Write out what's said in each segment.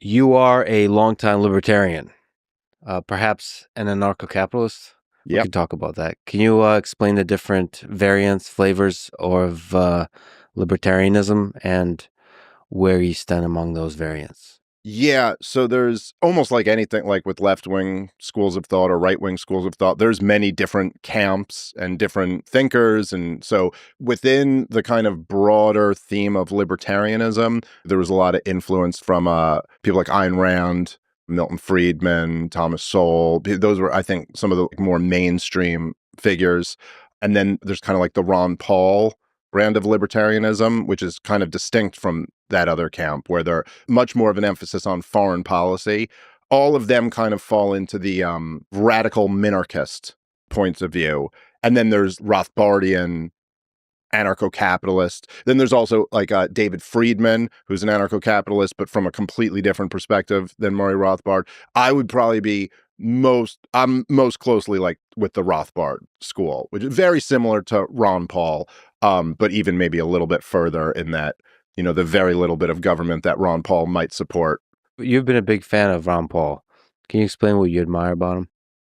You are a longtime libertarian, perhaps an anarcho-capitalist. We Yep. could talk about that. Can you explain the different variants, flavors of libertarianism and where you stand among those variants? Yeah, so there's almost like anything like with left-wing schools of thought or right-wing schools of thought, there's many different camps and different thinkers, and so within the kind of broader theme of libertarianism, there was a lot of influence from, people like Ayn Rand, Milton Friedman, Thomas Sowell. Those were, I think, some of the more mainstream figures, and then there's kinda like the Ron Paul brand of libertarianism, which is kind of distinct from that other camp, where they're much more of an emphasis on foreign policy. All of them kind of fall into the radical minarchist points of view. And then there's Rothbardian anarcho-capitalist. Then there's also like David Friedman, who's an anarcho-capitalist, but from a completely different perspective than Murray Rothbard. I would probably be I'm most closely like with the Rothbard school, which is very similar to Ron Paul, but even maybe a little bit further in that, the very little bit of government that Ron Paul might support. You've been a big fan of Ron Paul. Can you explain what you admire about him?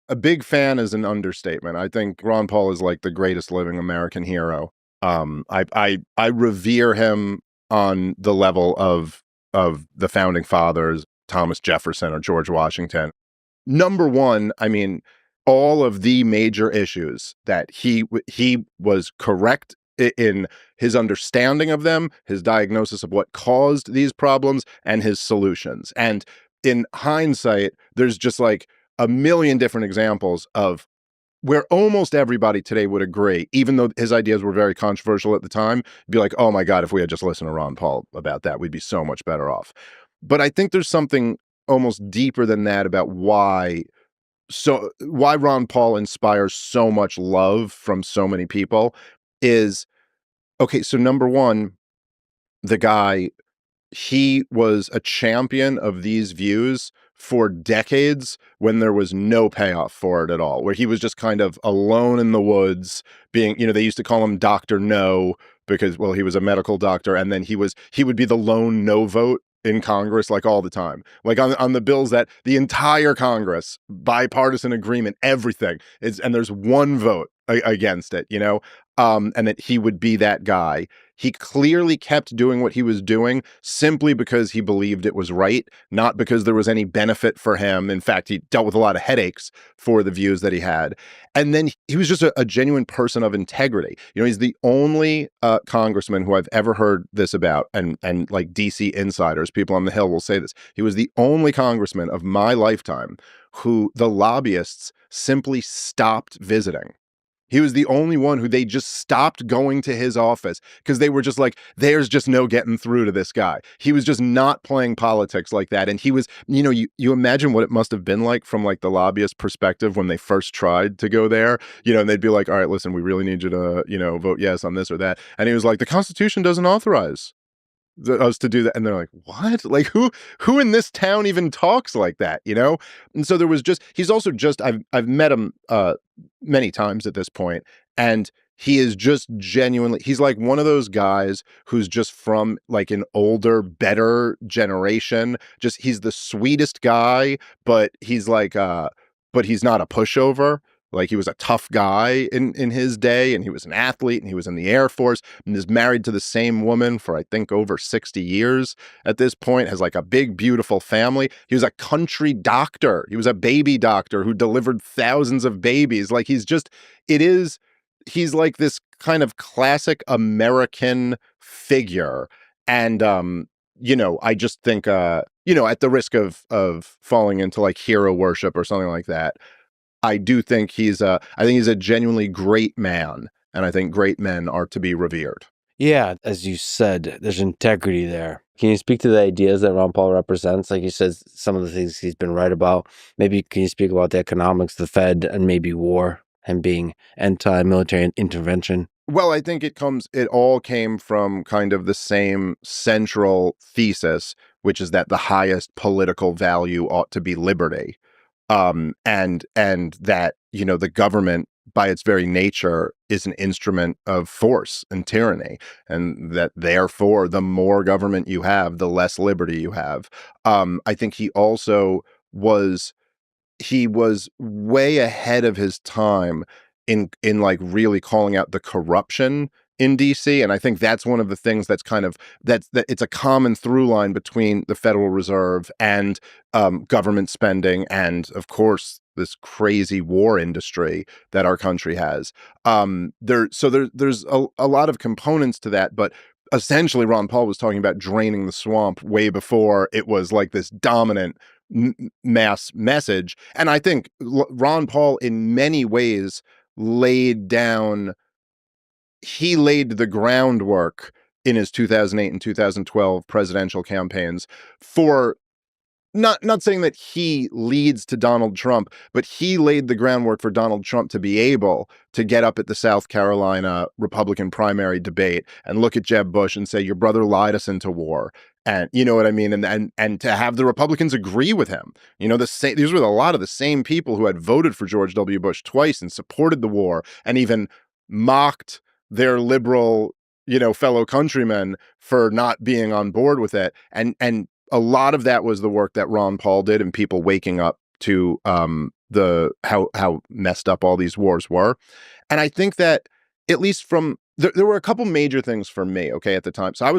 A big fan is an understatement. I think Ron Paul is like the greatest living American hero. I revere him on the level of the founding fathers, Thomas Jefferson or George Washington. Number one, I mean, all of the major issues that he was correct in his understanding of them, his diagnosis of what caused these problems, and his solutions. And in hindsight, there's just like a million different examples of where almost everybody today would agree, even though his ideas were very controversial at the time, be like, oh my God, if we had just listened to Ron Paul about that, we'd be so much better off. But I think there's something almost deeper than that about why Ron Paul inspires so much love from so many people is okay. So number one, the guy, he was a champion of these views for decades when there was no payoff for it at all, where he was just kind of alone in the woods being, they used to call him Dr. No because, well, he was a medical doctor. And then he would be the lone no vote in Congress, like all the time, like on the bills that the entire Congress, bipartisan agreement, everything is, and there's one vote against it, and that he would be that guy. He clearly kept doing what he was doing simply because he believed it was right, not because there was any benefit for him. In fact, he dealt with a lot of headaches for the views that he had. And then he was just a genuine person of integrity. He's the only congressman who I've ever heard this about, and like DC insiders, people on the Hill will say this. He was the only congressman of my lifetime who the lobbyists simply stopped visiting. He was the only one who they just stopped going to his office because they were just like, there's just no getting through to this guy. He was just not playing politics like that. And he was, you imagine what it must have been like from like the lobbyist perspective when they first tried to go there, and they'd be like, all right, listen, we really need you to, vote yes on this or that. And he was like, the Constitution doesn't authorize us to do that. And they're like, what? Like who in this town even talks like that? And so there was just, he's also just, I've met him many times at this point, and he is just genuinely, he's like one of those guys who's just from like an older, better generation. Just, he's the sweetest guy, but he's like, but he's not a pushover. Like, he was a tough guy in his day, and he was an athlete, and he was in the Air Force, and is married to the same woman for, I think, over 60 years at this point, has like a big, beautiful family. He was a country doctor. He was a baby doctor who delivered thousands of babies. Like, he's like this kind of classic American figure. And, I just think, at the risk of falling into like hero worship or something like that, I do think I think he's a genuinely great man, and I think great men are to be revered. Yeah, as you said, there's integrity there. Can you speak to the ideas that Ron Paul represents? Like you said, some of the things he's been right about. Maybe can you speak about the economics, the Fed, and maybe war, and being anti-military intervention? Well, I think it all came from kind of the same central thesis, which is that the highest political value ought to be liberty. And that, the government by its very nature is an instrument of force and tyranny, and that therefore the more government you have, the less liberty you have. I think was he was way ahead of his time in like really calling out the corruption in DC, and I think that's one of the things that's kind of that it's a common through line between the Federal Reserve and government spending, and of course this crazy war industry that our country has. There's a lot of components to that, but essentially Ron Paul was talking about draining the swamp way before it was like this dominant mass message. And I think Ron Paul in many ways laid down he laid the groundwork in his 2008 and 2012 presidential campaigns for not saying that he leads to Donald Trump, but he laid the groundwork for Donald Trump to be able to get up at the South Carolina Republican primary debate and look at Jeb Bush and say, your brother lied us into war. And you know what I mean? And to have the Republicans agree with him. You know, these were a lot of the same people who had voted for George W. Bush twice and supported the war and even mocked their liberal, fellow countrymen for not being on board with it. And a lot of that was the work that Ron Paul did and people waking up to the how messed up all these wars were. And I think that at least from there were a couple major things for me, okay, at the time. So I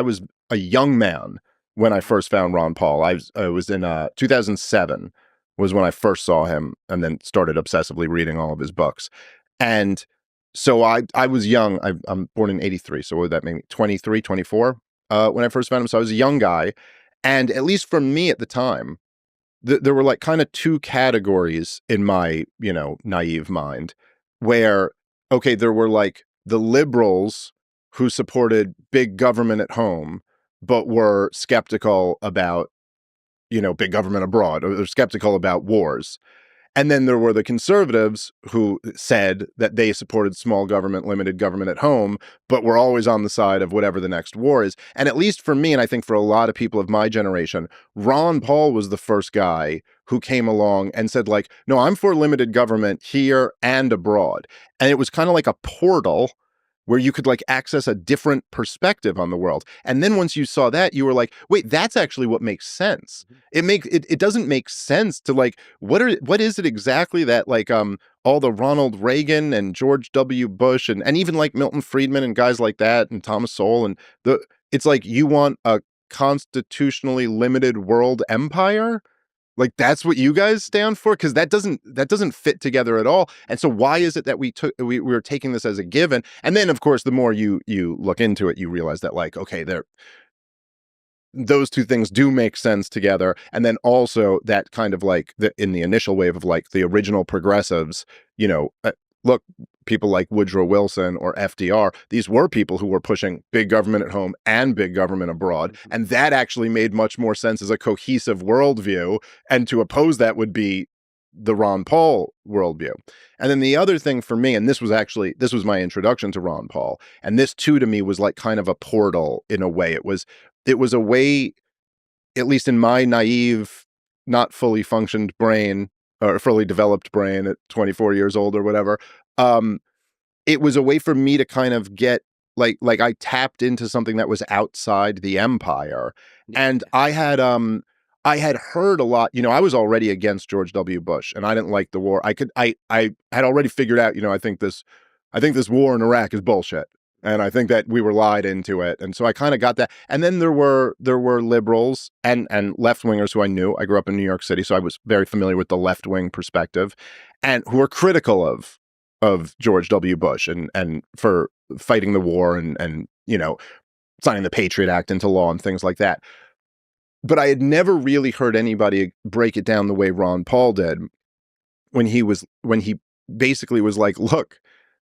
was a young man when I first found Ron Paul. I was in 2007 was when I first saw him and then started obsessively reading all of his books. And so I was young. I'm born in 83. So what would that make me? 23, 24 when I first found him. So I was a young guy. And at least for me at the time, there were like kind of two categories in my, naive mind where, okay, there were like the liberals who supported big government at home, but were skeptical about, big government abroad, or they're skeptical about wars. And then there were the conservatives who said that they supported small government, limited government at home, but were always on the side of whatever the next war is. And at least for me, and I think for a lot of people of my generation, Ron Paul was the first guy who came along and said, like, no, I'm for limited government here and abroad. And it was kind of like a portal where you could like access a different perspective on the world. And then once you saw that, you were like, wait, that's actually what makes sense. It doesn't make sense to like, what is it exactly that like all the Ronald Reagan and George W. Bush and even like Milton Friedman and guys like that and Thomas Sowell and it's like you want a constitutionally limited world empire? Like that's what you guys stand for? Because that doesn't fit together at all. And so why is it that we were taking this as a given? And then of course, the more you look into it, you realize that like, okay, those two things do make sense together. And then also that kind of like in the initial wave of like the original progressives, look, people like Woodrow Wilson or FDR, these were people who were pushing big government at home and big government abroad. And that actually made much more sense as a cohesive worldview. And to oppose that would be the Ron Paul worldview. And then the other thing for me, and this was my introduction to Ron Paul. And this too, to me, was like kind of a portal in a way. It was a way, at least in my naive, not fully functioned brain or fully developed brain at 24 years old or whatever. It was a way for me to kind of get like I tapped into something that was outside the empire. And I had heard a lot, I was already against George W. Bush and I didn't like the war. I had already figured out, I think this war in Iraq is bullshit. And I think that we were lied into it. And so I kind of got that. And then there were liberals and left-wingers who I knew. I grew up in New York City, so I was very familiar with the left-wing perspective, and who were critical of George W. Bush and for fighting the war and signing the Patriot Act into law and things like that. But I had never really heard anybody break it down the way Ron Paul did when he basically was like, look,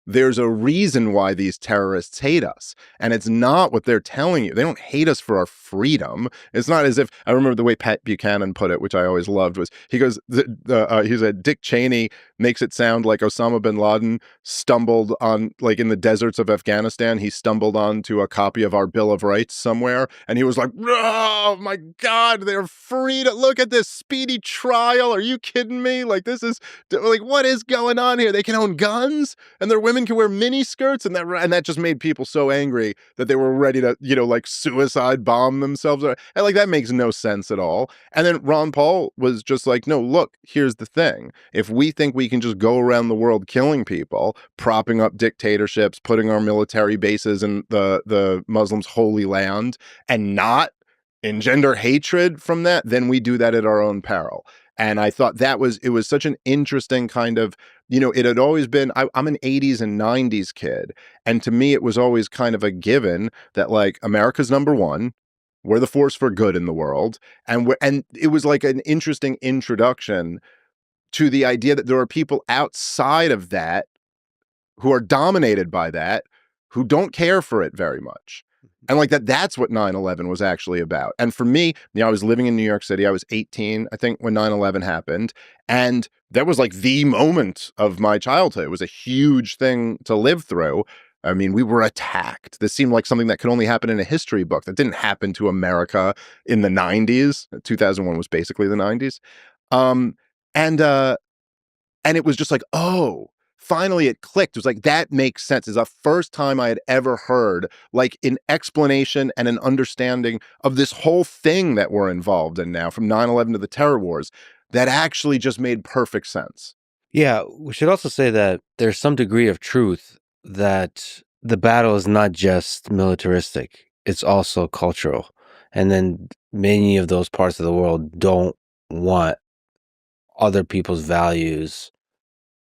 there's a reason why these terrorists hate us. And it's not what they're telling you. They don't hate us for our freedom. It's not as if, I remember the way Pat Buchanan put it, which I always loved, was he goes, he said, Dick Cheney makes it sound like Osama bin Laden stumbled on, like in the deserts of Afghanistan, he stumbled onto a copy of our Bill of Rights somewhere. And he was like, oh my God, they're free to look at this speedy trial. Are you kidding me? Like, this is like, what is going on here? They can own guns and their women women can wear mini skirts, and that just made people so angry that they were ready to, like suicide bomb themselves. And like that makes no sense at all. And then Ron Paul was just like, no, look, here's the thing. If we think we can just go around the world killing people, propping up dictatorships, putting our military bases in the Muslims' holy land, and not engender hatred from that, then we do that at our own peril. And I thought it was such an interesting kind of, it had always been, I'm an 80s and 90s kid. And to me, it was always kind of a given that like America's number one, we're the force for good in the world. And it was like an interesting introduction to the idea that there are people outside of that who are dominated by that, who don't care for it very much. And like that's what 9/11 was actually about. And for me, I was living in New York City. I was 18, I think, when 9/11 happened. And that was like the moment of my childhood. It was a huge thing to live through. I mean, we were attacked. This seemed like something that could only happen in a history book. That didn't happen to America in the 90s. 2001 was basically the 90s. Um, and uh, and it was just like, oh, finally it clicked. It was like, that makes sense. It's the first time I had ever heard like an explanation and an understanding of this whole thing that we're involved in now, from 9/11 to the terror wars, that actually just made perfect sense. Yeah, we should also say that there's some degree of truth that the battle is not just militaristic, it's also cultural. And then many of those parts of the world don't want other people's values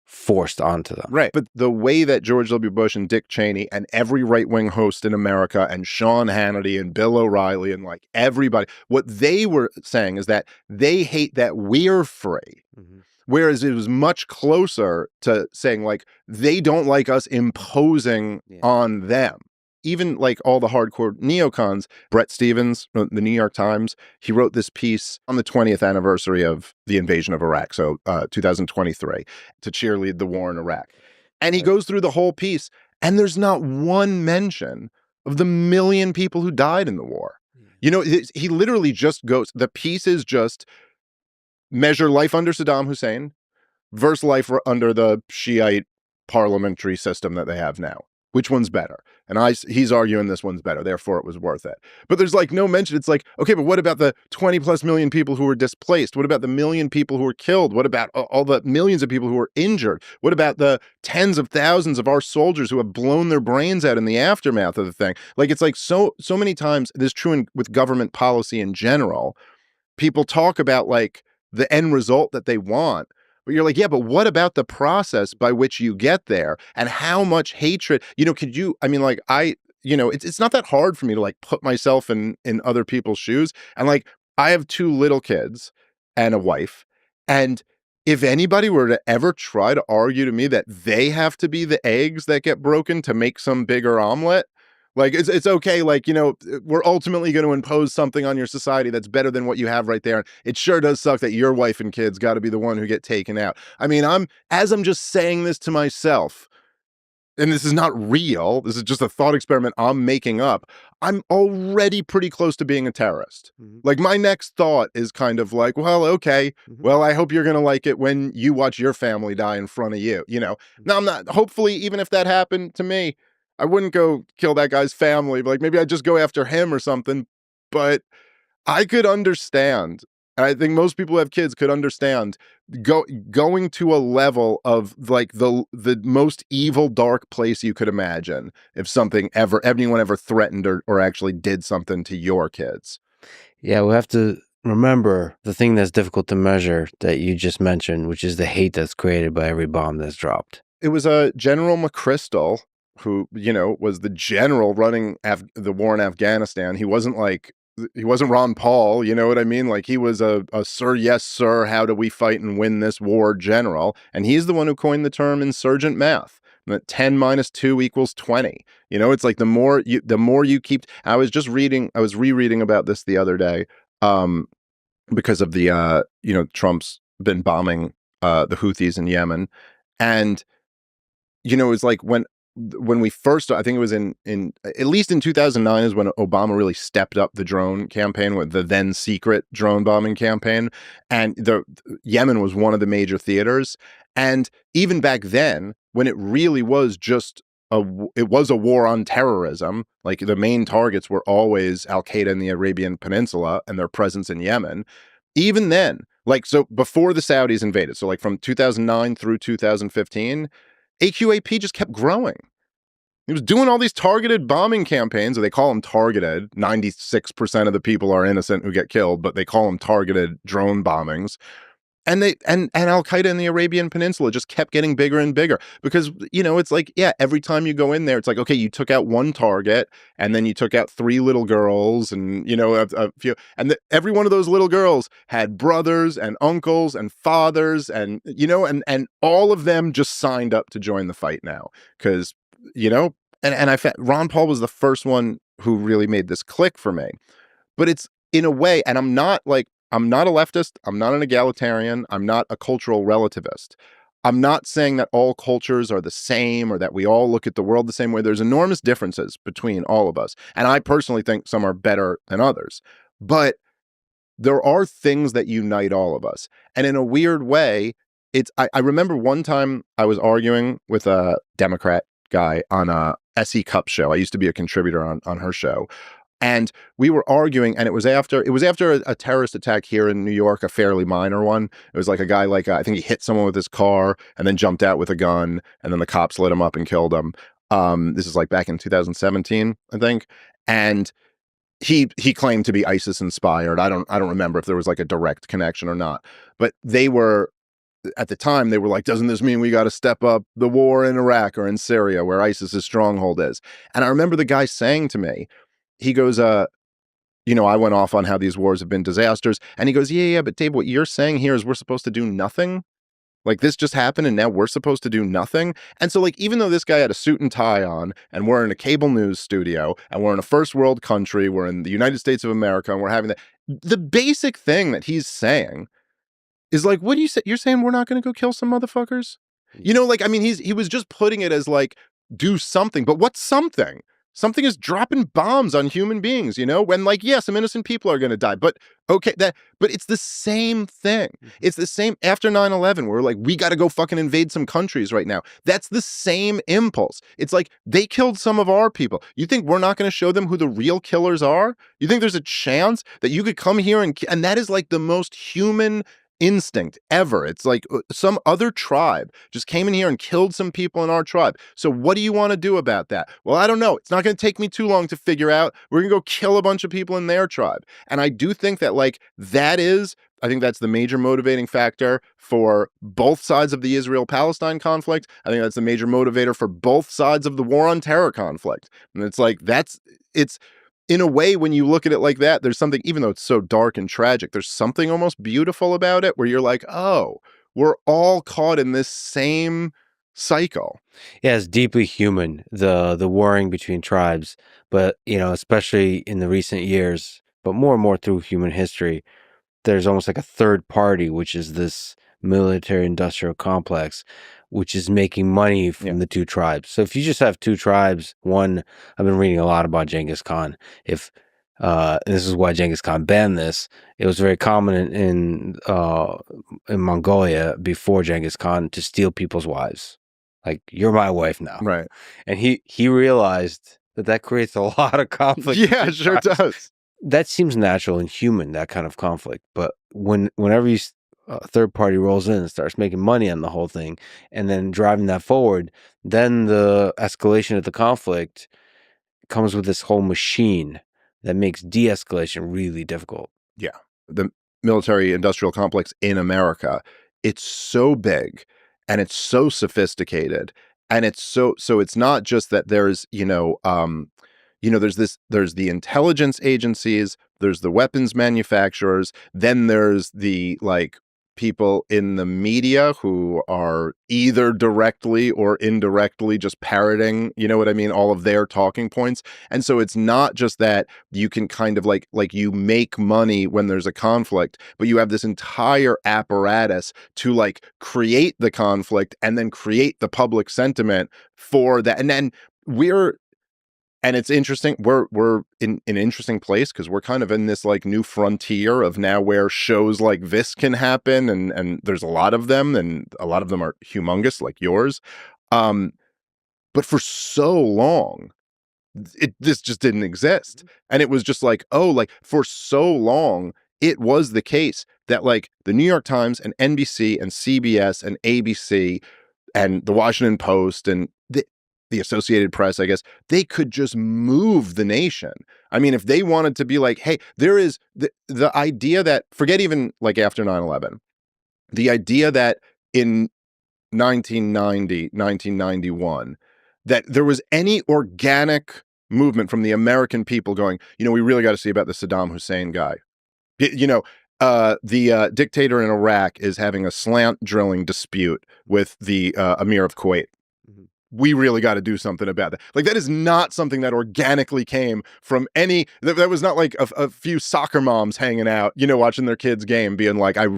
forced onto them. Right. But the way that George W. Bush and Dick Cheney and every right wing host in America and Sean Hannity and Bill O'Reilly and like everybody, what they were saying is that they hate that we're free. Mhm. Whereas it was much closer to saying like they don't like us imposing Yeah. on them. Even like all the hardcore neocons, Brett Stevens, the New York Times, he wrote this piece on the 20th anniversary of the invasion of Iraq, so 2023, to cheerlead the war in Iraq. And he Right. goes through the whole piece, and there's not one mention of the million people who died in the war. He literally just goes, the piece is just measure life under Saddam Hussein versus life under the Shiite parliamentary system that they have now. Which one's better? And he's arguing this one's better, therefore it was worth it. But there's like no mention. It's like, okay, but what about the 20 plus million people who were displaced? What about the million people who were killed? What about all the millions of people who were injured? What about the tens of thousands of our soldiers who have blown their brains out in the aftermath of the thing? Like, it's like so many times, this is true with government policy in general. People talk about like the end result that they want. But you're like, yeah, but what about the process by which you get there and how much hatred, could you, I mean, like it's not that hard for me to like put myself in other people's shoes. And like, I have two little kids and a wife. And if anybody were to ever try to argue to me that they have to be the eggs that get broken to make some bigger omelet, like it's okay. Like, we're ultimately going to impose something on your society that's better than what you have right there. And it sure does suck that your wife and kids got to be the one who get taken out. I mean, I'm just saying this to myself, and this is not real. This is just a thought experiment I'm making up. I'm already pretty close to being a terrorist. Mhm. Like, my next thought is kind of like, well, okay, Mhm. well, I hope you're going to like it when you watch your family die in front of you. Now, I'm not, hopefully, even if that happened to me, I wouldn't go kill that guy's family. Like, maybe I'd just go after him or something. But I could understand. I think most people who have kids could understand going to a level of like the most evil, dark place you could imagine if anyone ever threatened or actually did something to your kids. Yeah, we have to remember the thing that's difficult to measure that you just mentioned, which is the hate that's created by every bomb that's dropped. It was a General McChrystal who, was the general running the war in Afghanistan. He wasn't Ron Paul, you know what I mean? Like, he was a sir, yes, sir, how do we fight and win this war general. And he's the one who coined the term insurgent math. That 10 minus 2 equals 20. It's like the more you keep. I was rereading about this the other day, because of the Trump's been bombing the Houthis in Yemen. And it's like when when we first, I think it was in at least in 2009 is when Obama really stepped up the drone campaign, with the then secret drone bombing campaign, and the Yemen was one of the major theaters. And even back then, when it really was just it was a war on terrorism. Like, the main targets were always Al Qaeda in the Arabian Peninsula and their presence in Yemen. Even then, like, so before the Saudis invaded, so like from 2009 through 2015, AQAP just kept growing. He was doing all these targeted bombing campaigns, or they call them targeted. 96% of the people are innocent who get killed, but they call them targeted drone bombings. And Al Qaeda in the Arabian Peninsula just kept getting bigger and bigger, because, it's like, yeah, every time you go in there, it's like, okay, you took out one target, and then you took out 3 little girls, and a few, and every one of those little girls had brothers and uncles and fathers, and and all of them just signed up to join the fight now, because and I found Ron Paul was the first one who really made this click for me. But it's, in a way, and I'm not a leftist, I'm not an egalitarian, I'm not a cultural relativist. I'm not saying that all cultures are the same, or that we all look at the world the same way. There's enormous differences between all of us. And I personally think some are better than others. But there are things that unite all of us. And in a weird way, I remember one time I was arguing with a Democrat guy on a SE Cup show. I used to be a contributor on her show. And we were arguing, and it was after a terrorist attack here in New York, a fairly minor one. It was like a guy, I think he hit someone with his car and then jumped out with a gun, and then the cops lit him up and killed him. This is like back in 2017, I think. And he claimed to be ISIS inspired. I don't remember if there was like a direct connection or not. But at the time, they were like, doesn't this mean we got to step up the war in Iraq or in Syria, where ISIS's stronghold is? And I remember the guy saying to me, he goes, I went off on how these wars have been disasters. And he goes, yeah, but Dave, what you're saying here is we're supposed to do nothing? Like, this just happened and now we're supposed to do nothing? And so, like, even though this guy had a suit and tie on, and we're in a cable news studio, and we're in a first world country, we're in the United States of America, and we're having the basic thing that he's saying is like, what do you say? You're saying we're not going to go kill some motherfuckers? He was just putting it as like, do something. But what's something? Something is dropping bombs on human beings, when, like, yeah, some innocent people are going to die. But okay, but it's the same thing. It's the same after 9/11. We're like, we got to go fucking invade some countries right now. That's the same impulse. It's like, they killed some of our people. You think we're not going to show them who the real killers are? You think there's a chance that you could come here and that is like the most human instinct ever. It's like some other tribe just came in here and killed some people in our tribe. So what do you want to do about that? Well, I don't know. It's not going to take me too long to figure out. We're going to go kill a bunch of people in their tribe. And I do think that, like, I think that's the major motivating factor for both sides of the Israel-Palestine conflict. I think that's the major motivator for both sides of the war on terror conflict. And it's like, it's in a way, when you look at it like that, there's something, even though it's so dark and tragic, there's something almost beautiful about it, where you're like, oh, we're all caught in this same cycle. Yeah, it's deeply human, the warring between tribes, but especially in the recent years, but more and more through human history, there's almost like a third party, which is this military industrial complex, which is making money from the two tribes. So if you just have two tribes, one, I've been reading a lot about Genghis Khan. If this is why Genghis Khan banned this. It was very common in Mongolia before Genghis Khan to steal people's wives. Like, you're my wife now, right? And he realized that creates a lot of conflict. Yeah, it sure does. That seems natural and human, that kind of conflict. But whenever you third party rolls in and starts making money on the whole thing, and then driving that forward, then the escalation of the conflict comes with this whole machine that makes de-escalation really difficult. Yeah. The military industrial complex in America, it's so big and it's so sophisticated, and it's so it's not just that there's, there's the intelligence agencies, there's the weapons manufacturers, then there's the, like, people in the media who are either directly or indirectly just parroting, you know what I mean, all of their talking points. And so it's not just that you can kind of like you make money when there's a conflict, but you have this entire apparatus to like create the conflict and then create the public sentiment for that. And then we're and it's interesting. We're in an interesting place because we're kind of in this like new frontier of now where shows like this can happen, and there's a lot of them, and a lot of them are humongous, like yours. Um, but for so long, this just didn't exist, and it was just like, oh, like for so long, it was the case that like the New York Times and NBC and CBS and ABC and the Washington Post and the Associated Press, I guess, they could just move the nation. I mean, if they wanted to be like, hey, there is the idea that, forget even like after 9/11, the idea that in 1990, 1991, that there was any organic movement from the American people going, you know, we really got to see about the Saddam Hussein guy. You know, the dictator in Iraq is having a slant drilling dispute with the Emir of Kuwait. Mhm. We really got to do something about that. Like, that is not something that organically came from any, that was not like a few soccer moms hanging out, you know, watching their kids' game, being like, I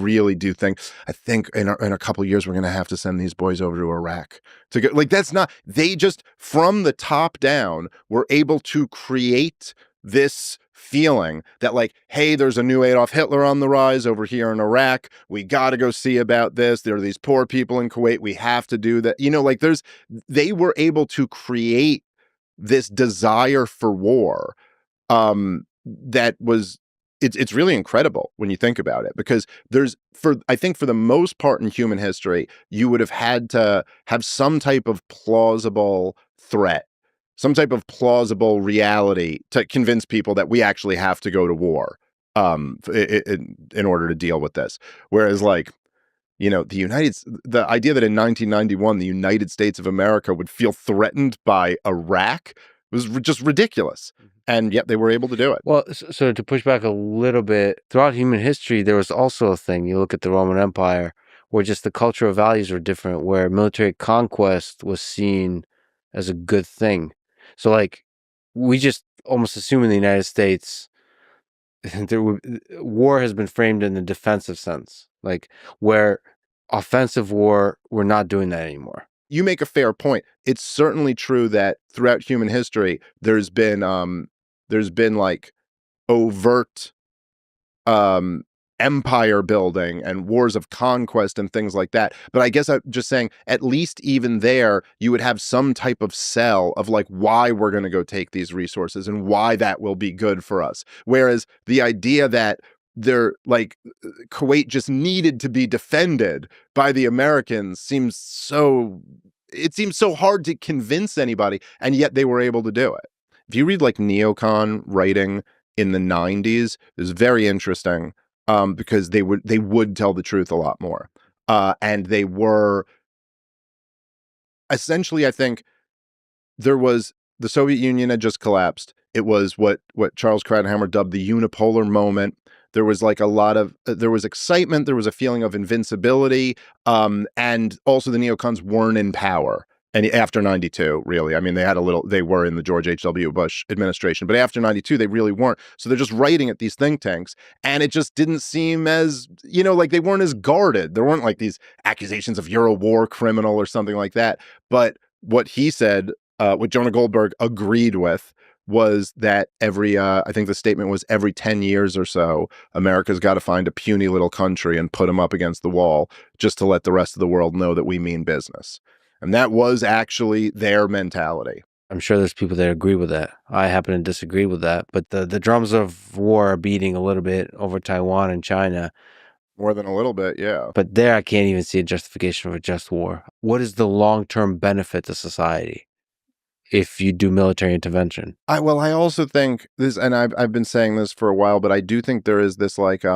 think in a couple of years, we're going to have to send these boys over to Iraq to get, like, that's not, they just, from the top down, were able to create this feeling that like, hey, there's a new Adolf Hitler on the rise over here in Iraq. We got to go see about this. There are these poor people in Kuwait. We have to do that. You know, like they were able to create this desire for war that was it's really incredible when you think about it, because I think for the most part in human history, you would have had to have some type of plausible threat, some type of plausible reality to convince people that we actually have to go to war in order to deal with this. Whereas like, you know, the idea that in 1991 the United States of America would feel threatened by Iraq was just ridiculous, and yet they were able to do it. Well, so to push back a little bit, throughout human history, there was also a thing. You look at the Roman Empire, where just the cultural values were different, where military conquest was seen as a good thing. So, like, we just almost assume in the United States, war has been framed in the defensive sense, like where offensive war, we're not doing that anymore. You make a fair point. It's certainly true that throughout human history, there's been like overt um empire building and wars of conquest and things like that. But I guess I'm just saying, at least even there, you would have some type of sell of like why we're going to go take these resources and why that will be good for us. Whereas the idea that they're like Kuwait just needed to be defended by the Americans it seems so hard to convince anybody, and yet they were able to do it. If you read like neocon writing in the 90s, it was very interesting because they would tell the truth a lot more. And they were essentially, I think, there was the Soviet Union had just collapsed. It was what Charles Krauthammer dubbed the unipolar moment. There was like a lot of there was excitement, there was a feeling of invincibility, and also the neocons weren't in power. And after 92, really, I mean, they were in the George H.W. Bush administration, but after 92, they really weren't. So they're just writing at these think tanks, and it just didn't seem as, you know, like they weren't as guarded. There weren't like these accusations of you're a war criminal or something like that. But what he said, what Jonah Goldberg agreed with, was that I think the statement was every 10 years or so, America's got to find a puny little country and put them up against the wall just to let the rest of the world know that we mean business. And that was actually their mentality. I'm sure there's people that agree with that. I happen to disagree with that. But the drums of war are beating a little bit over Taiwan and China. More than a little bit, yeah. But there, I can't even see a justification for just war. What is the long-term benefit to society if you do military intervention? I also think this, and I've been saying this for a while, but I do think there is this like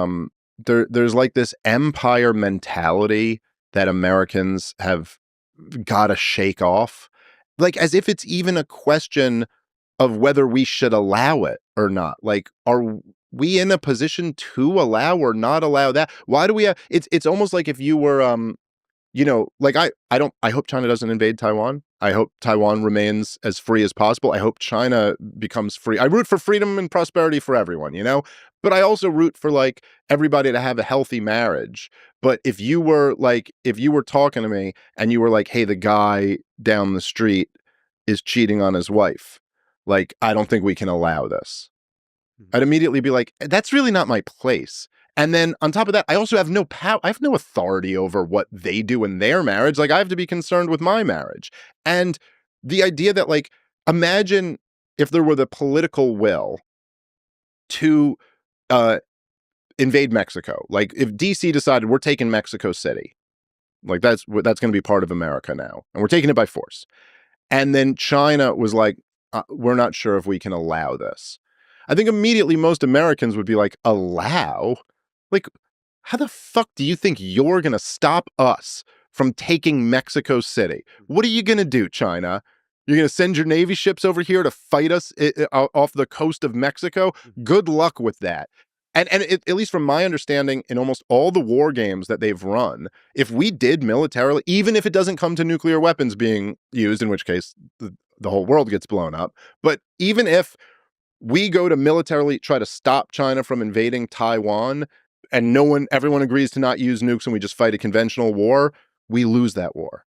there's like this empire mentality that Americans have got to shake off, like as if it's even a question of whether we should allow it or not. Like, we in a position to allow or not allow that? Why do we have it's almost like if you were like I hope China doesn't invade Taiwan. I hope Taiwan remains as free as possible. I hope China becomes free. I root for freedom and prosperity for everyone, But I also root for like everybody to have a healthy marriage. But if you were talking to me and you were like, "Hey, the guy down the street is cheating on his wife." Like, I don't think we can allow this. I'd immediately be like, that's really not my place. And then on top of that, I also have no power. I have no authority over what they do in their marriage. Like, I have to be concerned with my marriage. And the idea that, like, imagine if there were the political will to uh, invade Mexico. Like, if DC decided we're taking Mexico City, like that's going to be part of America now, and we're taking it by force. And then China was like, we're not sure if we can allow this. I think immediately most Americans would be like, allow? Like, how the fuck do you think you're going to stop us from taking Mexico City? What are you going to do, China? You're going to send your Navy ships over here to fight us off the coast of Mexico? Good luck with that. And at least from my understanding, in almost all the war games that they've run, if we did militarily, even if it doesn't come to nuclear weapons being used, in which case the whole world gets blown up, but even if we go to militarily try to stop China from invading Taiwan and everyone agrees to not use nukes and we just fight a conventional war, we lose that war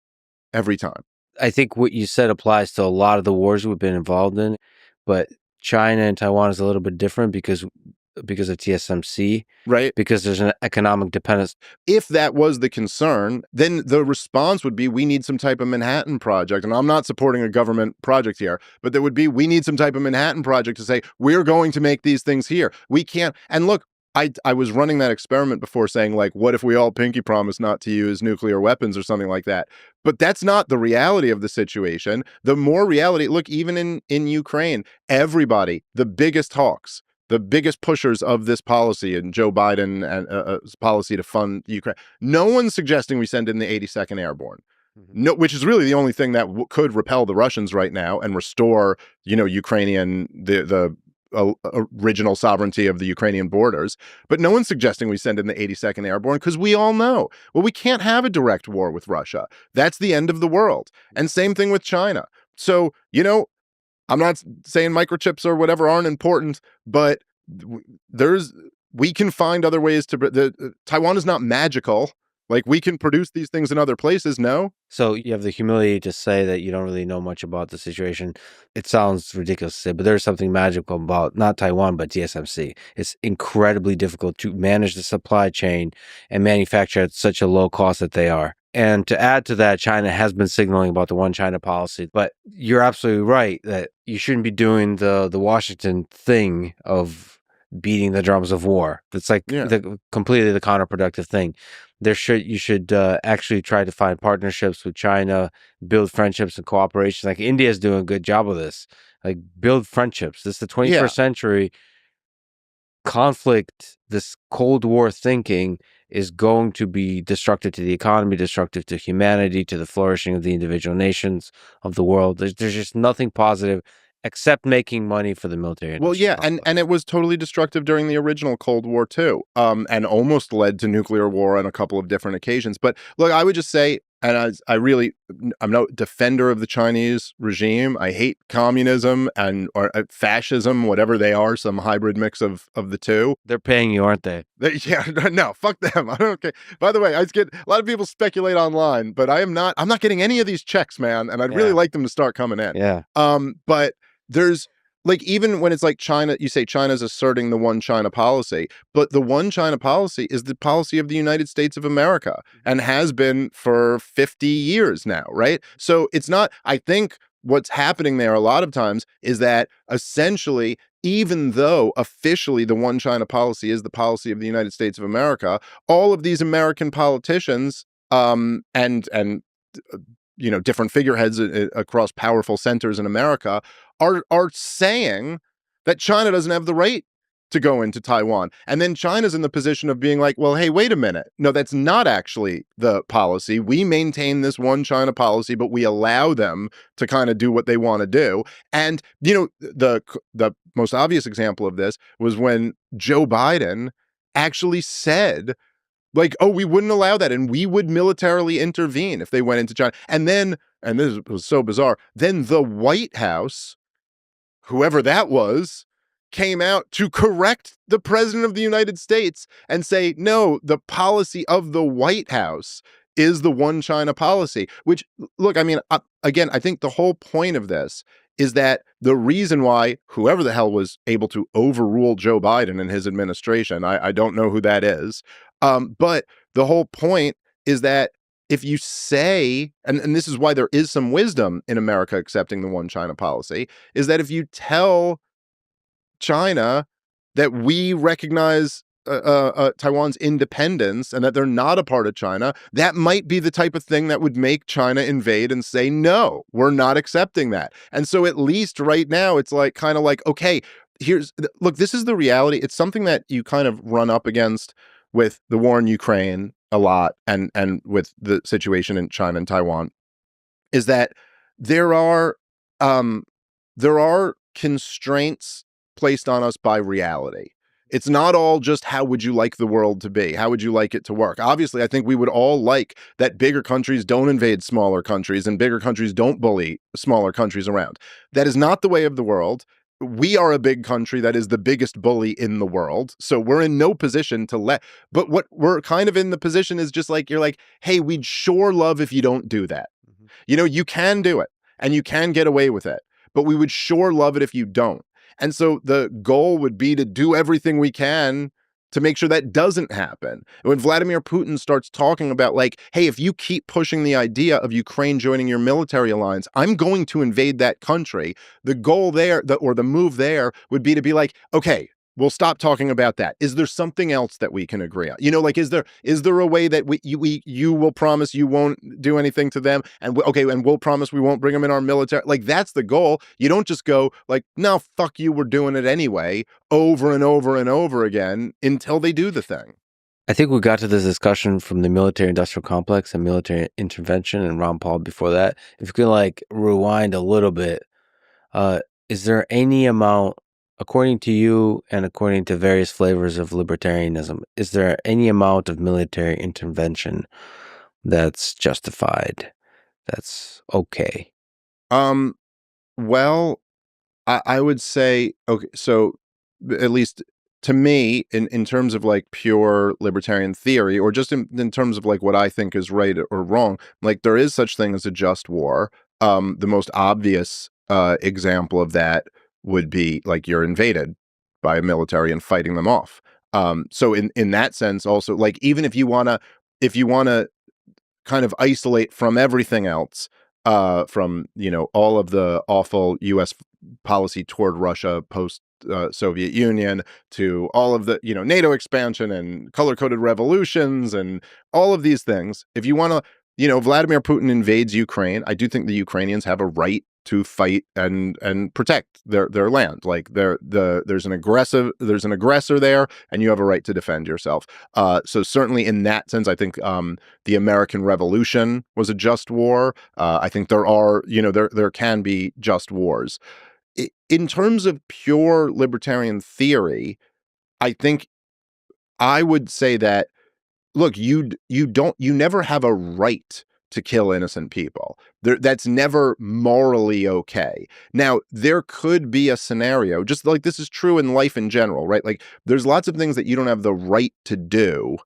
every time. I think what you said applies to a lot of the wars we've been involved in, but China and Taiwan is a little bit different because of TSMC, right? Because there's an economic dependence. If that was the concern, then the response would be, we need some type of Manhattan Project. And I'm not supporting a government project here, but there would be, we need some type of Manhattan Project to say, we're going to make these things here. We can't. And look, I was running that experiment before saying, like, what if we all pinky promise not to use nuclear weapons or something like that? But that's not the reality of the situation. The more reality, look, even in Ukraine, everybody, the biggest hawks, the biggest pushers of this policy and Joe Biden and policy to fund Ukraine, no one's suggesting we send in the 82nd Airborne. No, which is really the only thing that could repel the Russians right now and restore, Ukrainian the original sovereignty of the Ukrainian borders. But no one's suggesting we send in the 82nd Airborne because we all know, well, we can't have a direct war with Russia. That's the end of the world. And same thing with China. So, I'm not saying microchips or whatever aren't important, but we can find other ways to. Taiwan is not magical. Like, we can produce these things in other places. No. So you have the humility to say that you don't really know much about the situation. It sounds ridiculous to say, but there's something magical about not Taiwan, but TSMC. It's incredibly difficult to manage the supply chain and manufacture at such a low cost that they are. And to add to that, China has been signaling about the one China policy, but you're absolutely right that you shouldn't be doing the Washington thing of beating the drums of war. That's like completely the counterproductive thing. You should actually try to find partnerships with China, build friendships and cooperation. Like India is doing a good job of this. Like, build friendships. This is the 21st century. Conflict, this Cold War thinking is going to be destructive to the economy, destructive to humanity, to the flourishing of the individual nations of the world. There's just nothing positive except making money for the military industry. Well, yeah, and it was totally destructive during the original Cold War too, and almost led to nuclear war on a couple of different occasions. But look, I would just say, and I'm no defender of the Chinese regime. I hate communism or fascism, whatever they are, some hybrid mix of the two. They're paying you, aren't they? Yeah, no, fuck them. I don't care. By the way, I get a lot of people speculate online, but I'm not getting any of these checks, man, and I'd really like them to start coming in. Yeah. But there's, like, even when it's like China, you say China's asserting the one China policy, but the one China policy is the policy of the United States of America and has been for 50 years now, right? So it's not, I think what's happening there a lot of times is that essentially, even though officially the one China policy is the policy of the United States of America, all of these American politicians and different figureheads across powerful centers in America are saying that China doesn't have the right to go into Taiwan. And then China's in the position of being like, well, hey, wait a minute. No, that's not actually the policy. We maintain this one China policy, but we allow them to kind of do what they want to do. And, the most obvious example of this was when Joe Biden actually said, like, oh, we wouldn't allow that. And we would militarily intervene if they went into China. And then, and this was so bizarre, then the White House, whoever that was, came out to correct the president of the United States and say, no, the policy of the White House is the one China policy, which, look, I mean, again, I think the whole point of this is that the reason why whoever the hell was able to overrule Joe Biden and his administration, I don't know who that is. But the whole point is that if you say, and this is why there is some wisdom in America accepting the one China policy, is that if you tell China that we recognize Taiwan's independence and that they're not a part of China, that might be the type of thing that would make China invade and say, no, we're not accepting that. And so at least right now, it's like kind of like, okay, look, this is the reality. It's something that you kind of run up against with the war in Ukraine a lot and with the situation in China and Taiwan, is that there are um, there are constraints placed on us by reality. It's not all just how would you like the world to be? How would you like it to work? Obviously, I think we would all like that bigger countries don't invade smaller countries and bigger countries don't bully smaller countries around. That is not the way of the world. We are a big country that is the biggest bully in the world. So we're in no position to but what we're kind of in the position is just like, you're like, hey, we'd sure love if you don't do that. You can do it and you can get away with it, but we would sure love it if you don't. And so the goal would be to do everything we can to make sure that doesn't happen. When Vladimir Putin starts talking about like, hey, if you keep pushing the idea of Ukraine joining your military alliance, I'm going to invade that country. The goal there, or the move there would be to be like, okay, we'll stop talking about that. Is there something else that we can agree on? Like, is there a way that you will promise you won't do anything to them? And and we'll promise we won't bring them in our military. Like, that's the goal. You don't just go like, no, fuck you, we're doing it anyway, over and over and over again until they do the thing. I think we got to this discussion from the military industrial complex and military intervention and Ron Paul before that. If you can like rewind a little bit, is there any amount, according to you and according to various flavors of libertarianism, is there any amount of military intervention that's justified, that's okay? Well, I would say, okay, so at least to me, in terms of like pure libertarian theory, or just in terms of like what I think is right or wrong, like there is such thing as a just war. The most obvious example of that would be like you're invaded by a military and fighting them off. So in that sense, also like even if you wanna kind of isolate from everything else, from all of the awful U.S. policy toward Russia post Soviet Union, to all of the NATO expansion and color-coded revolutions and all of these things. If you want to, Vladimir Putin invades Ukraine, I do think the Ukrainians have a right to fight and protect their land. Like there's an aggressor there, and you have a right to defend yourself. So certainly in that sense, I think the American Revolution was a just war. I think there can be just wars. In terms of pure libertarian theory, I think I would say that, look, you never have a right to kill innocent people. That's never morally okay. Now, there could be a scenario, just like this is true in life in general, right? Like there's lots of things that you don't have the right to do,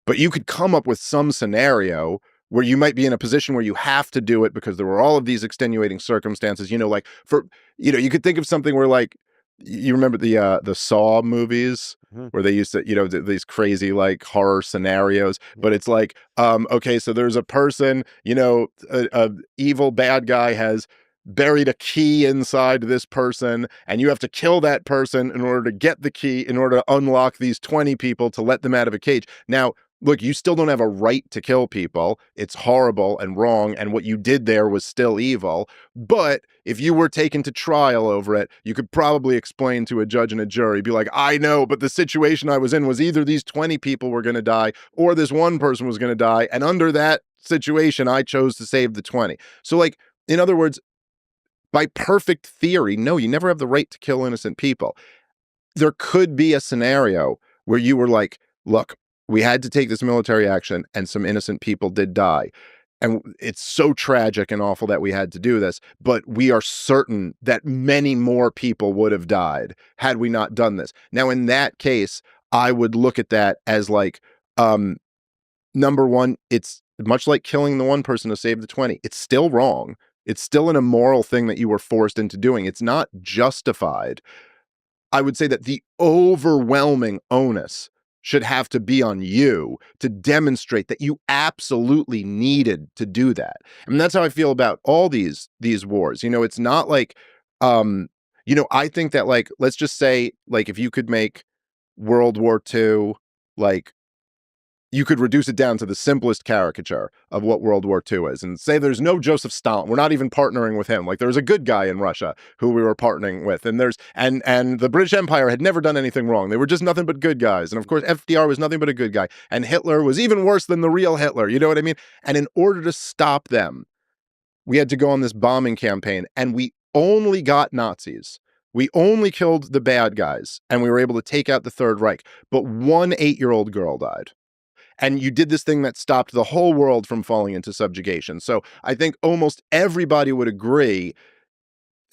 but you could come up with some scenario where you might be in a position where you have to do it because there were all of these extenuating circumstances, like you could think of something where like, you remember the Saw movies where they used to, these crazy like horror scenarios, but it's like, okay, so there's a person, a evil bad guy has buried a key inside this person, and you have to kill that person in order to get the key, in order to unlock these 20 people to let them out of a cage. Now, look, you still don't have a right to kill people. It's horrible and wrong, and what you did there was still evil. But if you were taken to trial over it, you could probably explain to a judge and a jury, be like, I know, but the situation I was in was either these 20 people were going to die or this one person was going to die. And under that situation, I chose to save the 20. So, like, in other words, by perfect theory, no, you never have the right to kill innocent people. There could be a scenario where you were like, look, we had to take this military action and some innocent people did die. And it's so tragic and awful that we had to do this, but we are certain that many more people would have died had we not done this. Now, in that case, I would look at that as like, number one, it's much like killing the one person to save the 20. It's still wrong. It's still an immoral thing that you were forced into doing. It's not justified. I would say that the overwhelming onus should have to be on you to demonstrate that you absolutely needed to do that. And that's how I feel about all these wars. You know, it's not like, I think that, like, let's just say, like, if you could make World War II, like, you could reduce it down to the simplest caricature of what World War II is and say there's no Joseph Stalin. We're not even partnering with him. Like, there's a good guy in Russia who we were partnering with. And there's and the British Empire had never done anything wrong. They were just nothing but good guys. And of course, FDR was nothing but a good guy. And Hitler was even worse than the real Hitler. You know what I mean? And in order to stop them, we had to go on this bombing campaign, and we only got Nazis. We only killed the bad guys, and we were able to take out the Third Reich. But one 8-year-old girl died. And you did this thing that stopped the whole world from falling into subjugation. So I think almost everybody would agree,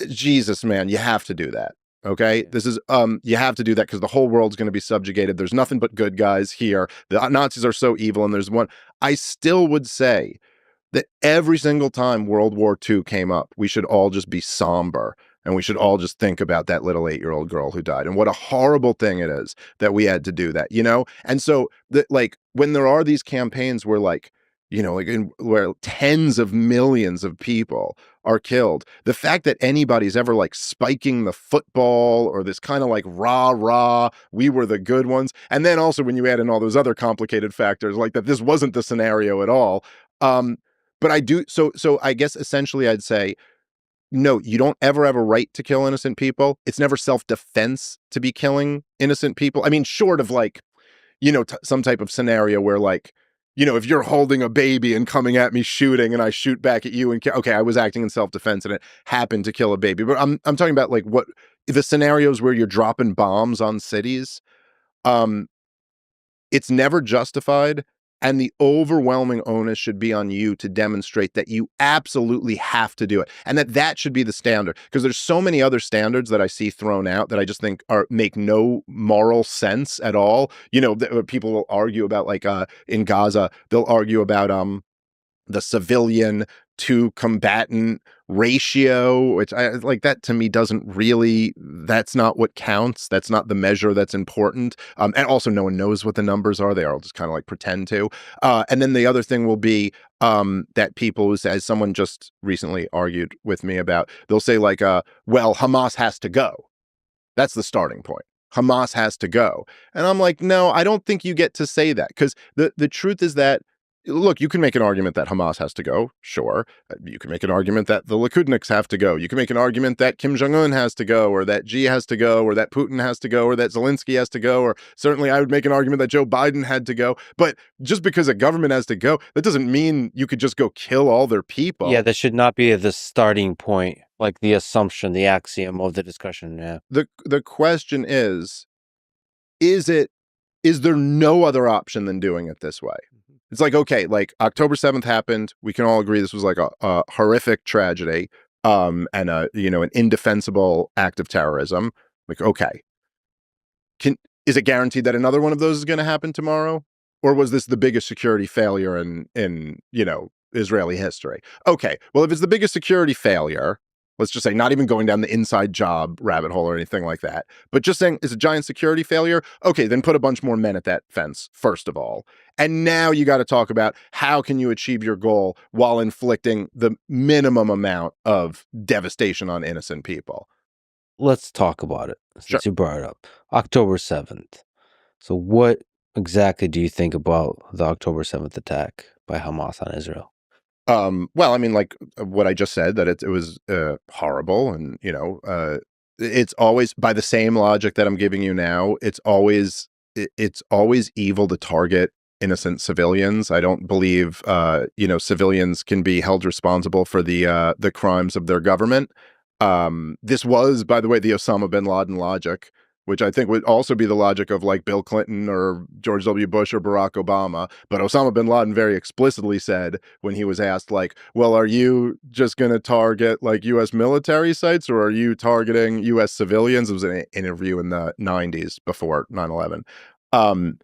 Jesus, man, you have to do that. Okay. This is, you have to do that because the whole world's going to be subjugated. There's nothing but good guys here. The Nazis are so evil. And there's one, I still would say that every single time World War II came up, we should all just be somber. And we should all just think about that little 8-year-old girl who died and what a horrible thing it is that we had to do that, you know? And so like when there are these campaigns where, like, like where tens of millions of people are killed, the fact that anybody's ever like spiking the football or this kind of like rah, we were the good ones. And then also when you add in all those other complicated factors, like that this wasn't the scenario at all. But I do. So I guess essentially I'd say, no, you don't ever have a right to kill innocent people. It's never self-defense to be killing innocent people. I mean, short of like, some type of scenario where, like, if you're holding a baby and coming at me shooting and I shoot back at you and okay, I was acting in self-defense and it happened to kill a baby. But I'm talking about like what the scenarios where you're dropping bombs on cities. It's never justified. And the overwhelming onus should be on you to demonstrate that you absolutely have to do it. And that should be the standard. Because there's so many other standards that I see thrown out that I just think make no moral sense at all. People will argue about, like, in Gaza, they'll argue about the civilian to combatant ratio, which I like. That to me doesn't really, that's not what counts. That's not the measure that's important. And also no one knows what the numbers are. They all just kind of like pretend to. And then the other thing will be that people, as someone just recently argued with me about, they'll say like, well, Hamas has to go. That's the starting point. Hamas has to go. And I'm like, no, I don't think you get to say that, because the truth is that, look, you can make an argument that Hamas has to go, sure. You can make an argument that the Likudniks have to go. You can make an argument that Kim Jong-un has to go, or that Xi has to go, or that Putin has to go, or that Zelensky has to go, or certainly I would make an argument that Joe Biden had to go. But just because a government has to go, that doesn't mean you could just go kill all their people. Yeah, that should not be the starting point, like the assumption, the axiom of the discussion. Yeah. The question is there no other option than doing it this way? It's like, okay, like October 7th happened. We can all agree this was like a horrific tragedy, and an indefensible act of terrorism. Like, okay, is it guaranteed that another one of those is going to happen tomorrow? Or was this the biggest security failure in Israeli history? Okay, well, if it's the biggest security failure, let's just say, not even going down the inside job rabbit hole or anything like that, but just saying it's a giant security failure. Okay, then put a bunch more men at that fence, first of all. And now you got to talk about how can you achieve your goal while inflicting the minimum amount of devastation on innocent people. Let's talk about it, since you brought it up. October 7th. So what, exactly do you think about the October 7th attack by Hamas on Israel? Well, I mean, like what I just said, that it was horrible, and it's always by the same logic that I'm giving you now. It's always evil to target innocent civilians. I don't believe civilians can be held responsible for the crimes of their government. This was, by the way, the Osama bin Laden logic, which I think would also be the logic of like Bill Clinton or George W. Bush or Barack Obama. But Osama bin Laden very explicitly said when he was asked, like, well, are you just going to target like U.S. military sites or are you targeting U.S. civilians? It was an interview in the 90s before 9/11. Um,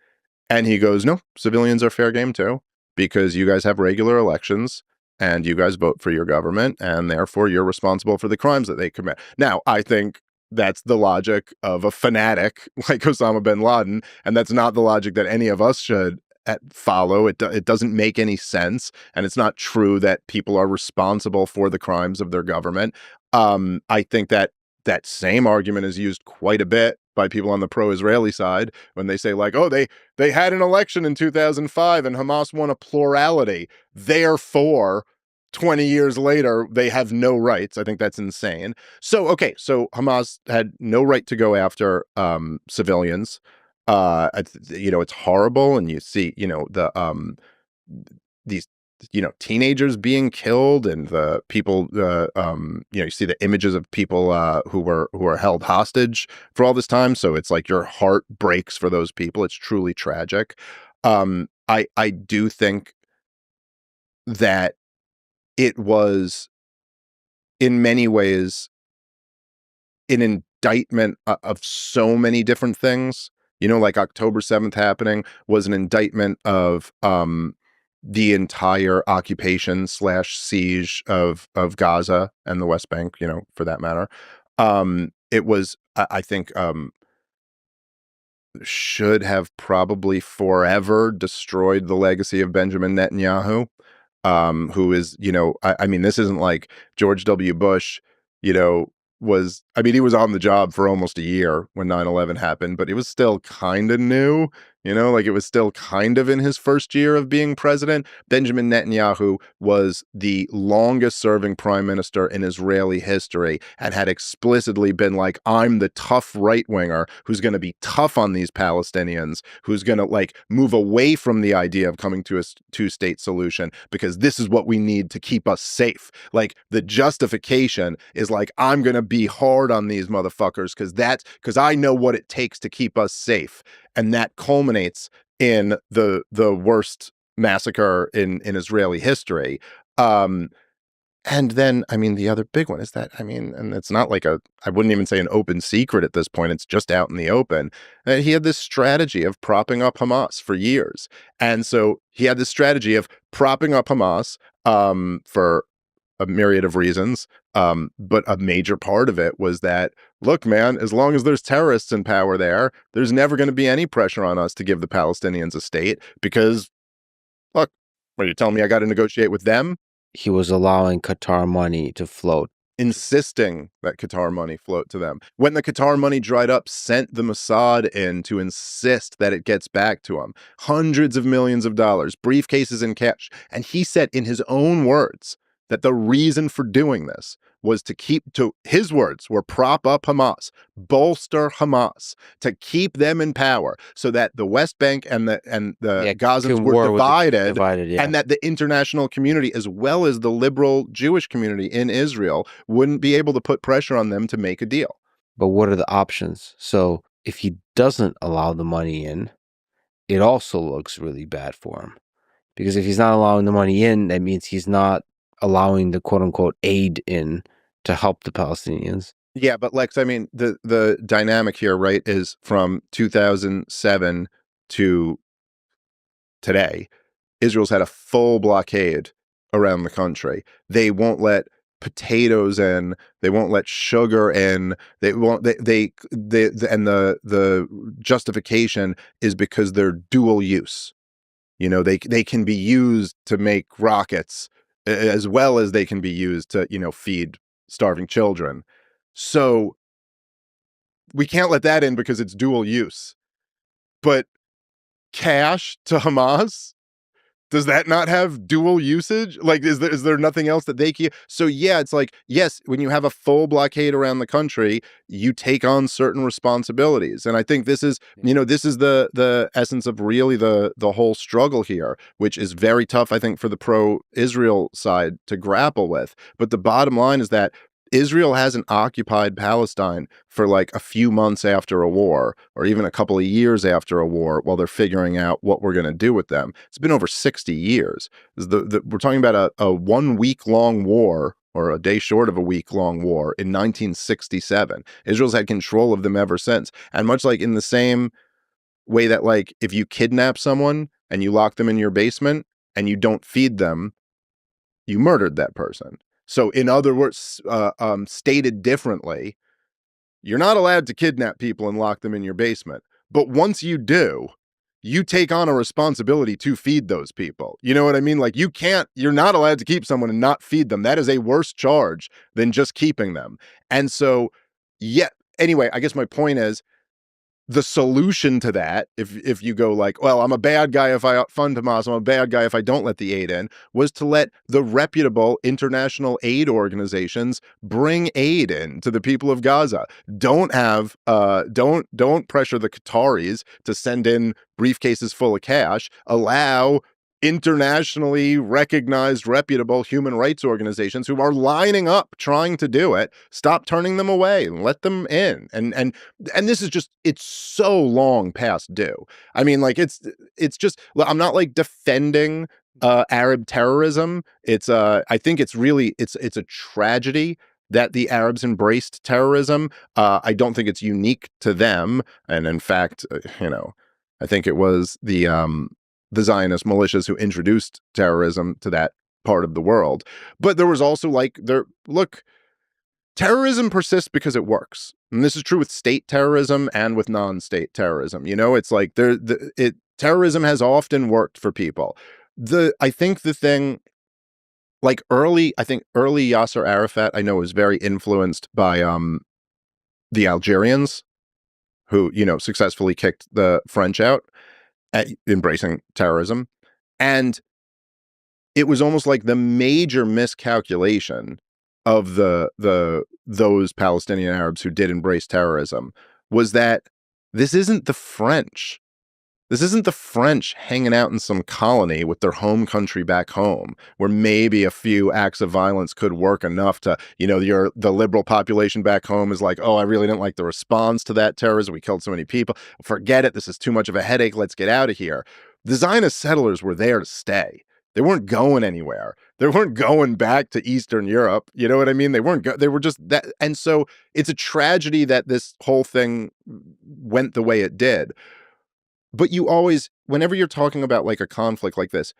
and he goes, no, civilians are fair game too, because you guys have regular elections and you guys vote for your government, and therefore you're responsible for the crimes that they commit. Now, I think that's the logic of a fanatic like Osama bin Laden, and that's not the logic that any of us should follow. It doesn't make any sense, and it's not true that people are responsible for the crimes of their government. I think that that same argument is used quite a bit by people on the pro-Israeli side when they say like, oh, they had an election in 2005 and Hamas won a plurality. Therefore, 20 years later, they have no rights. I think that's insane. So, okay, so Hamas had no right to go after civilians. It's horrible, and you see, these teenagers being killed, and the people you see the images of people who are held hostage for all this time, so it's like your heart breaks for those people. It's truly tragic. I do think that it was in many ways an indictment of so many different things. Like October 7th happening was an indictment of the entire occupation slash siege of Gaza and the West Bank, for that matter. It was, I think, should have probably forever destroyed the legacy of Benjamin Netanyahu, who is, I mean, this isn't like George W. Bush, you know, I mean, he was on the job for almost a year when 9/11 happened, but it was still kind of new, like it was still kind of in his first year of being president. Benjamin Netanyahu was the longest serving prime minister in Israeli history and had explicitly been like, I'm the tough right winger who's going to be tough on these Palestinians, who's going to like move away from the idea of coming to a two-state solution because this is what we need to keep us safe. Like the justification is like, I'm going to be hard on these motherfuckers because I know what it takes to keep us safe. And that culminates in the worst massacre in Israeli history. And then, I mean, the other big one is that, I mean, and it's not like I wouldn't even say an open secret at this point. It's just out in the open. He had this strategy of propping up Hamas for years. And so he had this strategy of propping up Hamas for a myriad of reasons. But a major part of it was that, look, man, as long as there's terrorists in power there, there's never going to be any pressure on us to give the Palestinians a state because, look, what are you telling me I got to negotiate with them? He was allowing Qatar money to float. Insisting that Qatar money float to them. When the Qatar money dried up, sent the Mossad in to insist that it gets back to them. Hundreds of millions of dollars, briefcases in cash. And he said in his own words that the reason for doing this was his words were prop up Hamas, bolster Hamas, to keep them in power so that the West Bank and the Gazans were divided, and that the international community, as well as the liberal Jewish community in Israel, wouldn't be able to put pressure on them to make a deal. But what are the options? So if he doesn't allow the money in, it also looks really bad for him. Because if he's not allowing the money in, that means he's not allowing the quote unquote aid in to help the Palestinians. Yeah, but Lex, I mean, the dynamic here, right, is from 2007 to today. Israel's had a full blockade around the country. They won't let potatoes in. They won't let sugar in. They won't. And the justification is because they're dual use. They can be used to make rockets as well as they can be used to feed starving children. So we can't let that in because it's dual use. But cash to Hamas? Does that not have dual usage? Like, is there nothing else that they can? So yeah, it's like, yes, when you have a full blockade around the country, you take on certain responsibilities. And I think this is, this is the essence of really the whole struggle here, which is very tough, I think, for the pro-Israel side to grapple with. But the bottom line is that Israel hasn't occupied Palestine for like a few months after a war, or even a couple of years after a war, while they're figuring out what we're going to do with them. It's been over 60 years. We're talking about a 1 week long war, or a day short of a week long war, in 1967. Israel's had control of them ever since. And much like in the same way that, like, if you kidnap someone and you lock them in your basement and you don't feed them, you murdered that person. So, in other words, stated differently, you're not allowed to kidnap people and lock them in your basement. But once you do, you take on a responsibility to feed those people. You know what I mean? Like, you're not allowed to keep someone and not feed them. That is a worse charge than just keeping them. And so, yeah, anyway, I guess my point is, the solution to that, if you go like, well, I'm a bad guy if I fund Hamas, I'm a bad guy if I don't let the aid in, was to let the reputable international aid organizations bring aid in to the people of Gaza. Don't pressure the Qataris to send in briefcases full of cash. Allow internationally recognized, reputable human rights organizations who are lining up trying to do it. Stop turning them away and let them in. And this is just, it's so long past due. I mean, like, it's just, I'm not like defending Arab terrorism. It's I think it's really, it's a tragedy that the Arabs embraced terrorism. I don't think it's unique to them. And in fact, I think it was the Zionist militias who introduced terrorism to that part of the world. But there was also terrorism persists because it works. And this is true with state terrorism and with non-state terrorism. It's like terrorism has often worked for people. I think early Yasser Arafat, I know, was very influenced by the Algerians, who, successfully kicked the French out at embracing terrorism. And it was almost like the major miscalculation of those Palestinian Arabs who did embrace terrorism was that this isn't the French. This isn't the French hanging out in some colony with their home country back home, where maybe a few acts of violence could work enough to, the liberal population back home is like, oh, I really didn't like the response to that terrorism. We killed so many people. Forget it. This is too much of a headache. Let's get out of here. The Zionist settlers were there to stay. They weren't going anywhere. They weren't going back to Eastern Europe. You know what I mean? They were just that. And so it's a tragedy that this whole thing went the way it did. But you always, whenever you're talking about like a conflict like this,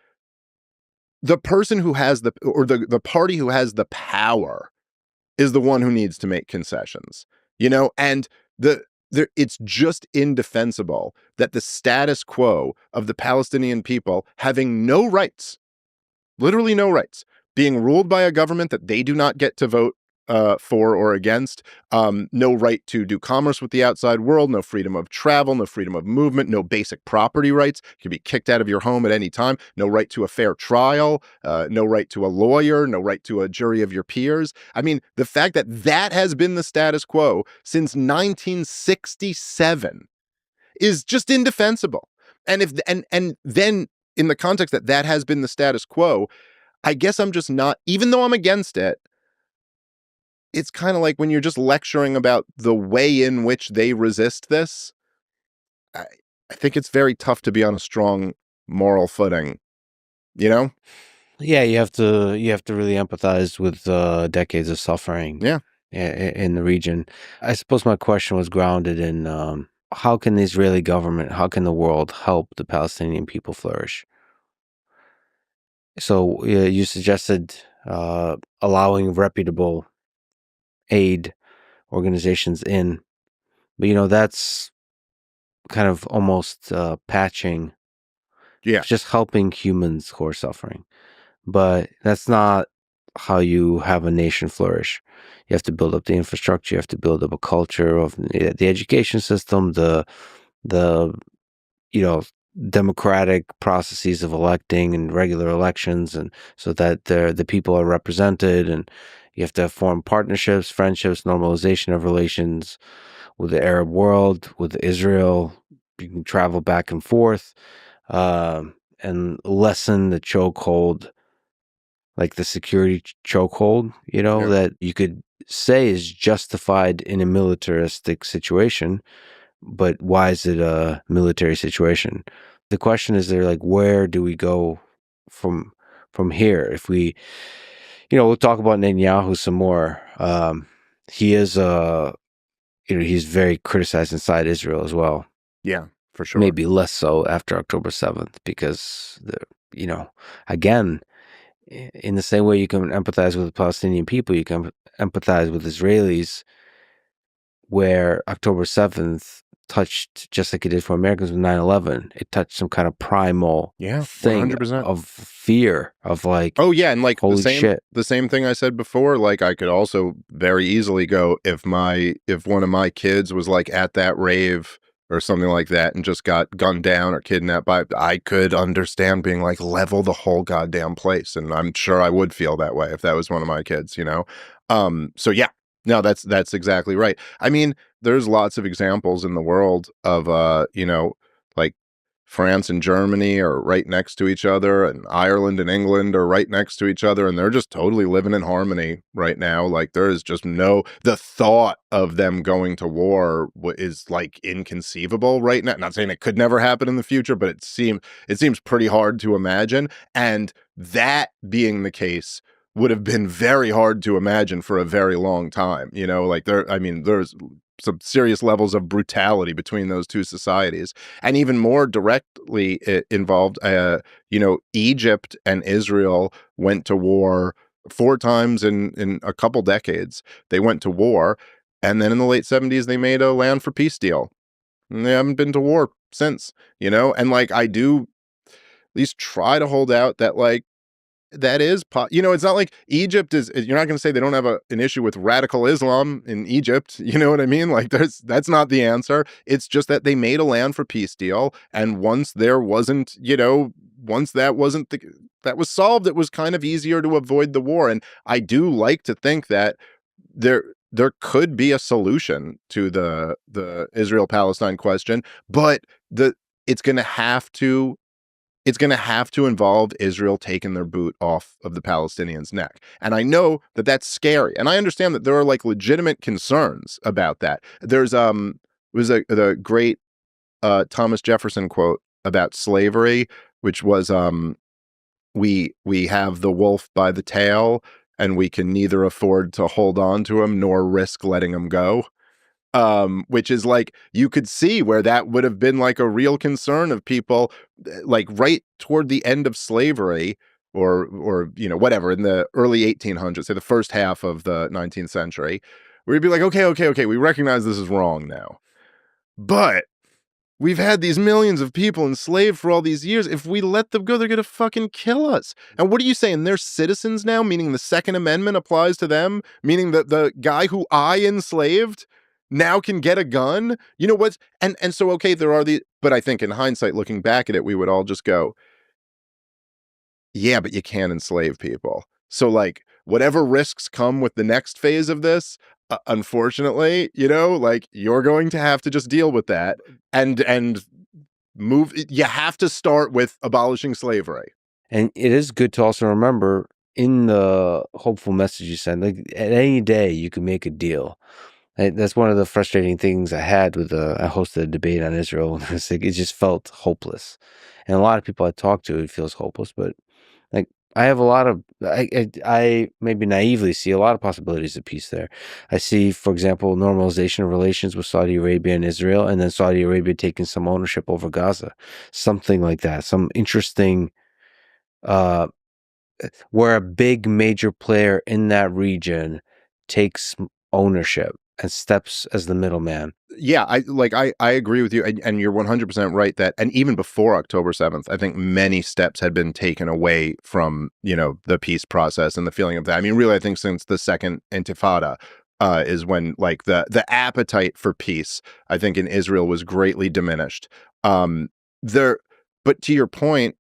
the person who has the party who has the power is the one who needs to make concessions, and it's just indefensible that the status quo of the Palestinian people having no rights, literally no rights, being ruled by a government that they do not get to vote for or against, no right to do commerce with the outside world, no freedom of travel, no freedom of movement, no basic property rights. You can be kicked out of your home at any time, no right to a fair trial, no right to a lawyer, no right to a jury of your peers. I mean, the fact that that has been the status quo since 1967 is just indefensible. And then in the context that that has been the status quo, I guess I'm just not, even though I'm against it, it's kind of like when you're just lecturing about the way in which they resist this, I think it's very tough to be on a strong moral footing, Yeah, you have to really empathize with decades of suffering. Yeah. In the region. I suppose my question was grounded in how can the Israeli government, how can the world help the Palestinian people flourish? So you suggested allowing reputable aid organizations in, but that's kind of almost patching, just helping humans who are suffering. But that's not how you have a nation flourish. You have to build up the infrastructure. You have to build up a culture of the education system, the democratic processes of electing and regular elections, and so that the people are represented, and you have to form partnerships, friendships, normalization of relations with the Arab world, with Israel. You can travel back and forth, and lessen the chokehold, like the security chokehold, Yeah. that you could say is justified in a militaristic situation. But why is it a military situation? The question is there, like, where do we go from from here? If we, we'll talk about Netanyahu some more. He is he's very criticized inside Israel as well. Yeah, for sure. Maybe less so after October 7th, because again, in the same way you can empathize with the Palestinian people, you can empathize with Israelis, where October 7th touched, just like it did for Americans with 9/11, it touched some kind of primal Yeah, thing 100%. of fear, of like, Oh yeah, and like holy shit. the same thing I said before, like I could also very easily go if one of my kids was like at that rave or something like that and just got gunned down or kidnapped by, I could understand being like level the whole goddamn place, and I'm sure I would feel that way if that was one of my kids, you know. So yeah. No, that's exactly right. I mean, there's lots of examples in the world of like France and Germany are right next to each other, and Ireland and England are right next to each other, and they're just totally living in harmony right now. Like there is just the thought of them going to war is like inconceivable right now. Not saying it could never happen in the future, but it seems pretty hard to imagine. And that being the case would have been very hard to imagine for a very long time. Like I mean, there's some serious levels of brutality between those two societies, and even more directly it involved Egypt and Israel went to war 4 times in a couple decades. They went to war, and then in the late 70s they made a land for peace deal, and they haven't been to war since. And like I do at least try to hold out that like that is it's not like Egypt is you're not going to say they don't have an issue with radical Islam in Egypt. You know what I mean? Like that's not the answer. It's just that they made a land for peace deal, and once that was solved, it was kind of easier to avoid the war. And I do like to think that there could be a solution to the Israel-Palestine question, but the it's going to have to it's going to have to involve Israel taking their boot off of the Palestinians' neck. And I know that that's scary. And I understand that there are like legitimate concerns about that. There's was the great Thomas Jefferson quote about slavery, which was we have the wolf by the tail, and we can neither afford to hold on to him nor risk letting him go. Which is like you could see where that would have been like a real concern of people, like right toward the end of slavery, or whatever, in the early 1800s, say the first half of the 19th century, where you'd be like, okay, we recognize this is wrong now, but we've had these millions of people enslaved for all these years. If we let them go, they're going to fucking kill us. And what are you saying? They're citizens now, meaning the Second Amendment applies to them, meaning that the guy who I enslaved now can get a gun? You know what's and so okay, there are but I think in hindsight, looking back at it, we would all just go, yeah, but you can't enslave people. So like whatever risks come with the next phase of this, unfortunately, like you're going to have to just deal with that and move. You have to start with abolishing slavery. And it is good to also remember, in the hopeful message you send, like, at any day you can make a deal. That's one of the frustrating things I had with I hosted a debate on Israel. It's like, it just felt hopeless, and a lot of people I talk to, it feels hopeless. But like, I have a lot of I maybe naively see a lot of possibilities of peace there. I see, for example, normalization of relations with Saudi Arabia and Israel, and then Saudi Arabia taking some ownership over Gaza, something like that. Some interesting, uh, where a big major player in that region takes ownership and steps as the middleman. Yeah, I agree with you, and you're 100% right that, and even before October 7th, I think many steps had been taken away from the peace process and the feeling of that. I mean, really, I think since the second Intifada is when like the appetite for peace, I think, in Israel was greatly diminished. There But to your point,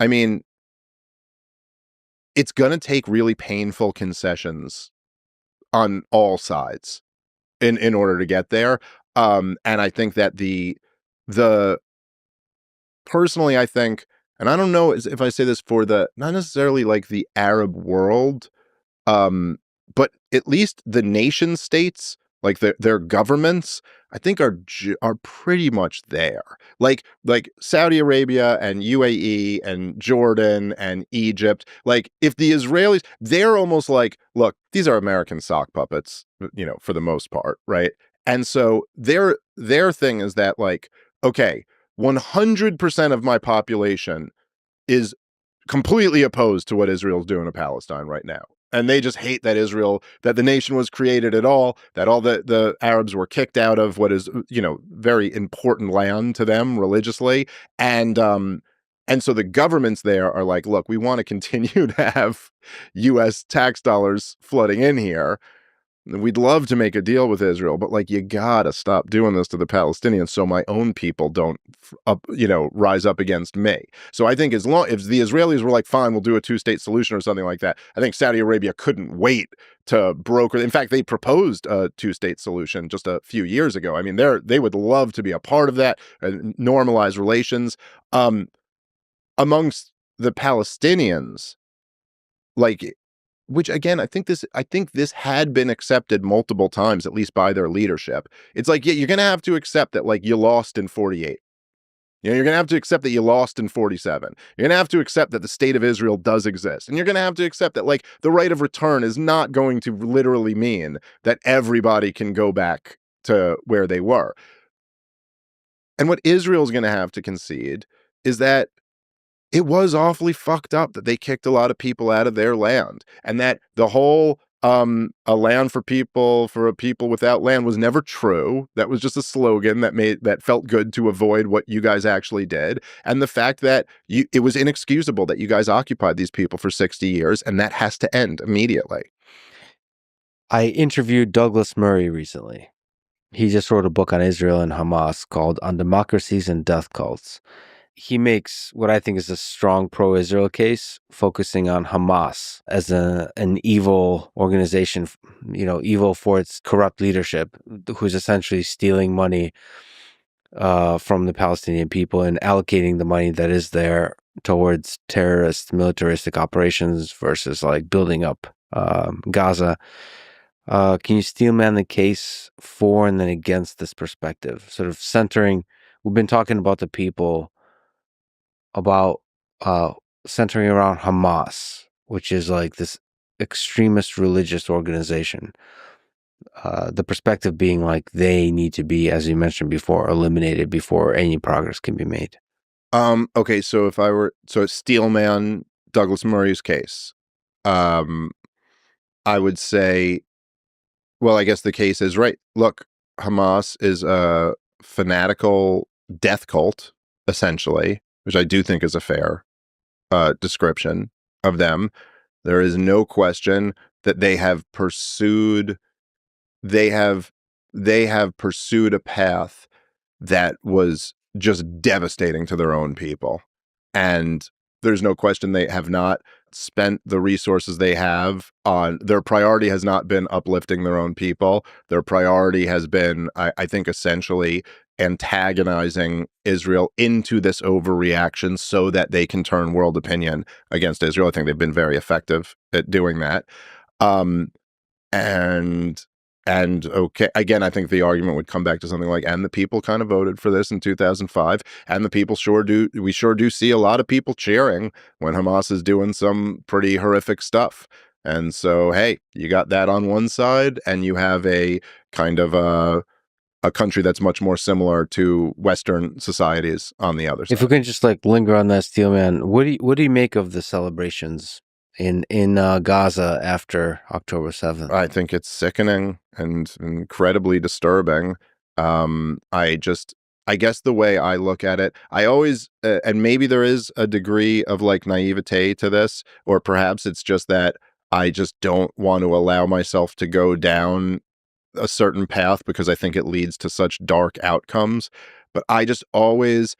I mean, it's going to take really painful concessions on all sides in order to get there. And I think that the personally, I think, and I don't know if I say this for the not necessarily like the Arab world, um, but at least the nation states, like their governments, I think are pretty much there. Like Saudi Arabia and UAE and Jordan and Egypt. Like if the Israelis, they're almost like, look, these are American sock puppets, for the most part, right? And so their thing is that like, okay, 100% of my population is completely opposed to what Israel's doing to Palestine right now. And they just hate that that the nation was created at all, that all the Arabs were kicked out of what is, very important land to them religiously. And so the governments there are like, look, we want to continue to have US tax dollars flooding in here. We'd love to make a deal with Israel, but like you gotta stop doing this to the Palestinians so my own people don't rise up against me. So I think as long if the Israelis were like, fine, we'll do a two-state solution or something like that, I think Saudi Arabia couldn't wait to broker. In fact, they proposed a two-state solution just a few years ago. I mean, they would love to be a part of that and normalize relations. Amongst the Palestinians, like, which again, I think this had been accepted multiple times, at least by their leadership. It's like, yeah, you're gonna have to accept that like you lost in 48. You're gonna have to accept that you lost in 47. You're gonna have to accept that the state of Israel does exist. And you're gonna have to accept that like the right of return is not going to literally mean that everybody can go back to where they were. And what Israel's gonna have to concede is that it was awfully fucked up that they kicked a lot of people out of their land, and that the whole a land for a people without land was never true. That was just a slogan that felt good to avoid what you guys actually did. And the fact that it was inexcusable that you guys occupied these people for 60 years, and that has to end immediately. I interviewed Douglas Murray recently. He just wrote a book on Israel and Hamas called On Democracies and Death Cults. He makes what I think is a strong pro-Israel case, focusing on Hamas as an evil organization, evil for its corrupt leadership, who's essentially stealing money from the Palestinian people and allocating the money that is there towards terrorist, militaristic operations versus like building up Gaza. Can you steelman the case for and then against this perspective, sort of centering? We've been talking about the people, about centering around Hamas, which is like this extremist religious organization. The perspective being like they need to be, as you mentioned before, eliminated before any progress can be made. Okay, so Steelman Douglas Murray's case, um, I would say, well, I guess the case is right. Look, Hamas is a fanatical death cult, essentially, which I do think is a fair description of them. There is no question that they have they have pursued a path that was just devastating to their own people. And there's no question they have not spent the resources they have on their priority has not been uplifting their own people. Their priority has been, I think, essentially antagonizing Israel into this overreaction so that they can turn world opinion against Israel. I think they've been very effective at doing that. Um, and okay, again, I think the argument would come back to something like, and the people kind of voted for this in 2005, and the people we sure do see a lot of people cheering when Hamas is doing some pretty horrific stuff. And so, hey, you got that on one side, and you have a kind of a country that's much more similar to Western societies on the other side. If we can just like linger on that, Steelman, what do you make of the celebrations in Gaza after October 7th? I think it's sickening and incredibly disturbing. I guess the way I look at it, I always, and maybe there is a degree of like naivete to this, or perhaps it's just that I just don't want to allow myself to go down a certain path because I think it leads to such dark outcomes. But I just always,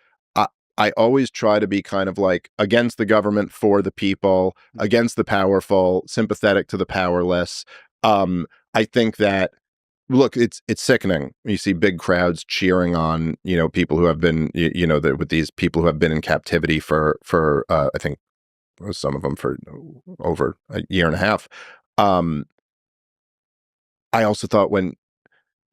I always try to be kind of like against the government, for the people, against the powerful, sympathetic to the powerless. I think that, look, it's sickening. You see big crowds cheering on, people who have been, with these people who have been in captivity for I think some of them for over a year and a half. I also thought when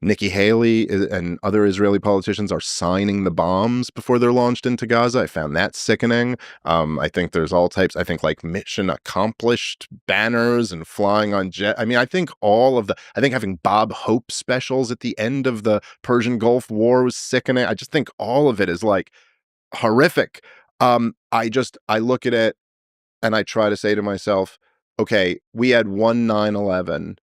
Nikki Haley and other Israeli politicians are signing the bombs before they're launched into Gaza, I found that sickening. I think there's all types. I think like mission accomplished banners and flying on jet. I mean, I think I think having Bob Hope specials at the end of the Persian Gulf War was sickening. I just think all of it is like horrific. I look at it and I try to say to myself, okay, we had one 9/11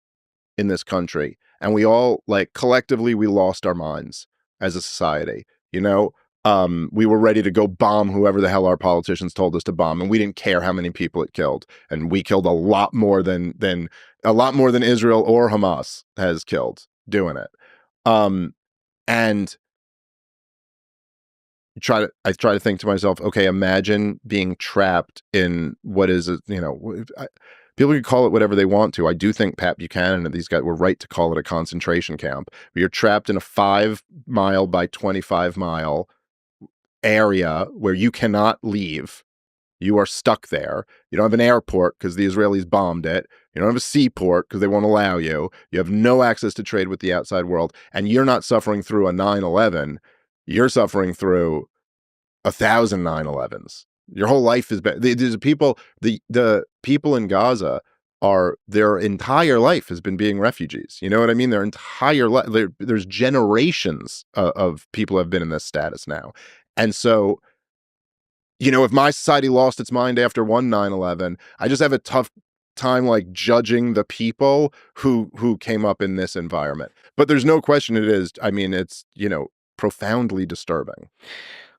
in this country, and we all, like, collectively, we lost our minds as a society. We were ready to go bomb whoever the hell our politicians told us to bomb, and we didn't care how many people it killed, and we killed a lot more than Israel or Hamas has killed doing it. And I try to think to myself, okay, imagine being trapped in what is people can call it whatever they want to. I do think Pat Buchanan and these guys were right to call it a concentration camp. But you're trapped in a 5-mile by 25-mile area where you cannot leave. You are stuck there. You don't have an airport because the Israelis bombed it. You don't have a seaport because they won't allow you. You have no access to trade with the outside world. And you're not suffering through a 9/11. You're suffering through 1,000 9/11s. Your whole life is bad. There's people, the people in Gaza their entire life has been being refugees. You know what I mean? Their entire life, there's generations of people have been in this status now. And so, if my society lost its mind after one 9/11, I just have a tough time like judging the people who came up in this environment. But there's no question it is. I mean, it's, profoundly disturbing.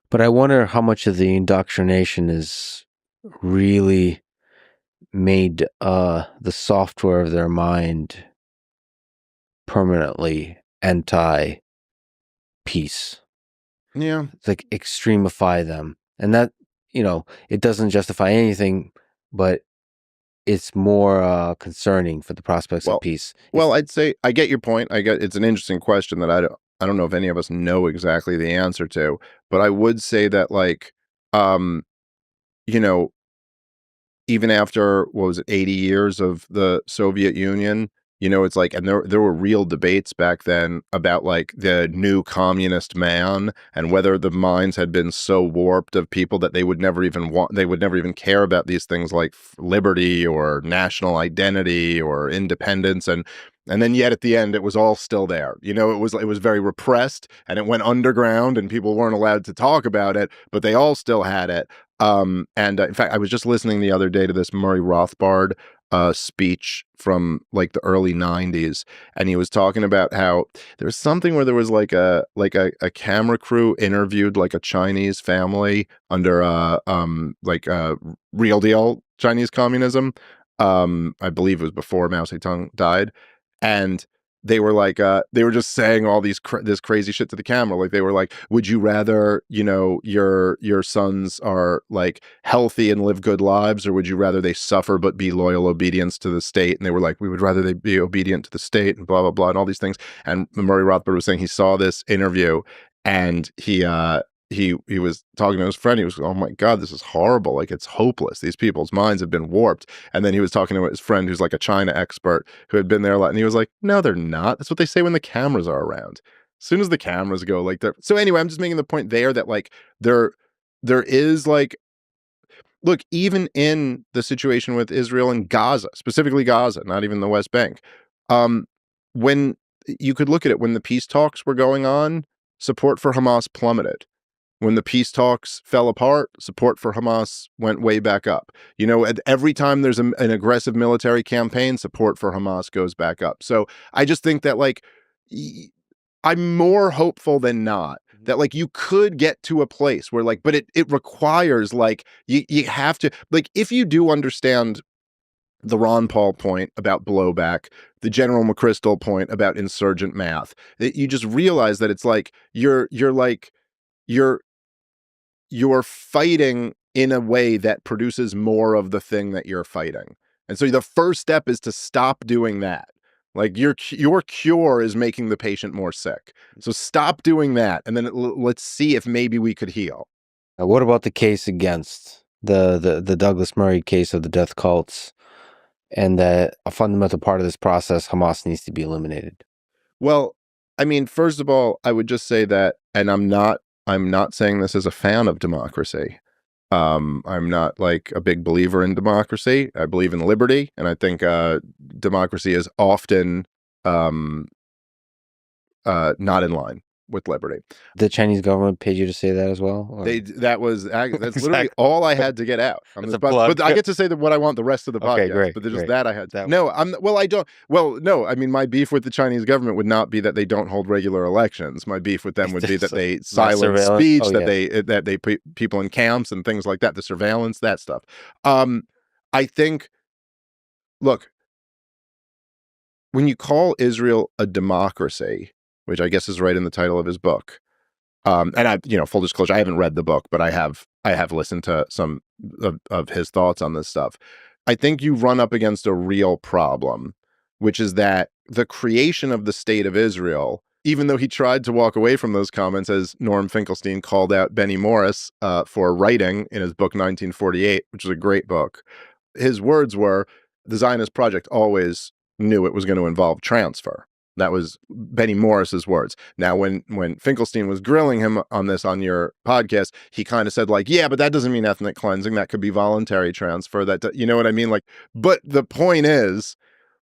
But I wonder how much of the indoctrination is really made the software of their mind permanently anti-peace. Yeah. It's like extremify them. And that, it doesn't justify anything, but it's more concerning for the prospects of peace. Well, I'd say I get your point. It's an interesting question that I don't know if any of us know exactly the answer to, but I would say that, like, you know, even after, what was it, 80 years of the Soviet Union, it's like, and there were real debates back then about like the new communist man and whether the minds had been so warped of people that they would never even care about these things like liberty or national identity or independence. And then yet at the end, it was all still there. It was very repressed and it went underground and people weren't allowed to talk about it, but they all still had it. And in fact, I was just listening the other day to this Murray Rothbard speech from like the early 90s, and he was talking about how there was something where there was like a camera crew interviewed like a Chinese family under real deal Chinese communism. I believe it was before Mao Zedong died, and they were like they were just saying all this crazy shit to the camera. Like they were like, would you rather your sons are like healthy and live good lives, or would you rather they suffer but be loyal obedience to the state? And they were like, we would rather they be obedient to the state, and blah blah blah, and all these things. And Murray Rothbard was saying he saw this interview and he was talking to his friend. He was, oh my God, this is horrible. Like, it's hopeless. These people's minds have been warped. And then he was talking to his friend who's like a China expert who had been there a lot. And he was like, no, they're not. That's what they say when the cameras are around. As soon as the cameras go, like, they're. So anyway, I'm just making the point there that like there is like, look, even in the situation with Israel and Gaza, specifically Gaza, not even the West Bank, when you could look at it, when the peace talks were going on, support for Hamas plummeted. When the peace talks fell apart, support for Hamas went way back up. Every time there's an aggressive military campaign, support for Hamas goes back up. So I just think that like I'm more hopeful than not that like you could get to a place where like, but it requires like you have to, like, if you do understand the Ron Paul point about blowback, the General McChrystal point about insurgent math, you just realize that it's like you're you're fighting in a way that produces more of the thing that you're fighting. And so the first step is to stop doing that. Like your cure is making the patient more sick. So stop doing that, and then let's see if maybe we could heal. What about the case against the Douglas Murray case of the death cults, and that a fundamental part of this process, Hamas needs to be eliminated? Well, I mean, first of all, I would just say that, and I'm not saying this as a fan of democracy. I'm not like a big believer in democracy. I believe in liberty, and I think democracy is often um, not in line with liberty. The Chinese government paid you to say that as well? Or? That's literally all I had to get out on It's this. a plug. But I get to say that what I want the rest of the Okay, podcast. great, But there's just great. that I had. No, I don't. Well, no. I mean, my beef with the Chinese government would not be that they don't hold regular elections. My beef with them would be that they silence speech, that they put people in camps and things like that. The surveillance, that stuff. I think. Look, when you call Israel a democracy, which I guess is right in the title of his book. And I, full disclosure, I haven't read the book, but I have listened to some of his thoughts on this stuff. I think you run up against a real problem, which is that the creation of the state of Israel, even though he tried to walk away from those comments, as Norm Finkelstein called out Benny Morris for writing in his book 1948, which is a great book. His words were, the Zionist project always knew it was going to involve transfer. That was Benny Morris's words. Now, when Finkelstein was grilling him on this on your podcast, he kind of said like, yeah, but that doesn't mean ethnic cleansing. That could be voluntary transfer. You know what I mean? Like, but the point is,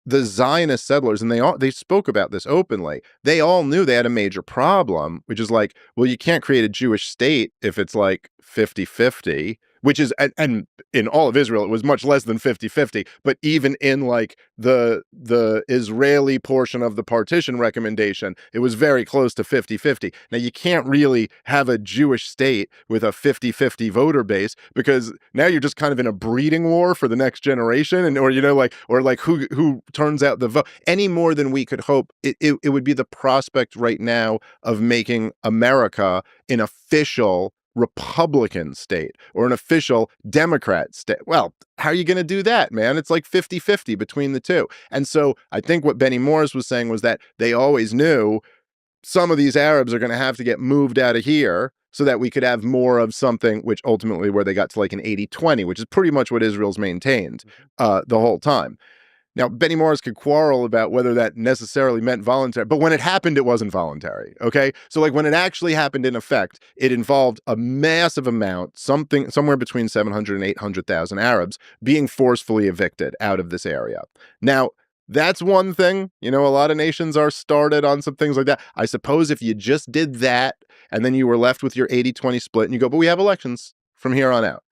the Zionist settlers, and they spoke about this openly, they all knew they had a major problem, which is like, well, you can't create a Jewish state if it's like 50-50, which is, and in all of Israel, it was much less than 50-50, but even in like the Israeli portion of the partition recommendation, it was very close to 50-50. Now, you can't really have a Jewish state with a 50-50 voter base, because now you're just kind of in a breeding war for the next generation, and or who turns out the vote any more than we could hope. It would be the prospect right now of making America an official Republican state or an official Democrat state. Well, how are you going to do that, man? It's like 50-50 between the two. And so I think what Benny Morris was saying was that they always knew some of these Arabs are going to have to get moved out of here so that we could have more of something, which ultimately where they got to like an 80-20, which is pretty much what Israel's maintained the whole time. Now, Benny Morris could quarrel about whether that necessarily meant voluntary, but when it happened, it wasn't voluntary, okay? So, like, when it actually happened in effect, it involved a massive amount, somewhere between 700 and 800,000 Arabs being forcefully evicted out of this area. Now, that's one thing. A lot of nations are started on some things like that. I suppose if you just did that, and then you were left with your 80-20 split, and you go, but we have elections from here on out,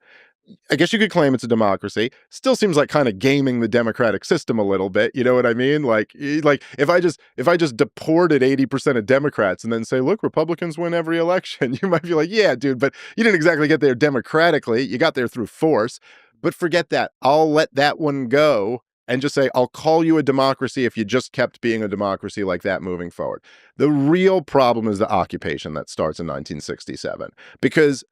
I guess you could claim it's a democracy. Still seems like kind of gaming the democratic system a little bit. You know what I mean? Like if I just deported 80% of Democrats and then say, look, Republicans win every election, you might be like, yeah, dude, but you didn't exactly get there democratically. You got there through force. But forget that. I'll let that one go and just say, I'll call you a democracy if you just kept being a democracy like that moving forward. The real problem is the occupation that starts in 1967. Because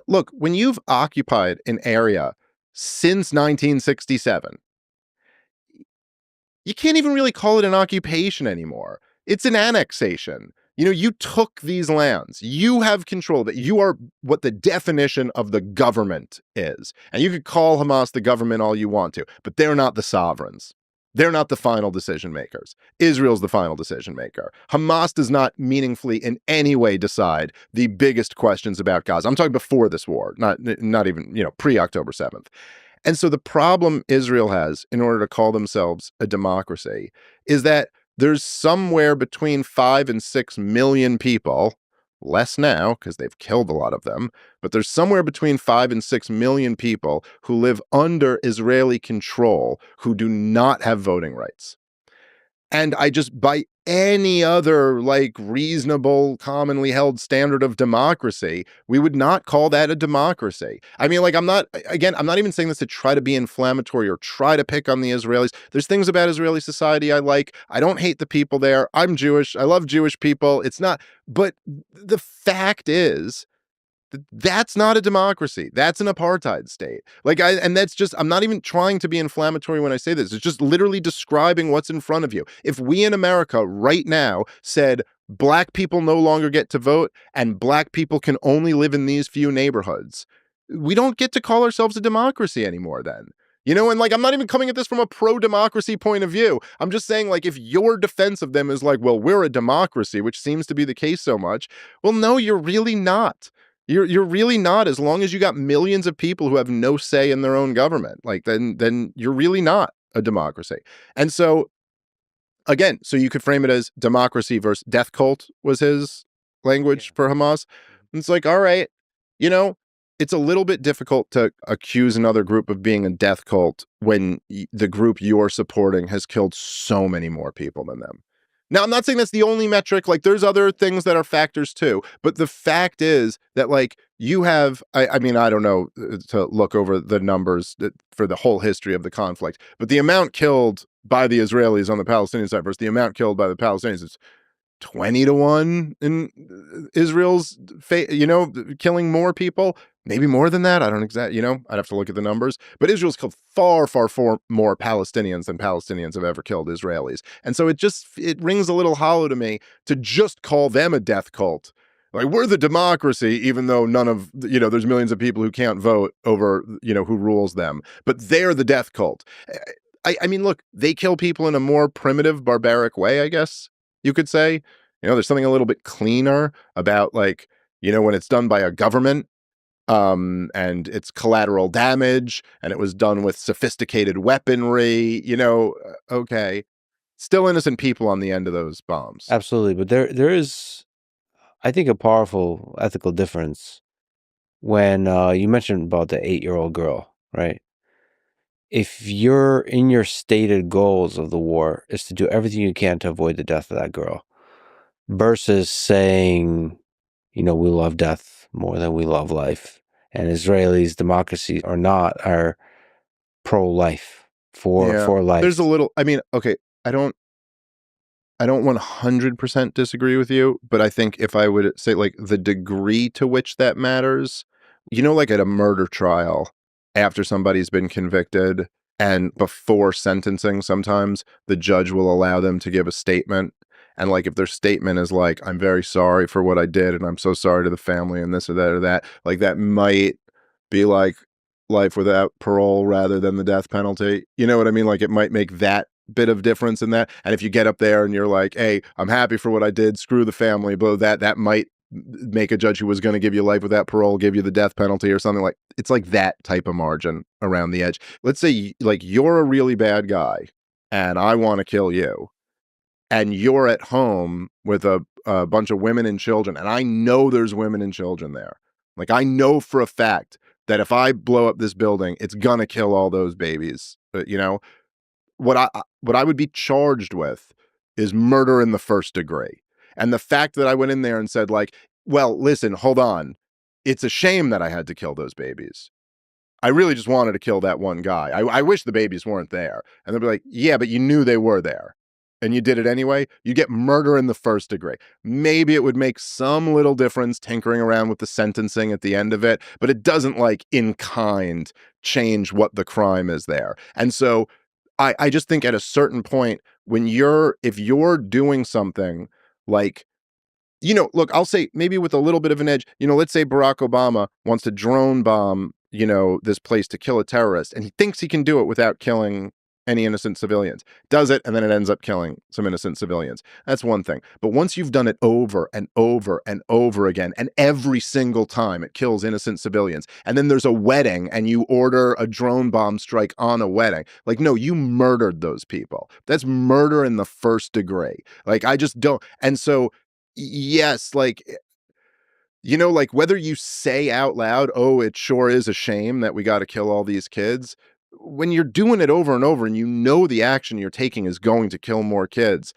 look, when you've occupied an area since 1967, you can't even really call it an occupation anymore. It's an annexation. You took these lands. You have control that. You are what the definition of the government is. And you could call Hamas the government all you want to, but they're not the sovereigns. They're not the final decision makers. Israel's the final decision maker. Hamas does not meaningfully in any way decide the biggest questions about Gaza. I'm talking before this war, not even, pre-October 7th. And so the problem Israel has in order to call themselves a democracy is that there's somewhere between 5 and 6 million people, less now because they've killed a lot of them, but there's somewhere between 5 and 6 million people who live under Israeli control who do not have voting rights. And by any other reasonable, commonly held standard of democracy, we would not call that a democracy. I mean, I'm not even saying this to try to be inflammatory or try to pick on the Israelis. There's things about Israeli society I like. I don't hate the people there. I'm Jewish. I love Jewish people. But the fact is, That's not a democracy. That's an apartheid state. And that's just, I'm not even trying to be inflammatory when I say this. It's just literally describing what's in front of you. If we in America right now said black people no longer get to vote and black people can only live in these few neighborhoods, we don't get to call ourselves a democracy anymore then. And I'm not even coming at this from a pro-democracy point of view. I'm just saying, if your defense of them is like, well, we're a democracy, which seems to be the case so much. Well, no, you're really not. You're really not, as long as you got millions of people who have no say in their own government. Then you're really not a democracy. And so again, so you could frame it as democracy versus death cult was his language for Hamas. And it's like, all right, you know, it's a little bit difficult to accuse another group of being a death cult when the group you're supporting has killed so many more people than them. Now, I'm not saying that's the only metric. There's other things that are factors too. But the fact is that, you have, I mean, I don't know to look over the numbers for the whole history of the conflict, but the amount killed by the Israelis on the Palestinian side versus the amount killed by the Palestinians is 20-1 in Israel's, killing more people. Maybe more than that. I don't exactly, I'd have to look at the numbers. But Israel's killed far, far, far more Palestinians than Palestinians have ever killed Israelis. And so it rings a little hollow to me to just call them a death cult. We're the democracy, even though none of, there's millions of people who can't vote over, who rules them. But they're the death cult. I mean, look, they kill people in a more primitive, barbaric way, I guess you could say. There's something a little bit cleaner about, when it's done by a government, and it's collateral damage, and it was done with sophisticated weaponry, okay. Still innocent people on the end of those bombs. Absolutely. But there is, I think, a powerful ethical difference when you mentioned about the 8-year-old girl, right? If you're in your stated goals of the war is to do everything you can to avoid the death of that girl versus saying, we love death more than we love life. And Israelis, democracy or not, are pro-life, for life. There's a little, I mean, okay, I don't 100% disagree with you, but I think if I would say, the degree to which that matters, at a murder trial, after somebody's been convicted and before sentencing, sometimes the judge will allow them to give a statement. And if their statement is I'm very sorry for what I did and I'm so sorry to the family and this or that, that might be life without parole rather than the death penalty. You know what I mean? It might make that bit of difference in that. And if you get up there and you're like, hey, I'm happy for what I did, screw the family, blow that might make a judge who was going to give you life without parole give you the death penalty or something. It's that type of margin around the edge. Let's say you're a really bad guy and I want to kill you, and you're at home with a bunch of women and children, and I know there's women and children there. I know for a fact that if I blow up this building, it's gonna kill all those babies. What I would be charged with is murder in the first degree. And the fact that I went in there and said, well, listen, hold on. It's a shame that I had to kill those babies. I really just wanted to kill that one guy. I wish the babies weren't there. And they'll be like, yeah, but you knew they were there and you did it anyway. You get murder in the first degree. Maybe it would make some little difference tinkering around with the sentencing at the end of it, but it doesn't in kind change what the crime is there. And so I just think at a certain point if you're doing something look, I'll say maybe with a little bit of an edge, let's say Barack Obama wants to drone bomb, this place to kill a terrorist, and he thinks he can do it without killing any innocent civilians. Does it, and then it ends up killing some innocent civilians. That's one thing. But once you've done it over and over and over again, and every single time it kills innocent civilians, and then there's a wedding and you order a drone bomb strike on a wedding, no, you murdered those people. That's murder in the first degree. I just don't. And so, yes, whether you say out loud, oh, it sure is a shame that we got to kill all these kids, when you're doing it over and over and the action you're taking is going to kill more kids,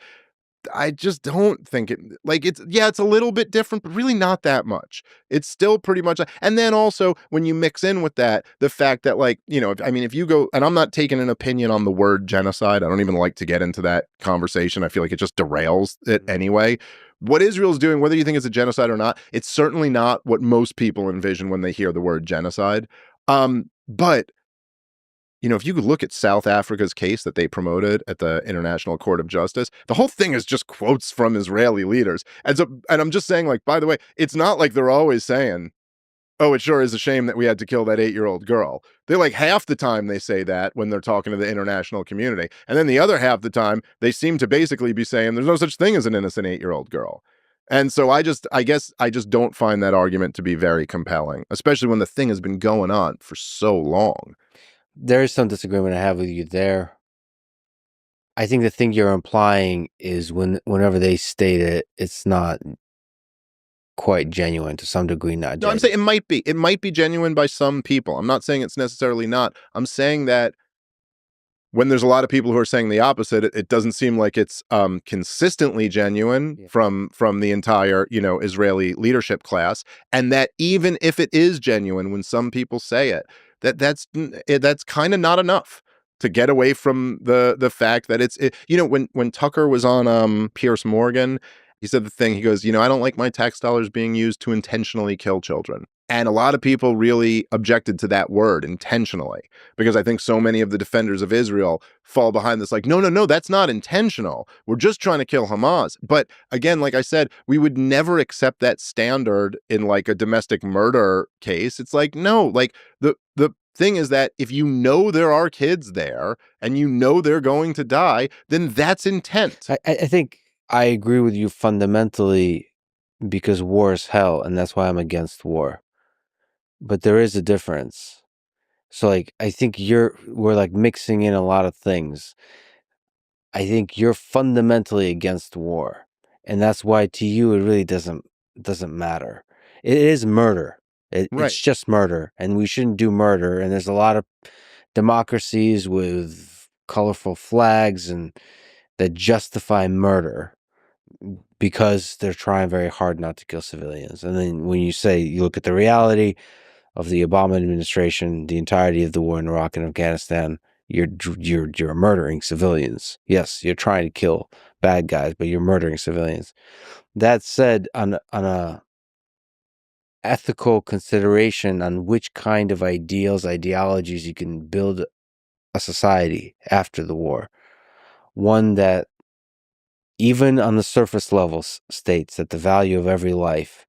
I just don't think it's a little bit different, but really not that much. It's still pretty much. And then also when you mix in with that, the fact that if you go, and I'm not taking an opinion on the word genocide, I don't even like to get into that conversation. I feel like it just derails it anyway. what Israel's doing, whether you think it's a genocide or not, it's certainly not what most people envision when they hear the word genocide. But if you could look at South Africa's case that they promoted at the International Court of Justice, the whole thing is just quotes from Israeli leaders. And I'm just saying, like, by the way, it's not like they're always saying, oh, it sure is a shame that we had to kill that 8-year-old girl. They like half the time they say that when they're talking to the international community. And then the other half the time, they seem to basically be saying there's no such thing as an innocent 8-year-old girl. And so I guess I just don't find that argument to be very compelling, especially when the thing has been going on for so long. There is some disagreement I have with you there. I think the thing you're implying is whenever they state it, it's not quite genuine, to some degree, not No, I'm genuine. saying it might be. It might be genuine by some people. I'm not saying it's necessarily not. I'm saying that when there's a lot of people who are saying the opposite, it doesn't seem like it's consistently genuine Yeah. from the entire Israeli leadership class, and that even if it is genuine, when some people say it, that's kind of not enough to get away from the fact that when Tucker was on Pierce Morgan, he said the thing. He goes, I don't like my tax dollars being used to intentionally kill children. And a lot of people really objected to that word, intentionally, because I think so many of the defenders of Israel fall behind this, like, no, that's not intentional. We're just trying to kill Hamas. But again, like I said, we would never accept that standard in like a domestic murder case. It's like, no, like the thing is that if there are kids there and they're going to die, then that's intent. I think I agree with you fundamentally, because war is hell, and that's why I'm against war. But there is a difference. So, like, I think we're like mixing in a lot of things. I think you're fundamentally against war, and that's why to you it really doesn't matter. It is murder. Right. It's just murder, and we shouldn't do murder. And there's a lot of democracies with colorful flags and that justify murder because they're trying very hard not to kill civilians. And then when you look at the reality of the Obama administration, the entirety of the war in Iraq and Afghanistan, you're murdering civilians. Yes, you're trying to kill bad guys, but you're murdering civilians. That said, on a ethical consideration on which kind of ideologies you can build a society after the war, one that even on the surface level states that the value of every life,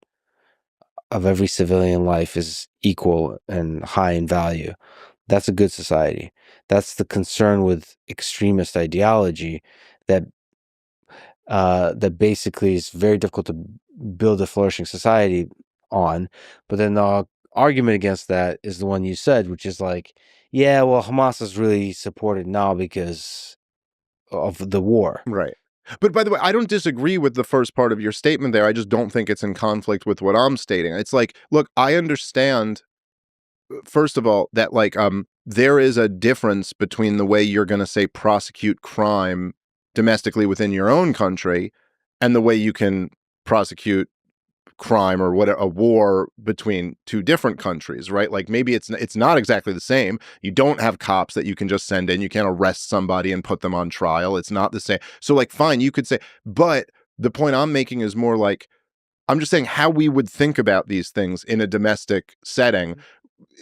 of every civilian life, is equal and high in value. That's a good society. That's the concern with extremist ideology that that basically is very difficult to build a flourishing society on. But then the argument against that is the one you said, which is like, yeah, well, Hamas is really supported now because of the war. Right. But by the way, I don't disagree with the first part of your statement there. I just don't think it's in conflict with what I'm stating. It's like, look, I understand, first of all, that like there is a difference between the way you're going to say prosecute crime domestically within your own country and the way you can prosecute crime or what a war between two different countries, right? Like maybe it's not exactly the same. You don't have cops that you can just send in. You can't arrest somebody and put them on trial. It's not the same. So like fine, you could say, but the point I'm making is more like I'm just saying how we would think about these things in a domestic setting.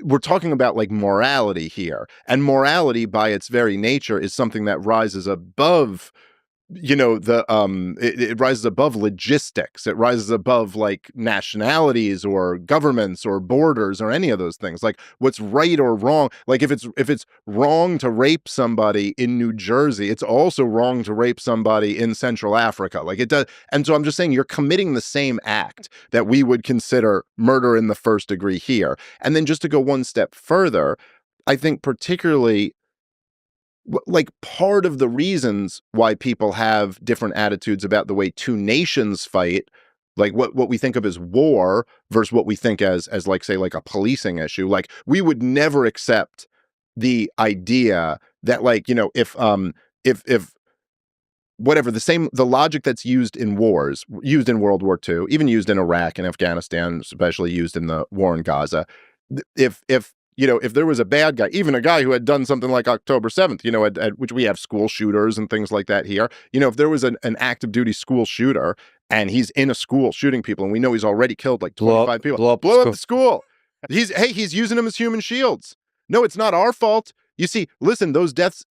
We're talking about like morality here. And morality by its very nature is something that rises above it rises above logistics. It rises above like nationalities or governments or borders or any of those things. Like what's right or wrong, like if it's wrong to rape somebody in New Jersey, it's also wrong to rape somebody in Central Africa. Like it does. And so I'm just saying you're committing the same act that we would consider murder in the first degree here. And then just to go one step further, I think particularly like part of the reasons why people have different attitudes about the way two nations fight, like what we think of as war versus what we think as like say like a policing issue, like we would never accept the idea that like if whatever the logic that's used in wars, used in World War II, even used in Iraq and Afghanistan, especially used in the war in Gaza, if there was a bad guy, even a guy who had done something like October 7th, at which we have school shooters and things like that here, if there was an active duty school shooter and he's in a school shooting people, and we know he's already killed like 25 people. blow up the Blow up school. the school. He's using them as human shields. No, it's not our fault. You see, listen, those deaths,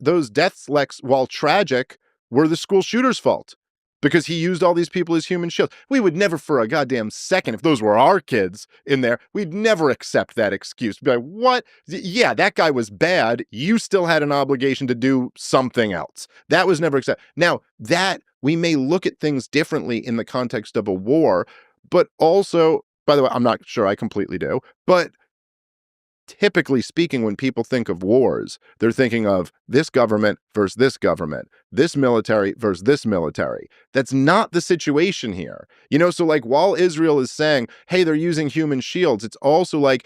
Lex, while tragic, were the school shooter's fault because he used all these people as human shields. We would never for a goddamn second, if those were our kids in there, we'd never accept that excuse. Be like, what? Yeah, that guy was bad. You still had an obligation to do something else. That was never accepted. Now, that we may look at things differently in the context of a war, but also, by the way, I'm not sure I completely do, but typically speaking, when people think of wars, they're thinking of this government versus this military versus this military. That's not the situation here. You know, so like while Israel is saying, hey, they're using human shields, it's also like,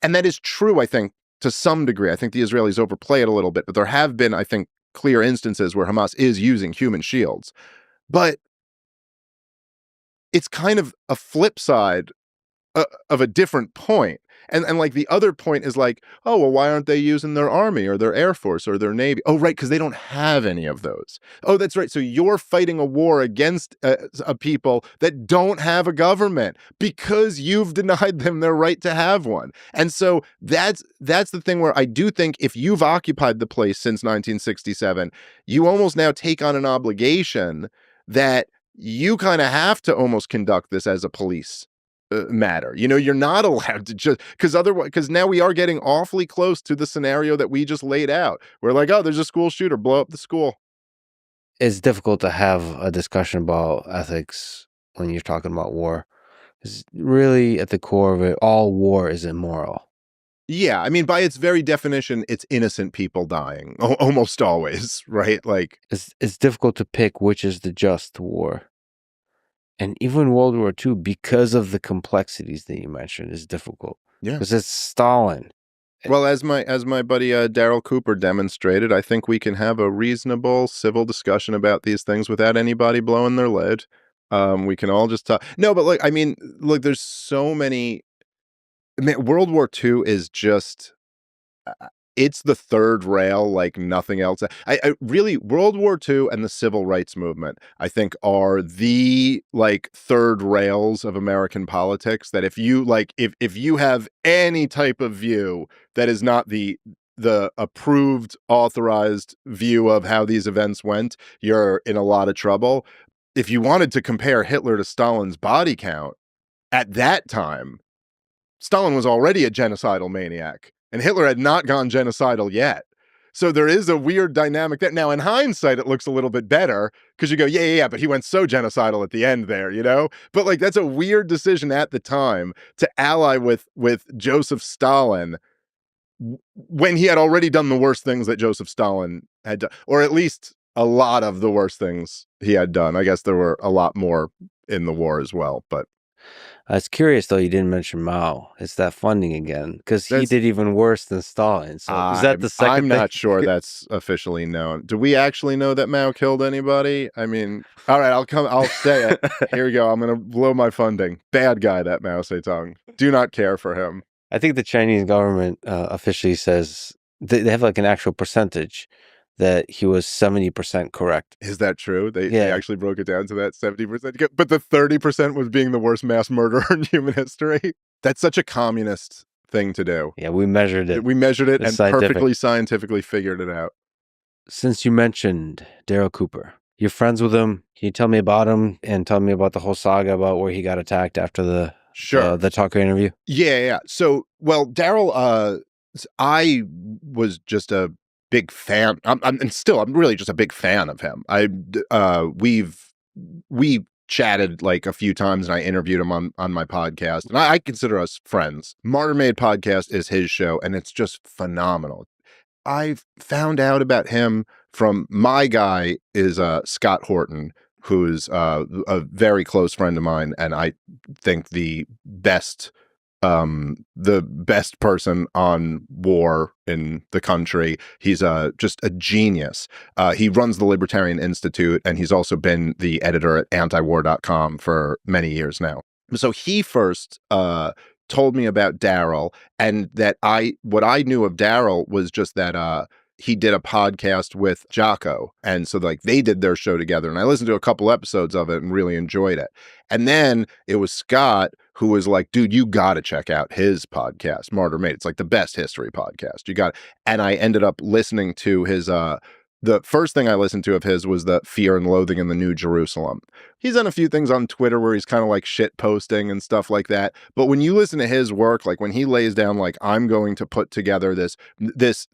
and that is true, I think, to some degree. I think the Israelis overplay it a little bit, but there have been, I think, clear instances where Hamas is using human shields. But it's kind of a flip side of a different point. And like the other point is like, oh, well, why aren't they using their army or their air force or their navy? Oh, right, because they don't have any of those. Oh, that's right. So you're fighting a war against a people that don't have a government because you've denied them their right to have one. And so that's the thing where I do think if you've occupied the place since 1967, you almost now take on an obligation that you kind of have to almost conduct this as a police matter. You know, you're not allowed to just because now we are getting awfully close to the scenario that we just laid out. We're like, oh, there's a school shooter, blow up the school. It's difficult to have a discussion about ethics when you're talking about war. Because really, at the core of it, all war is immoral. Yeah, I mean, by its very definition, it's innocent people dying almost always, right? Like, It's difficult to pick which is the just war. And even World War II, because of the complexities that you mentioned, is difficult. yeah. Because it's Stalin. Well, as my buddy Daryl Cooper demonstrated, I think we can have a reasonable civil discussion about these things without anybody blowing their lid. We can all just talk. No, but like, I mean, look, there's so many. I mean, World War II is just. It's the third rail like nothing else. I really, World War II and the civil rights movement, I think, are the like third rails of American politics. That if you like, if you have any type of view that is not the approved, authorized view of how these events went, you're in a lot of trouble. If you wanted to compare Hitler to Stalin's body count at that time, Stalin was already a genocidal maniac, and Hitler had not gone genocidal yet. So there is a weird dynamic there. Now, in hindsight, it looks a little bit better because you go, yeah, but he went so genocidal at the end there, you know? But like, that's a weird decision at the time to ally with Joseph Stalin when he had already done the worst things that Joseph Stalin had done, or at least a lot of the worst things he had done. I guess there were a lot more in the war as well, but It's curious, though, you didn't mention Mao. It's that funding again, because he did even worse than Stalin. So is that the second I'm thing? not sure that's officially known. Do we actually know that Mao killed anybody? I mean, all right, I'll say it. Here we go. I'm going to blow my funding. Bad guy, that Mao Zedong. Do not care for him. I think the Chinese government officially says they have like an actual percentage that he was 70% correct. Is that true? They actually broke it down to that 70%. But the 30% was being the worst mass murderer in human history. That's such a communist thing to do. Yeah, we measured it. We measured it It's and scientific. perfectly scientifically figured it out. Since you mentioned Daryl Cooper, you're friends with him. Can you tell me about him and tell me about the whole saga about where he got attacked after the Tucker interview? Yeah. So, well, Daryl, I was just a big fan. I'm really just a big fan of him. We've chatted like a few times, and I interviewed him on my podcast, and I consider us friends. Martyr Made podcast is his show, and it's just phenomenal. I've found out about him from my guy is Scott Horton, who's a very close friend of mine, and I think the best person on war in the country. He's just a genius. He runs the Libertarian Institute, and he's also been the editor at antiwar.com for many years now. So he first told me about Daryl, and that what I knew of Daryl was just that he did a podcast with Jocko. And so like they did their show together. And I listened to a couple episodes of it and really enjoyed it. And then it was Scott who was like, dude, you got to check out his podcast, Martyr Made. It's like the best history podcast. You got it. And I ended up listening to his, the first thing I listened to of his was the Fear and Loathing in the New Jerusalem. He's done a few things on Twitter where he's kind of like shit posting and stuff like that. But when you listen to his work, like when he lays down, like, I'm going to put together this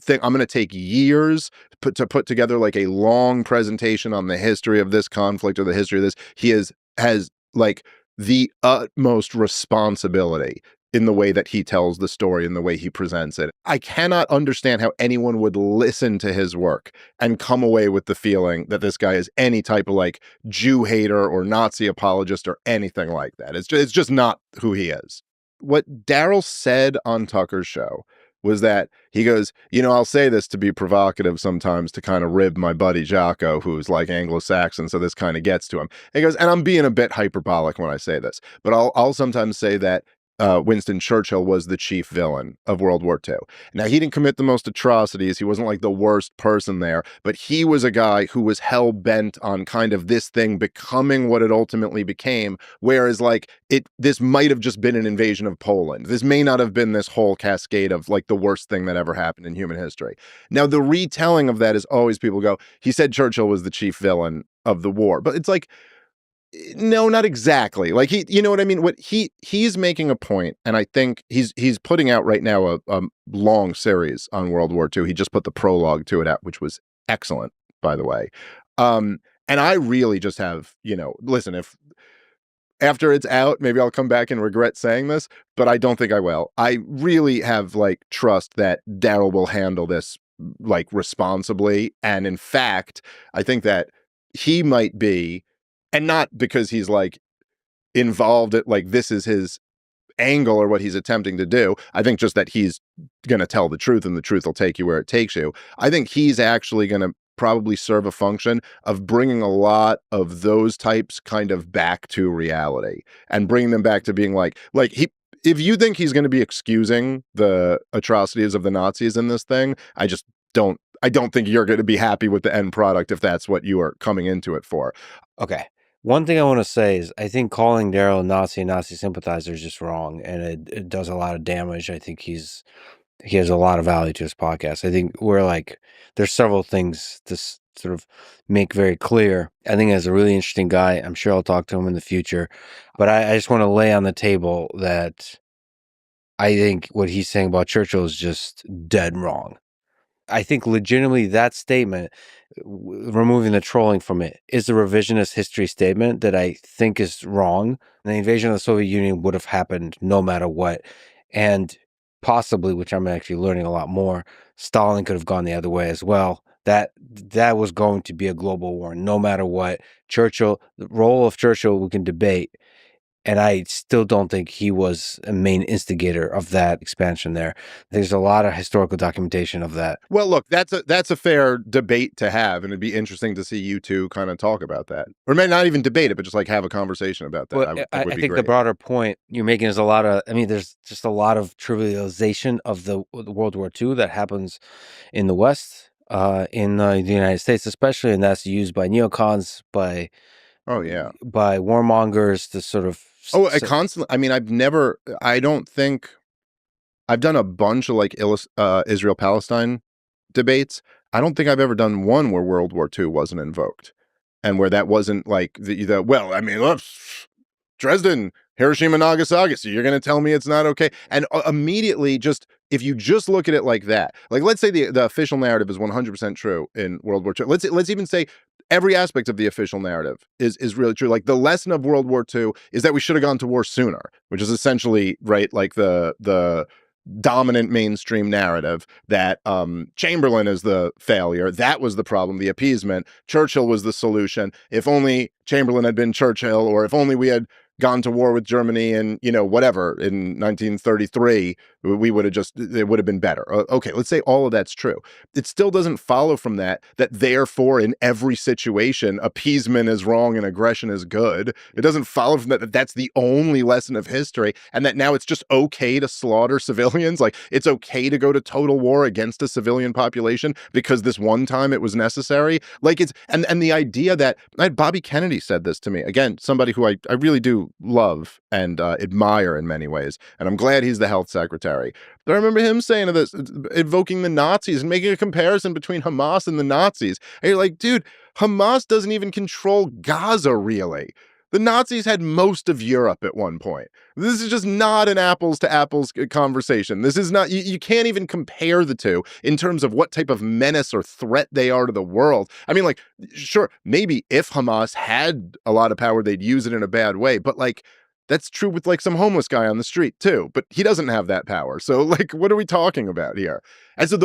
thing, I'm going to take years to put together like a long presentation on the history of this conflict or the history of this. He has like the utmost responsibility in the way that he tells the story and the way he presents it. I cannot understand how anyone would listen to his work and come away with the feeling that this guy is any type of like Jew hater or Nazi apologist or anything like that. It's just not who he is. What Daryl said on Tucker's show was that he goes, I'll say this to be provocative sometimes to kind of rib my buddy Jocko, who's like Anglo-Saxon, so this kind of gets to him. He goes, and I'm being a bit hyperbolic when I say this, but I'll sometimes say that Winston Churchill was the chief villain of World War II. Now, he didn't commit the most atrocities. He wasn't like the worst person there, but he was a guy who was hell-bent on kind of this thing becoming what it ultimately became, whereas like this might have just been an invasion of Poland. This may not have been this whole cascade of like the worst thing that ever happened in human history. Now, the retelling of that is always people go, he said Churchill was the chief villain of the war, but it's like, no, not exactly. Like you know what I mean? What he's making a point, and I think he's putting out right now a long series on World War II. He just put the prologue to it out, which was excellent, by the way. And I really just have, listen, if after it's out, maybe I'll come back and regret saying this, but I don't think I will. I really have like trust that Daryl will handle this like responsibly, and in fact, I think that he might be. And not because he's like involved at like this is his angle or what he's attempting to do. I think just that he's going to tell the truth and the truth will take you where it takes you. I think he's actually going to probably serve a function of bringing a lot of those types kind of back to reality and bringing them back to being like if you think he's going to be excusing the atrocities of the Nazis in this thing, I don't think you're going to be happy with the end product if that's what you are coming into it for. Okay. One thing I want to say is I think calling Daryl a Nazi sympathizer is just wrong, and it does a lot of damage. I think he has a lot of value to his podcast. I think there's several things to sort of make very clear. I think he's a really interesting guy. I'm sure I'll talk to him in the future, but I just want to lay on the table that I think what he's saying about Churchill is just dead wrong. I think legitimately that statement, removing the trolling from it, is a revisionist history statement that I think is wrong. The invasion of the Soviet Union would have happened no matter what. And possibly, which I'm actually learning a lot more, Stalin could have gone the other way as well. That was going to be a global war, no matter what. The role of Churchill, we can debate. And I still don't think he was a main instigator of that expansion there. There's a lot of historical documentation of that. Well, look, that's a fair debate to have, and it'd be interesting to see you two kind of talk about that. Or maybe not even debate it, but just like have a conversation about that. Well, I think the broader point you're making is there's just a lot of trivialization of the World War II that happens in the West, in the United States especially, and that's used by neocons, by warmongers to sort of... I constantly, I mean, I don't think, I've done a bunch of like Israel-Palestine debates. I don't think I've ever done one where World War II wasn't invoked and where that wasn't like Dresden, Hiroshima, Nagasaki, so you're going to tell me it's not okay? And immediately if you just look at it like that, like let's say the official narrative is 100% true in World War II. Let's even say every aspect of the official narrative is really true. Like the lesson of World War II is that we should have gone to war sooner, which is essentially right, like the dominant mainstream narrative that Chamberlain is the failure. That was the problem, the appeasement. Churchill was the solution. If only Chamberlain had been Churchill, or if only we had gone to war with Germany and, whatever in 1933, we would have just, it would have been better. Okay, let's say all of that's true. It still doesn't follow from that therefore in every situation, appeasement is wrong and aggression is good. It doesn't follow from that that's the only lesson of history and that now it's just okay to slaughter civilians. Like it's okay to go to total war against a civilian population because this one time it was necessary. Like it's, and the idea that Bobby Kennedy said this to me, again, somebody who I really do love and admire in many ways. And I'm glad he's the health secretary. But I remember him saying this, invoking the Nazis and making a comparison between Hamas and the Nazis. And you're like, dude, Hamas doesn't even control Gaza, really. The Nazis had most of Europe at one point. This is just not an apples to apples conversation. This is not, you can't even compare the two in terms of what type of menace or threat they are to the world. I mean, like, sure, maybe if Hamas had a lot of power, they'd use it in a bad way. But like, that's true with like some homeless guy on the street too, but he doesn't have that power. So like, what are we talking about here? And so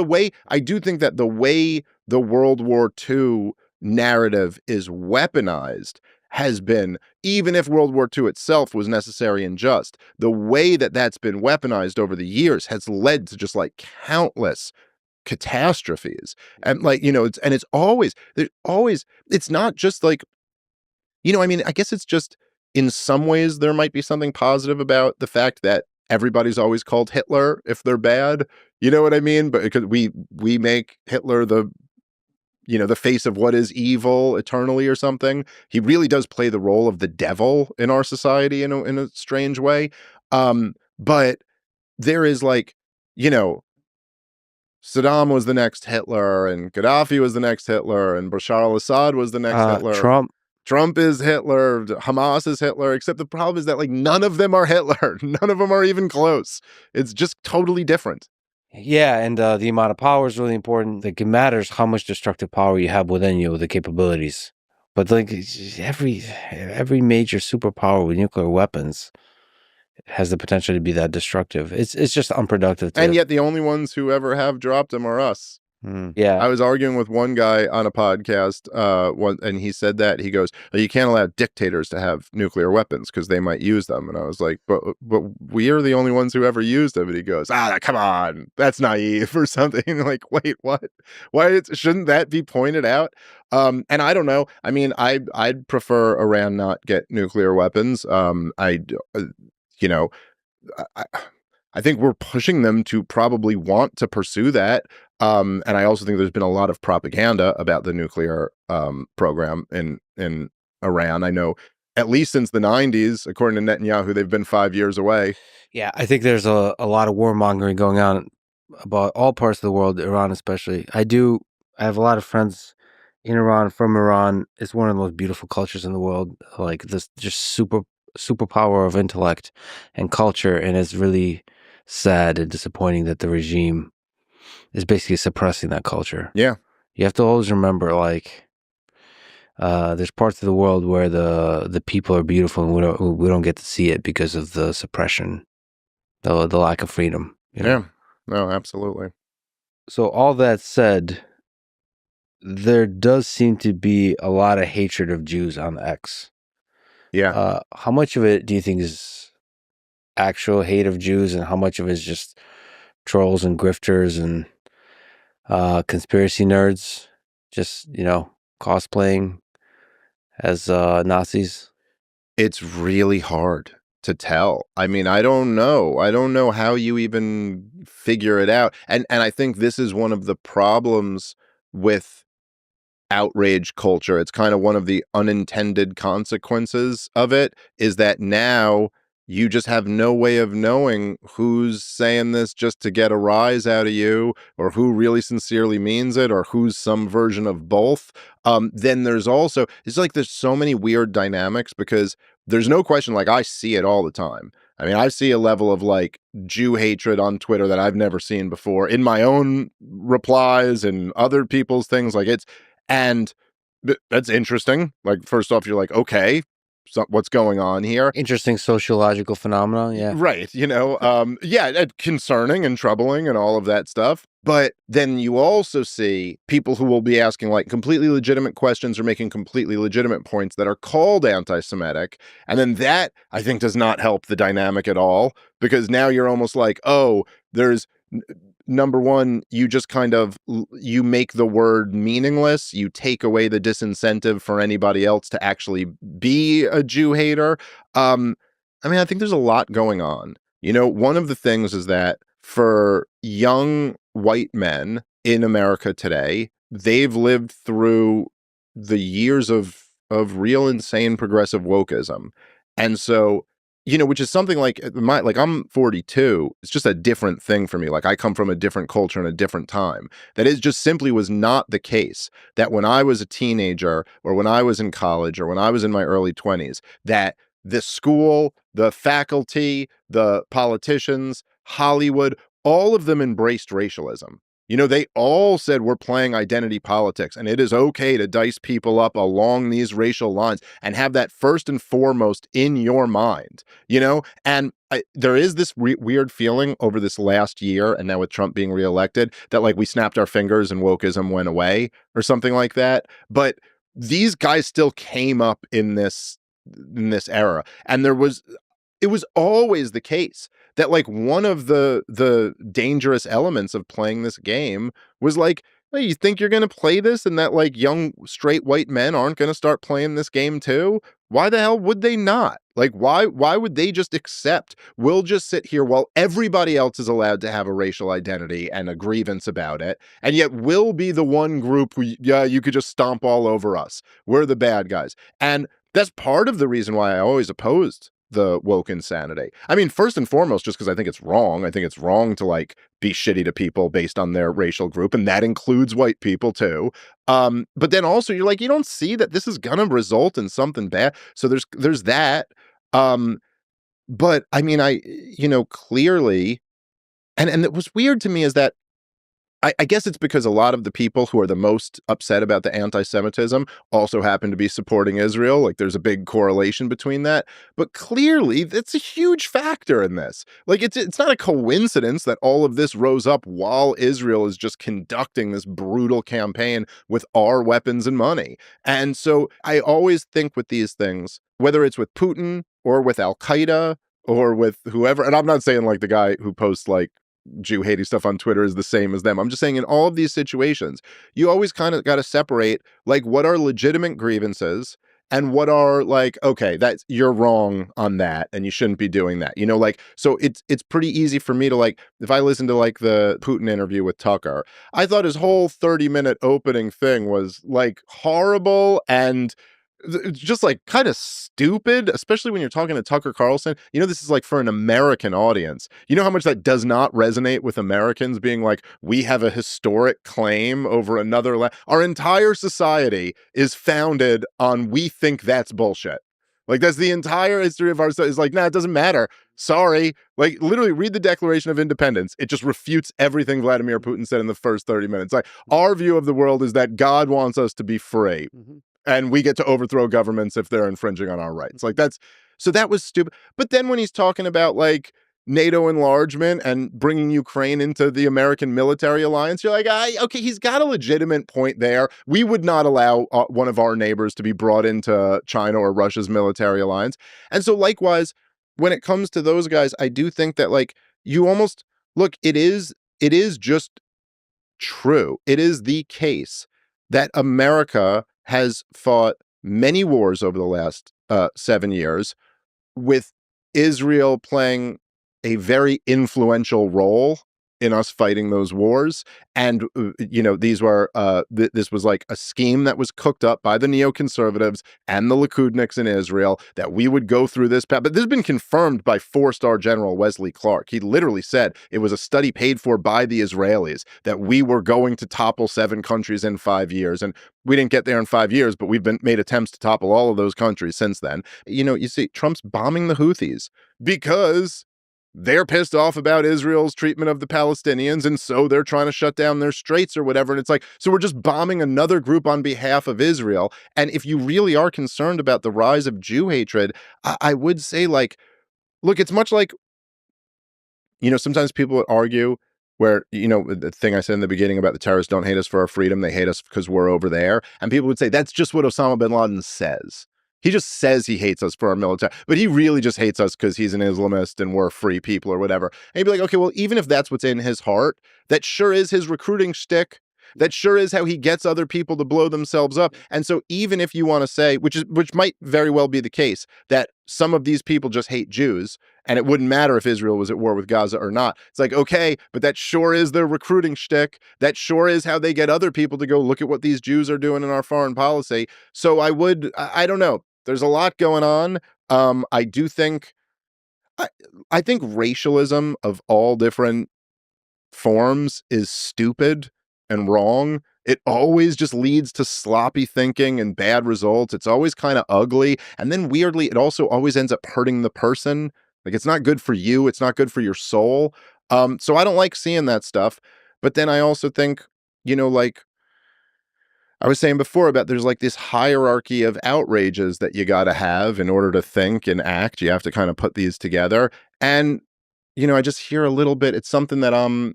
I do think that the way the World War II narrative is weaponized has been, even if World War II itself was necessary and just, the way that that's been weaponized over the years has led to just like countless catastrophes. And like, there's always, it's not just like, I mean, I guess it's just in some ways there might be something positive about the fact that everybody's always called Hitler if they're bad. You know what I mean? But because we make Hitler the face of what is evil eternally or something. He really does play the role of the devil in our society in a strange way. But there is like, you know, Saddam was the next Hitler and Gaddafi was the next Hitler and Bashar al-Assad was the next Hitler. Trump. Trump is Hitler, Hamas is Hitler, except the problem is that like none of them are Hitler. None of them are even close. It's just totally different. Yeah, and the amount of power is really important. Like, it matters how much destructive power you have within you, the capabilities. But like every major superpower with nuclear weapons has the potential to be that destructive. It's just unproductive. And yet the only ones who ever have dropped them are us. Yeah. I was arguing with one guy on a podcast, and he said that he goes, "Oh, you can't allow dictators to have nuclear weapons because they might use them." And I was like, but we are the only ones who ever used them. And he goes, come on, that's naive or something. Like, wait, what? Why shouldn't that be pointed out? And I don't know. I mean, I'd prefer Iran not get nuclear weapons. You know, I, I think we're pushing them to probably want to pursue that. And I also think there's been a lot of propaganda about the nuclear program in Iran. I know at least since the 90s, according to Netanyahu, they've been 5 years away. Yeah, I think there's a lot of warmongering going on about all parts of the world, Iran especially. I have a lot of friends in Iran, from Iran. It's one of the most beautiful cultures in the world. Like this just superpower of intellect and culture, and it's really sad and disappointing that the regime is basically suppressing that culture. Yeah. You have to always remember, like, there's parts of the world where the people are beautiful and we don't get to see it because of the suppression, the lack of freedom. Yeah, no, absolutely. So all that said, there does seem to be a lot of hatred of Jews on X. Yeah. How much of it do you think is actual hate of Jews, and how much of it is just trolls and grifters and conspiracy nerds just, cosplaying as Nazis? It's really hard to tell. I mean, I don't know. I don't know how you even figure it out. And I think this is one of the problems with outrage culture. It's kind of one of the unintended consequences of it, is that now you just have no way of knowing who's saying this just to get a rise out of you, or who really sincerely means it, or who's some version of both. Then there's so many weird dynamics, because there's no question, like, I see it all the time. I mean, I see a level of like Jew hatred on Twitter that I've never seen before in my own replies and other people's things. And that's interesting. Like, first off, you're like, okay, what's going on here. Interesting sociological phenomenon. Yeah. Right, yeah, concerning and troubling and all of that stuff. But then you also see people who will be asking like completely legitimate questions or making completely legitimate points that are called anti-Semitic. And then that, I think, does not help the dynamic at all, because now you're almost like, oh, there's number one, you just kind of you make the word meaningless. You take away the disincentive for anybody else to actually be a Jew hater. Um, I think there's a lot going on. One of the things is that for young white men in America today, they've lived through the years of real insane progressive wokeism. And so, which is something like I'm 42. It's just a different thing for me. Like, I come from a different culture and a different time. That is just simply was not the case that when I was a teenager or when I was in college or when I was in my early 20s, that the school, the faculty, the politicians, Hollywood, all of them embraced racialism. They all said we're playing identity politics and it is okay to dice people up along these racial lines and have that first and foremost in your mind, And there is this weird feeling over this last year, and now with Trump being reelected, that like we snapped our fingers and wokeism went away or something like that. But these guys still came up in this era, and it was always the case that like one of the dangerous elements of playing this game was like, well, you think you're going to play this and that like young straight white men aren't going to start playing this game too? Why the hell would they not? Like, why would they just accept we'll just sit here while everybody else is allowed to have a racial identity and a grievance about it, and yet we'll be the one group who, yeah, you could just stomp all over us. We're the bad guys. And that's part of the reason why I always opposed the woke insanity. First and foremost, just because I think it's wrong. I think it's wrong to like be shitty to people based on their racial group, and that includes white people too. But then also you're like, you don't see that this is gonna result in something bad. So there's that. But clearly, and it was weird to me is that I guess it's because a lot of the people who are the most upset about the anti-Semitism also happen to be supporting Israel. Like, there's a big correlation between that. But clearly, that's a huge factor in this. Like, it's not a coincidence that all of this rose up while Israel is just conducting this brutal campaign with our weapons and money. And so I always think with these things, whether it's with Putin or with Al-Qaeda or with whoever, and I'm not saying like the guy who posts like Jew hating stuff on Twitter is the same as them. I'm just saying in all of these situations, you always kind of got to separate like what are legitimate grievances and what are like, okay, that's you're wrong on that and you shouldn't be doing that. Like, so it's pretty easy for me to like, if I listen to like the Putin interview with Tucker, I thought his whole 30-minute opening thing was like horrible and just like kind of stupid, especially when you're talking to Tucker Carlson. This is like for an American audience. You know how much that does not resonate with Americans being like, we have a historic claim over another our entire society is founded on we think that's bullshit. Like, that's the entire history of our society. Is like, nah, it doesn't matter. Sorry. Like, literally read the Declaration of Independence. It just refutes everything Vladimir Putin said in the first 30 minutes. Like, our view of the world is that God wants us to be free. Mm-hmm. And we get to overthrow governments if they're infringing on our rights. Like, so that was stupid. But then when he's talking about like NATO enlargement and bringing Ukraine into the American military alliance, you're like, okay, he's got a legitimate point there. We would not allow one of our neighbors to be brought into China or Russia's military alliance. And so likewise, when it comes to those guys, I do think that like you almost look, it is just true. It is the case that America has fought many wars over the last 7 years, with Israel playing a very influential role in us fighting those wars. And, these were, this was like a scheme that was cooked up by the neoconservatives and the Likudniks in Israel that we would go through this path. But this has been confirmed by 4-star General Wesley Clark. He literally said it was a study paid for by the Israelis that we were going to topple 7 countries in 5 years. And we didn't get there in 5 years, but we've made attempts to topple all of those countries since then. You see, Trump's bombing the Houthis because they're pissed off about Israel's treatment of the Palestinians, and so they're trying to shut down their straits or whatever. And it's like, so we're just bombing another group on behalf of Israel. And if you really are concerned about the rise of Jew hatred, I would say, like, look, it's much like, sometimes people would argue where, the thing I said in the beginning about the terrorists don't hate us for our freedom, they hate us because we're over there. And people would say that's just what Osama bin Laden says. He just says he hates us for our military, but he really just hates us because he's an Islamist and we're free people or whatever. And you'd be like, okay, well, even if that's what's in his heart, that sure is his recruiting shtick. That sure is how he gets other people to blow themselves up. And so even if you want to say, which might very well be the case, that some of these people just hate Jews, and it wouldn't matter if Israel was at war with Gaza or not. It's like, okay, but that sure is their recruiting shtick. That sure is how they get other people to go look at what these Jews are doing in our foreign policy. So I don't know. There's a lot going on. I do think, I think racialism of all different forms is stupid and wrong. It always just leads to sloppy thinking and bad results. It's always kind of ugly. And then weirdly, it also always ends up hurting the person. Like, it's not good for you. It's not good for your soul. So I don't like seeing that stuff. But then I also think, like I was saying before about, there's like this hierarchy of outrages that you got to have in order to think and act. You have to kind of put these together. And, I just hear a little bit. It's something that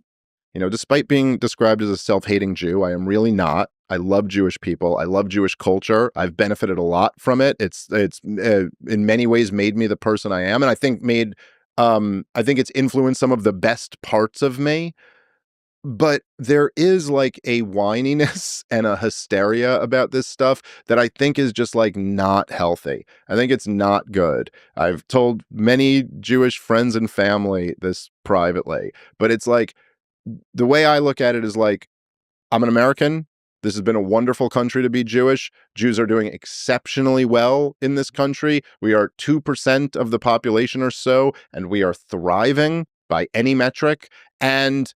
despite being described as a self-hating Jew, I am really not. I love Jewish people. I love Jewish culture. I've benefited a lot from it. It's in many ways made me the person I am, and I think it's influenced some of the best parts of me. But there is like a whininess and a hysteria about this stuff that I think is just like not healthy. I think it's not good. I've told many Jewish friends and family this privately, but it's like, the way I look at it is like, I'm an American. This has been a wonderful country to be Jewish. Jews are doing exceptionally well in this country. We are 2% of the population or so, and we are thriving by any metric. And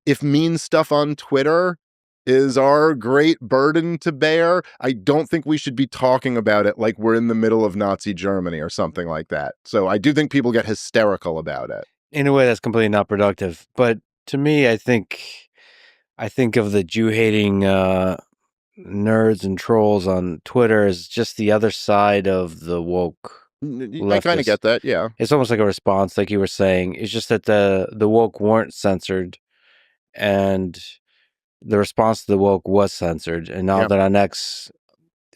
if mean stuff on Twitter is our great burden to bear, I don't think we should be talking about it like we're in the middle of Nazi Germany or something like that. So I do think people get hysterical about it. In a way that's completely not productive. But to me, I think of the Jew hating nerds and trolls on Twitter as just the other side of the woke I kind of leftist. get that. Yeah. It's almost like a response, like you were saying. It's just that the woke weren't censored, and the response to the woke was censored. And now Yeah. that on X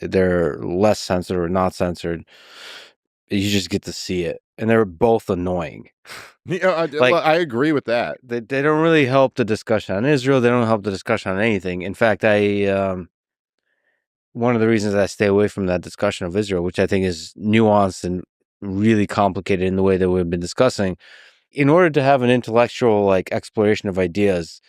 they're less censored or not censored, you just get to see it, and they're both annoying. Yeah, Like, I agree with that. they don't really help the discussion on Israel. They don't help the discussion on anything. In fact, one of the reasons I stay away from that discussion of Israel, which I think is nuanced and really complicated in the way that we've been discussing, in order to have an intellectual like exploration of ideas,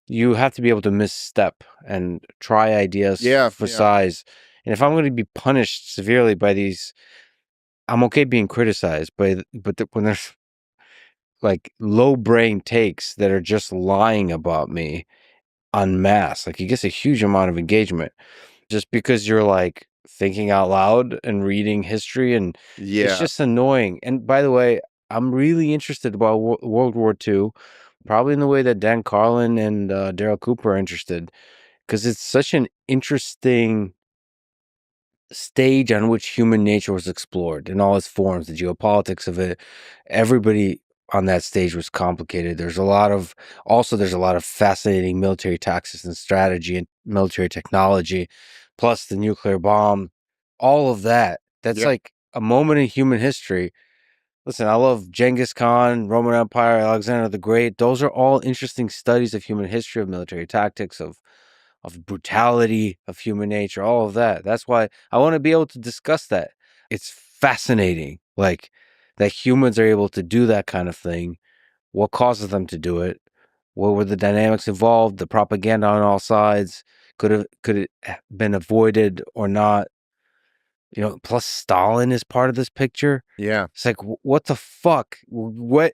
you have to be able to misstep and try ideas Yeah, for yeah. size. And if I'm going to be punished severely by these, I'm okay being criticized, when there's like low brain takes that are just lying about me en masse, like, it gets a huge amount of engagement just because you're like thinking out loud and reading history, and it's Yeah. just annoying. And by the way, I'm really interested about World War II, probably in the way that Dan Carlin and Daryl Cooper are interested, because it's such an interesting stage on which human nature was explored in all its forms, the geopolitics of it. Everybody on that stage was complicated. There's a lot of fascinating military tactics and strategy and military technology, plus the nuclear bomb, all of that. That's Yeah. like a moment in human history. Listen, I love Genghis Khan, Roman Empire, Alexander the Great. Those are all interesting studies of human history, of military tactics, of brutality, of human nature, all of that. That's why I want to be able to discuss that. It's fascinating, like, that humans are able to do that kind of thing. What causes them to do it? What were the dynamics involved? The propaganda on all sides. Could it have been avoided or not? Plus Stalin is part of this picture. Yeah. It's like, what the fuck? What?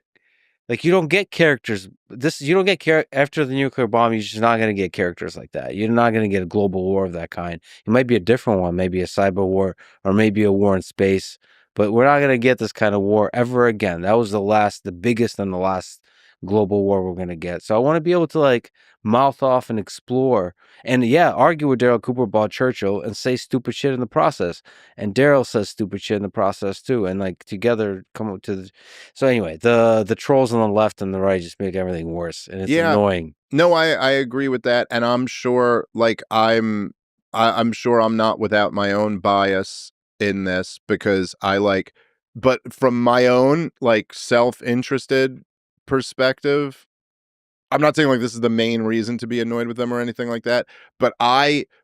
Like, you don't get characters. You don't get after the nuclear bomb. You're just not going to get characters like that. You're not going to get a global war of that kind. It might be a different one, maybe a cyber war, or maybe a war in space. but we're not going to get this kind of war ever again. That was the biggest and the last global war we're going to get. So I want to be able to like mouth off and explore and argue with Daryl Cooper about Churchill and say stupid shit in the process. And Daryl says stupid shit in the process too. And like together come up to so anyway, the trolls on the left and the right just make everything worse. And it's Yeah. annoying. No, I agree with that. And I'm sure like I'm sure I'm not without my own bias in this because but from my own like self-interested perspective, I'm not saying like this is the main reason to be annoyed with them or anything like that, but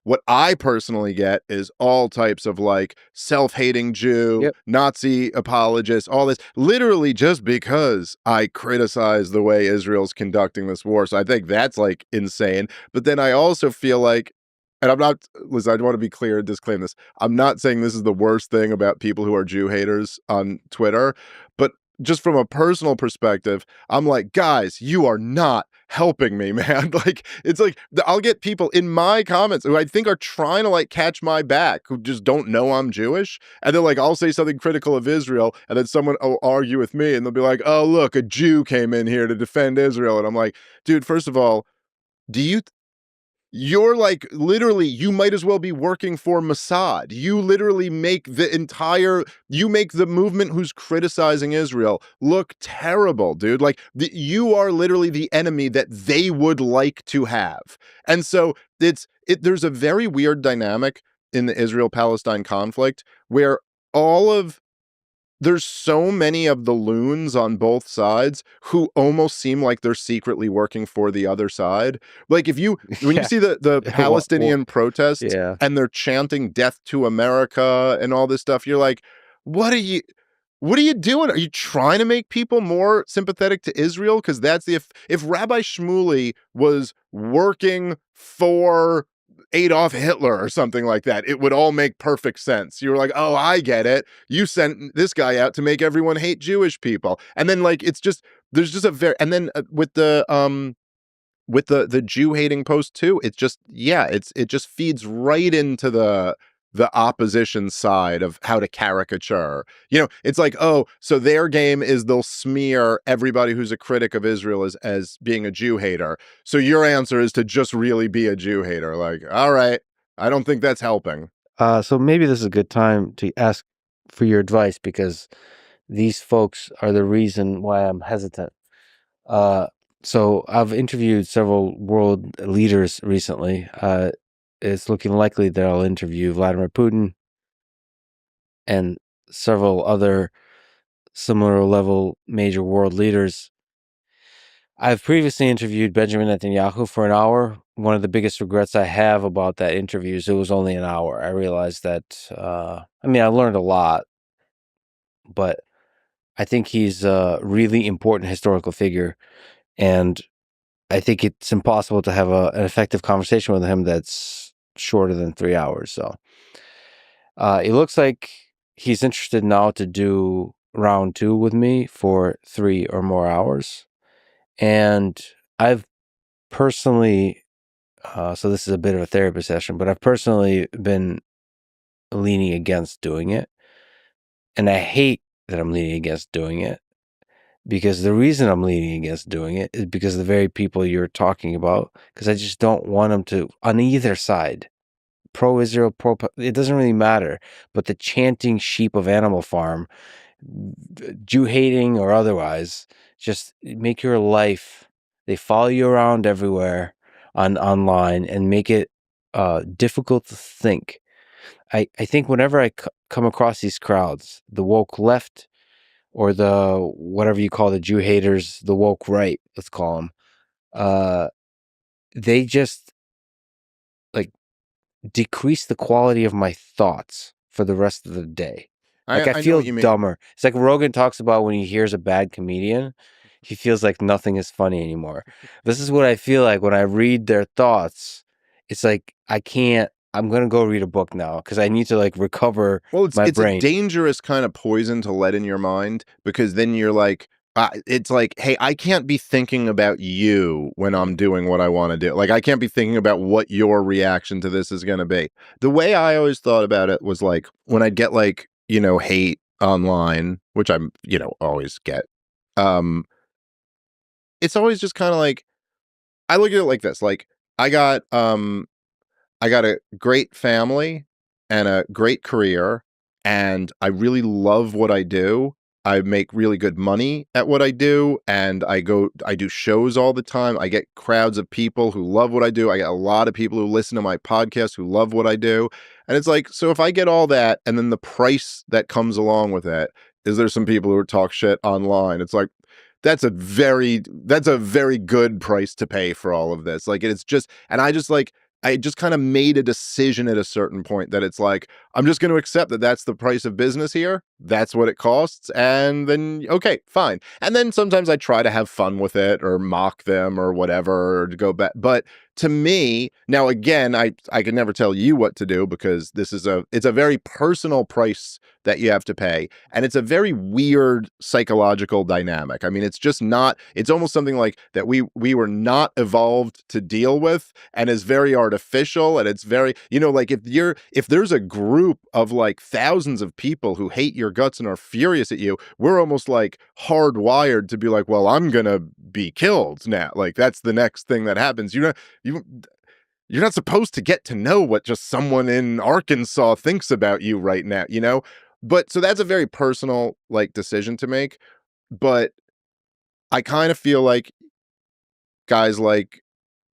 what I personally get is all types of like self-hating Jew, Yep. Nazi apologists, all this literally just because I criticize the way Israel's conducting this war. So I think that's like insane. But then I also feel like, and I'm not, listen, I want to be clear and disclaim this. I'm not saying this is the worst thing about people who are Jew haters on Twitter, but just from a personal perspective, I'm like, guys, you are not helping me, man. Like, it's like I'll get people in my comments who I think are trying to like catch my back who just don't know I'm Jewish. And then like I'll say something critical of Israel, and then someone will argue with me and they'll be like, oh, look, a Jew came in here to defend Israel. And I'm like, dude, first of all, do you're like literally you might as well be working for Mossad. You literally make you make the movement who's criticizing Israel look terrible, dude. Like you are literally the enemy that they would like to have. And so there's a very weird dynamic in the Israel-Palestine conflict where all of there's so many of the loons on both sides who almost seem like they're secretly working for the other side. Like when you Yeah. see the Palestinian protests Yeah. and they're chanting death to America and all this stuff, you're like, what are you what are you doing? Are you trying to make people more sympathetic to Israel? Because that's if Rabbi Shmuley was working for Adolf Hitler or something like that, it would all make perfect sense. You were like, oh, I get it. You sent this guy out to make everyone hate Jewish people. And then like there's just a very and then with the Jew hating post too, it's just it just feeds right into the opposition side of how to caricature. You know, it's like, oh, so their game is they'll smear everybody who's a critic of Israel as being a Jew hater. So your answer is to just really be a Jew hater. Like, all right, I don't think that's helping. So maybe this is a good time to ask for your advice because these folks are the reason why I'm hesitant. So I've interviewed several world leaders recently. It's looking likely that I'll interview Vladimir Putin and several other similar level major world leaders. I've previously interviewed Benjamin Netanyahu for an hour. One of the biggest regrets I have about that interview is it was only an hour. I realized that, I learned a lot, but I think he's a really important historical figure. And I think it's impossible to have an effective conversation with him that's shorter than 3 hours. So it looks like he's interested now to do round two with me for 3 or more hours. And I've personally, so this is a bit of a therapy session, but I've personally been leaning against doing it. And I hate that I'm leaning against doing it because the reason I'm leaning against doing it is because of the very people you're talking about, because I just don't want them to, on either side, pro-Israel, it doesn't really matter, but the chanting sheep of Animal Farm, Jew hating or otherwise, just make your life, they follow you around everywhere online and make it difficult to think. I think whenever I come across these crowds, the woke left or the whatever you call the Jew haters, the woke right, let's call them, they just like decrease the quality of my thoughts for the rest of the day. Like I I know feel what you mean. dumber. It's like Rogan talks about when he hears a bad comedian, he feels like nothing is funny anymore. This is what I feel like when I read their thoughts. It's like I'm going to go read a book now because I need to like recover Well, my it's a brain. dangerous kind of poison to let in your mind because then you're like, it's like, hey, I can't be thinking about you when I'm doing what I want to do. Like, I can't be thinking about what your reaction to this is going to be. The way I always thought about it was like when I'd get like, hate online, which I'm, always get, um, it's always just kind of like, I look at it like this, like I got I got a great family and a great career, and I really love what I do. I make really good money at what I do, and I do shows all the time. I get crowds of people who love what I do. I get a lot of people who listen to my podcast who love what I do. And it's like, so if I get all that and then the price that comes along with it is there's some people who talk shit online. It's like, that's a very good price to pay for all of this. Like it's just, and I just kind of made a decision at a certain point that it's like, I'm just going to accept that that's the price of business here. That's what it costs. And then, okay, fine. And then sometimes I try to have fun with it or mock them or whatever, or to go back. But to me, now again, I can never tell you what to do because it's a very personal price that you have to pay. And it's a very weird psychological dynamic. I mean, it's just not, it's almost something like that we were not evolved to deal with, and is very artificial, and it's very, like if there's a group of like thousands of people who hate your guts and are furious at you, we're almost like hardwired to be like, well, I'm gonna be killed now. Like that's the next thing that happens. You you're not supposed to get to know what just someone in Arkansas thinks about you right now. But so that's a very personal like decision to make. But I kind of feel like guys like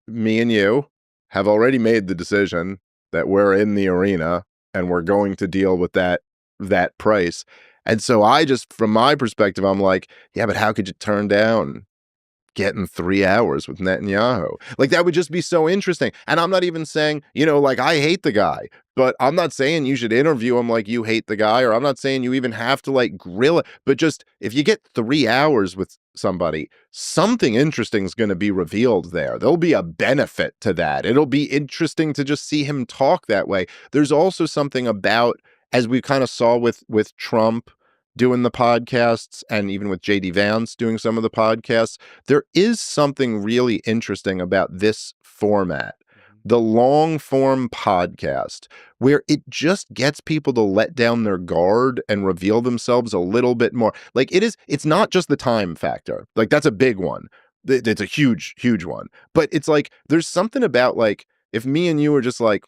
me and you have already made the decision that we're in the arena and we're going to deal with that price. And so I just, from my perspective, I'm like, yeah, but how could you turn down getting 3 hours with Netanyahu? Like that would just be so interesting. And I'm not even saying, like I hate the guy, but I'm not saying you should interview him like you hate the guy, or I'm not saying you even have to like grill it, but just if you get 3 hours with somebody, something interesting is going to be revealed there. There'll be a benefit to that. It'll be interesting to just see him talk that way. There's also something about, as we kind of saw with Trump doing the podcasts, and even with JD Vance doing some of the podcasts, there is something really interesting about this format, the long form podcast, where it just gets people to let down their guard and reveal themselves a little bit more. Like it's not just the time factor. Like that's a big one. It's a huge, huge one. But it's like, there's something about like, if me and you were just like,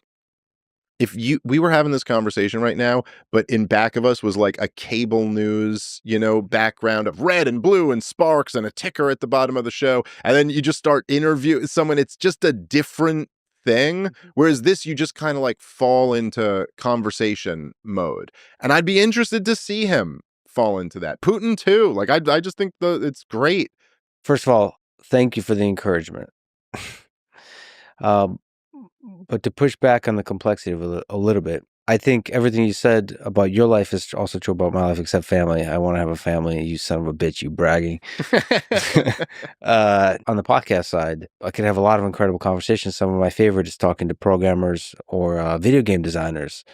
if we were having this conversation right now, but in back of us was like a cable news, background of red and blue and sparks and a ticker at the bottom of the show, and then you just start interviewing someone, it's just a different thing. Whereas this, you just kind of like fall into conversation mode. And I'd be interested to see him fall into that. Putin too. Like I just think it's great. First of all, thank you for the encouragement. um, but to push back on the complexity of it a little bit, I think everything you said about your life is also true about my life, except family. I want to have a family. You son of a bitch, you bragging. On the podcast side, I could have a lot of incredible conversations. Some of my favorite is talking to programmers or video game designers,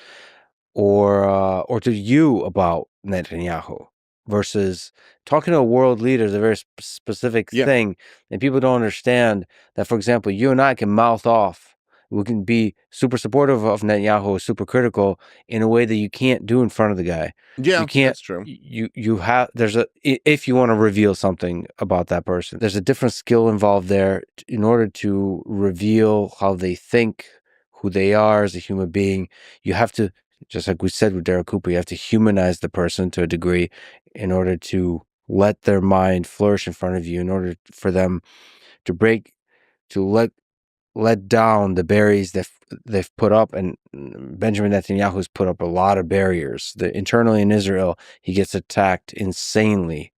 or to you about Netanyahu, versus talking to a world leader is a very specific Yeah. thing, and people don't understand that. For example, you and I can mouth off. We can be super supportive of Netanyahu, super critical in a way that you can't do in front of the guy. You Yeah, can't. that's true. You have. If you want to reveal something about that person, there's a different skill involved there in order to reveal how they think, who they are as a human being. You have to, just like we said with Derek Cooper, you have to humanize the person to a degree in order to let their mind flourish in front of you, in order for them to let down the barriers that they've put up. And Benjamin Netanyahu's put up a lot of barriers. Internally in Israel, he gets attacked insanely.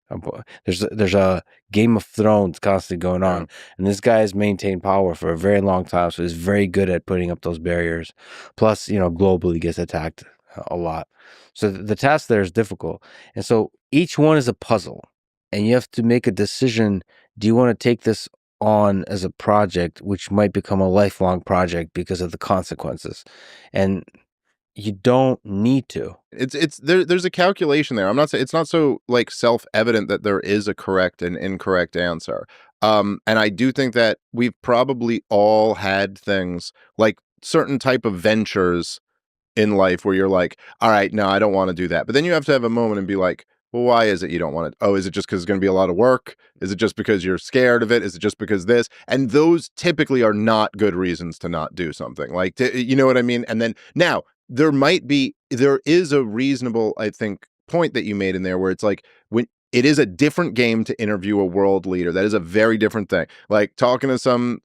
There's a Game of Thrones constantly going on, and this guy has maintained power for a very long time, so he's very good at putting up those barriers. Plus, globally gets attacked a lot. So the task there is difficult, and so each one is a puzzle, and you have to make a decision. Do you want to take this on as a project, which might become a lifelong project because of the consequences? And you don't need to. There's a calculation there. I'm not saying it's not so like self-evident that there is a correct and incorrect answer. And I do think that we've probably all had things like certain type of ventures in life where you're like, all right, no, I don't want to do that. But then you have to have a moment and be like, well, why is it you don't want it? Oh, is it just because it's going to be a lot of work? Is it just because you're scared of it? Is it just because this? And those typically are not good reasons to not do something. Like, you know what I mean? And then now there is a reasonable, I think, point that you made in there where it's like, when it is a different game to interview a world leader. That is a very different thing. Like talking to some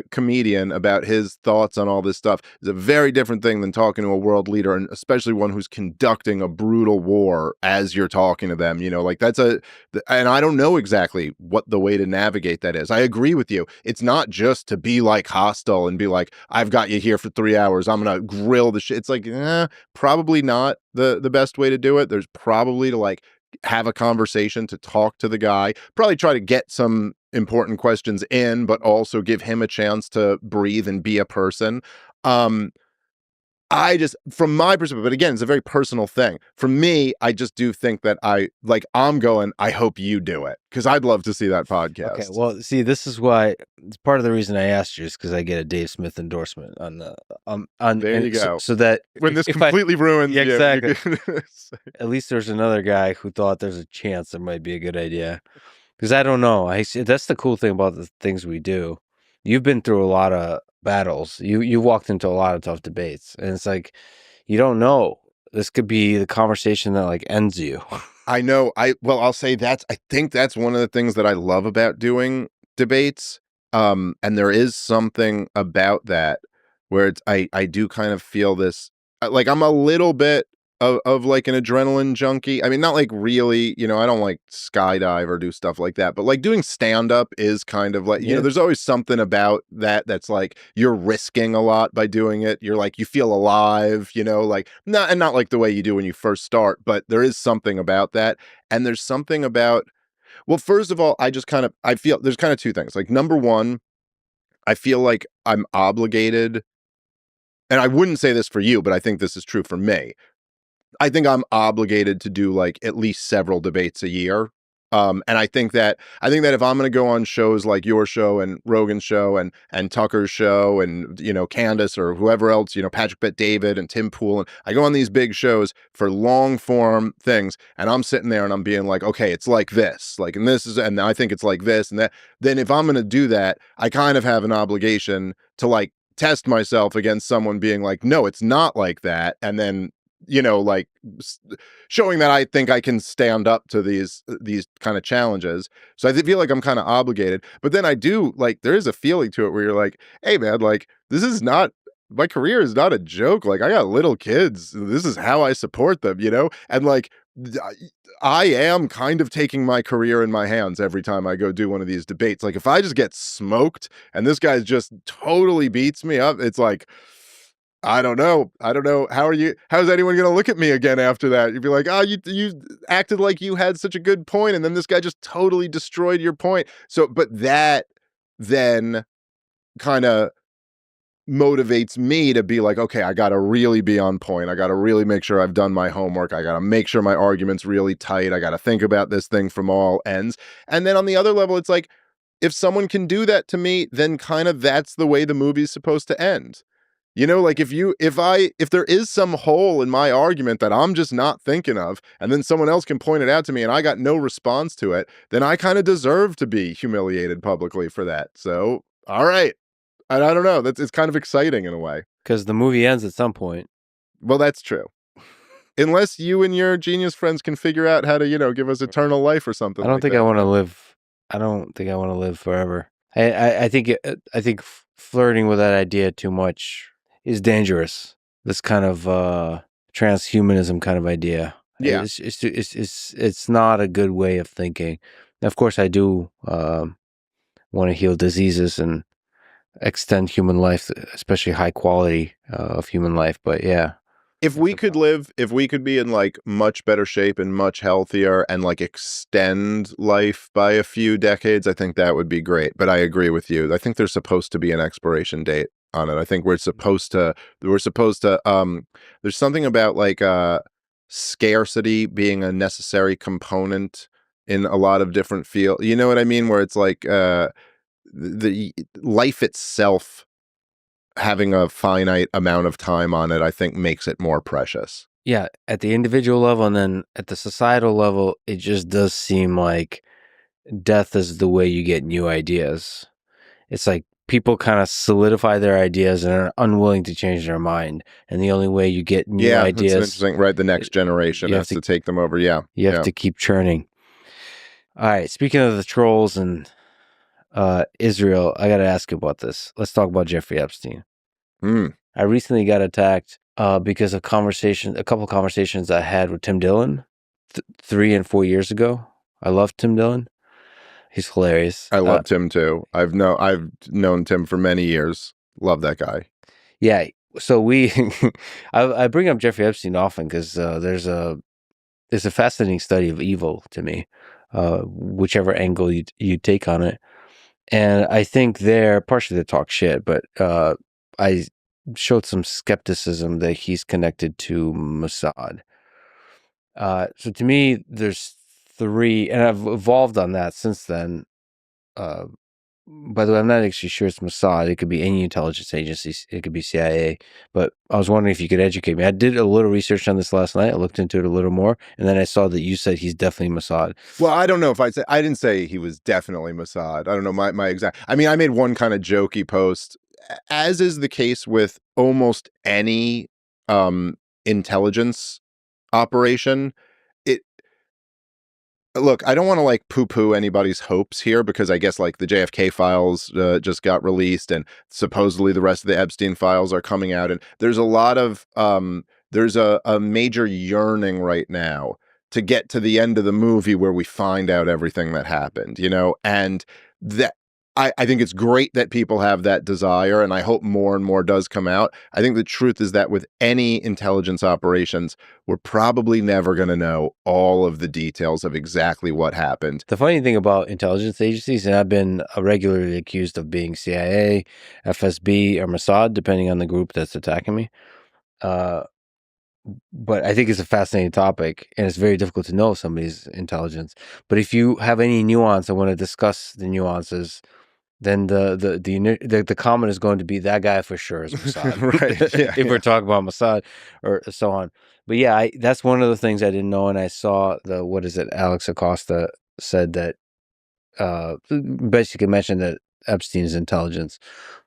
comedian about his thoughts on all this stuff is a very different thing than talking to a world leader, and especially one who's conducting a brutal war as you're talking to them. You know, like and I don't know exactly what the way to navigate that is. I agree with you. It's not just to be like hostile and be like, I've got you here for 3 hours. I'm going to grill the shit. It's like, probably not the best way to do it. There's probably to like have a conversation, to talk to the guy, probably try to get some important questions in, but also give him a chance to breathe and be a person. Um, I just, from my perspective, but again, it's a very personal thing. For me, I just do think that I'm going, I hope you do it, because I'd love to see that podcast. Okay, well, see, this is why it's part of the reason I asked you is because I get a Dave Smith endorsement on the on There you go. so that When this completely ruins, yeah, exactly. Yeah, At least there's another guy who thought there's a chance it might be a good idea. Because I don't know, I see that's the cool thing about the things we do. You've been through a lot of battles. You walked into a lot of tough debates, and it's like you don't know. This could be the conversation that like ends you. I know. I'll say I think that's one of the things that I love about doing debates. And there is something about that where I do kind of feel this, like I'm a little bit of like an adrenaline junkie. I mean, not like really, I don't like skydive or do stuff like that, but like doing stand up is kind of like, Yeah. there's always something about that's like you're risking a lot by doing it. You're like, you feel alive, like not like the way you do when you first start, but there is something about that. And there's something about, well, first of all, I feel there's kind of two things. Like, number one, I feel like I'm obligated, and I wouldn't say this for you, but I think this is true for me. I think I'm obligated to do like at least several debates a year. And I think that if I'm going to go on shows like your show and Rogan's show and Tucker's show and Candace or whoever else, Patrick Bet David and Tim Pool, and I go on these big shows for long form things, and I'm sitting there and I'm being like, okay, it's like this, like, and I think it's like this and that. Then if I'm going to do that, I kind of have an obligation to like test myself against someone being like, no, it's not like that, and then like showing that I think I can stand up to these kind of challenges. So I feel like I'm kind of obligated, but then I do like, there is a feeling to it where you're like, hey man, like this is not, my career is not a joke. Like I got little kids. This is how I support them, and like I am kind of taking my career in my hands every time I go do one of these debates. Like if I just get smoked and this guy just totally beats me up, it's like, I don't know. How's anyone going to look at me again after that? You'd be like, oh, you acted like you had such a good point, and then this guy just totally destroyed your point. So, but that then kind of motivates me to be like, okay, I got to really be on point. I got to really make sure I've done my homework. I got to make sure my argument's really tight. I got to think about this thing from all ends. And then on the other level, it's like, if someone can do that to me, then kind of that's the way the movie's supposed to end. Like if there is some hole in my argument that I'm just not thinking of, and then someone else can point it out to me and I got no response to it, then I kind of deserve to be humiliated publicly for that. So, all right. And I don't know. It's kind of exciting in a way. Because the movie ends at some point. Well, that's true. Unless you and your genius friends can figure out how to, give us eternal life or something. I don't think I want to live. I don't think I want to live forever. I think flirting with that idea too much is dangerous. This kind of transhumanism kind of idea. Yeah. It's not a good way of thinking. Of course, I do want to heal diseases and extend human life, especially high quality of human life. But yeah. If we could be in like much better shape and much healthier and like extend life by a few decades, I think that would be great. But I agree with you. I think there's supposed to be an expiration date on it. I think there's something about like scarcity being a necessary component in a lot of different fields. You know what I mean? Where it's like the life itself having a finite amount of time on it, I think makes it more precious. Yeah, at the individual level and then at the societal level, it just does seem like death is the way you get new ideas. It's like people kind of solidify their ideas and are unwilling to change their mind. And the only way you get new Yeah, that's an ideas, interesting, right? The next generation you have has to to take them over. Yeah, you have yeah. to keep churning. All right, speaking of the trolls and Israel, I got to ask you about this. Let's talk about Jeffrey Epstein. Hmm. I recently got attacked because of a couple conversations I had with Tim Dillon 3 and 4 years ago. I love Tim Dillon. He's hilarious. I love Tim too. I've known Tim for many years. Love that guy. Yeah. So I bring up Jeffrey Epstein often because there's a fascinating study of evil to me, whichever angle you take on it. And I think they're partially to talk shit, but I showed some skepticism that he's connected to Mossad. So to me, there's three, and I've evolved on that since then. Uh, by the way, I'm not actually sure it's Mossad. It could be any intelligence agency. It could be CIA. But I was wondering if you could educate me. I did a little research on this last night. I looked into it a little more, and then I saw that you said he's definitely Mossad. Well, I don't know if I didn't say he was definitely Mossad. I don't know my exact. I mean, I made one kind of jokey post, as is the case with almost any intelligence operation. It Look, I don't want to like poo-poo anybody's hopes here because I guess like the JFK files just got released and supposedly the rest of the Epstein files are coming out, and there's a lot of there's a major yearning right now to get to the end of the movie where we find out everything that happened, and that I think it's great that people have that desire, and I hope more and more does come out. I think the truth is that with any intelligence operations, we're probably never going to know all of the details of exactly what happened. The funny thing about intelligence agencies, and I've been regularly accused of being CIA, FSB, or Mossad, depending on the group that's attacking me. But I think it's a fascinating topic, and it's very difficult to know somebody's intelligence. But if you have any nuance and want to discuss the nuances, then the comment is going to be that guy for sure is Mossad, Right. Yeah. if we're talking about Mossad or so on. But yeah, that's one of the things I didn't know, and I saw what is it? Alex Acosta said that basically mentioned that Epstein's intelligence.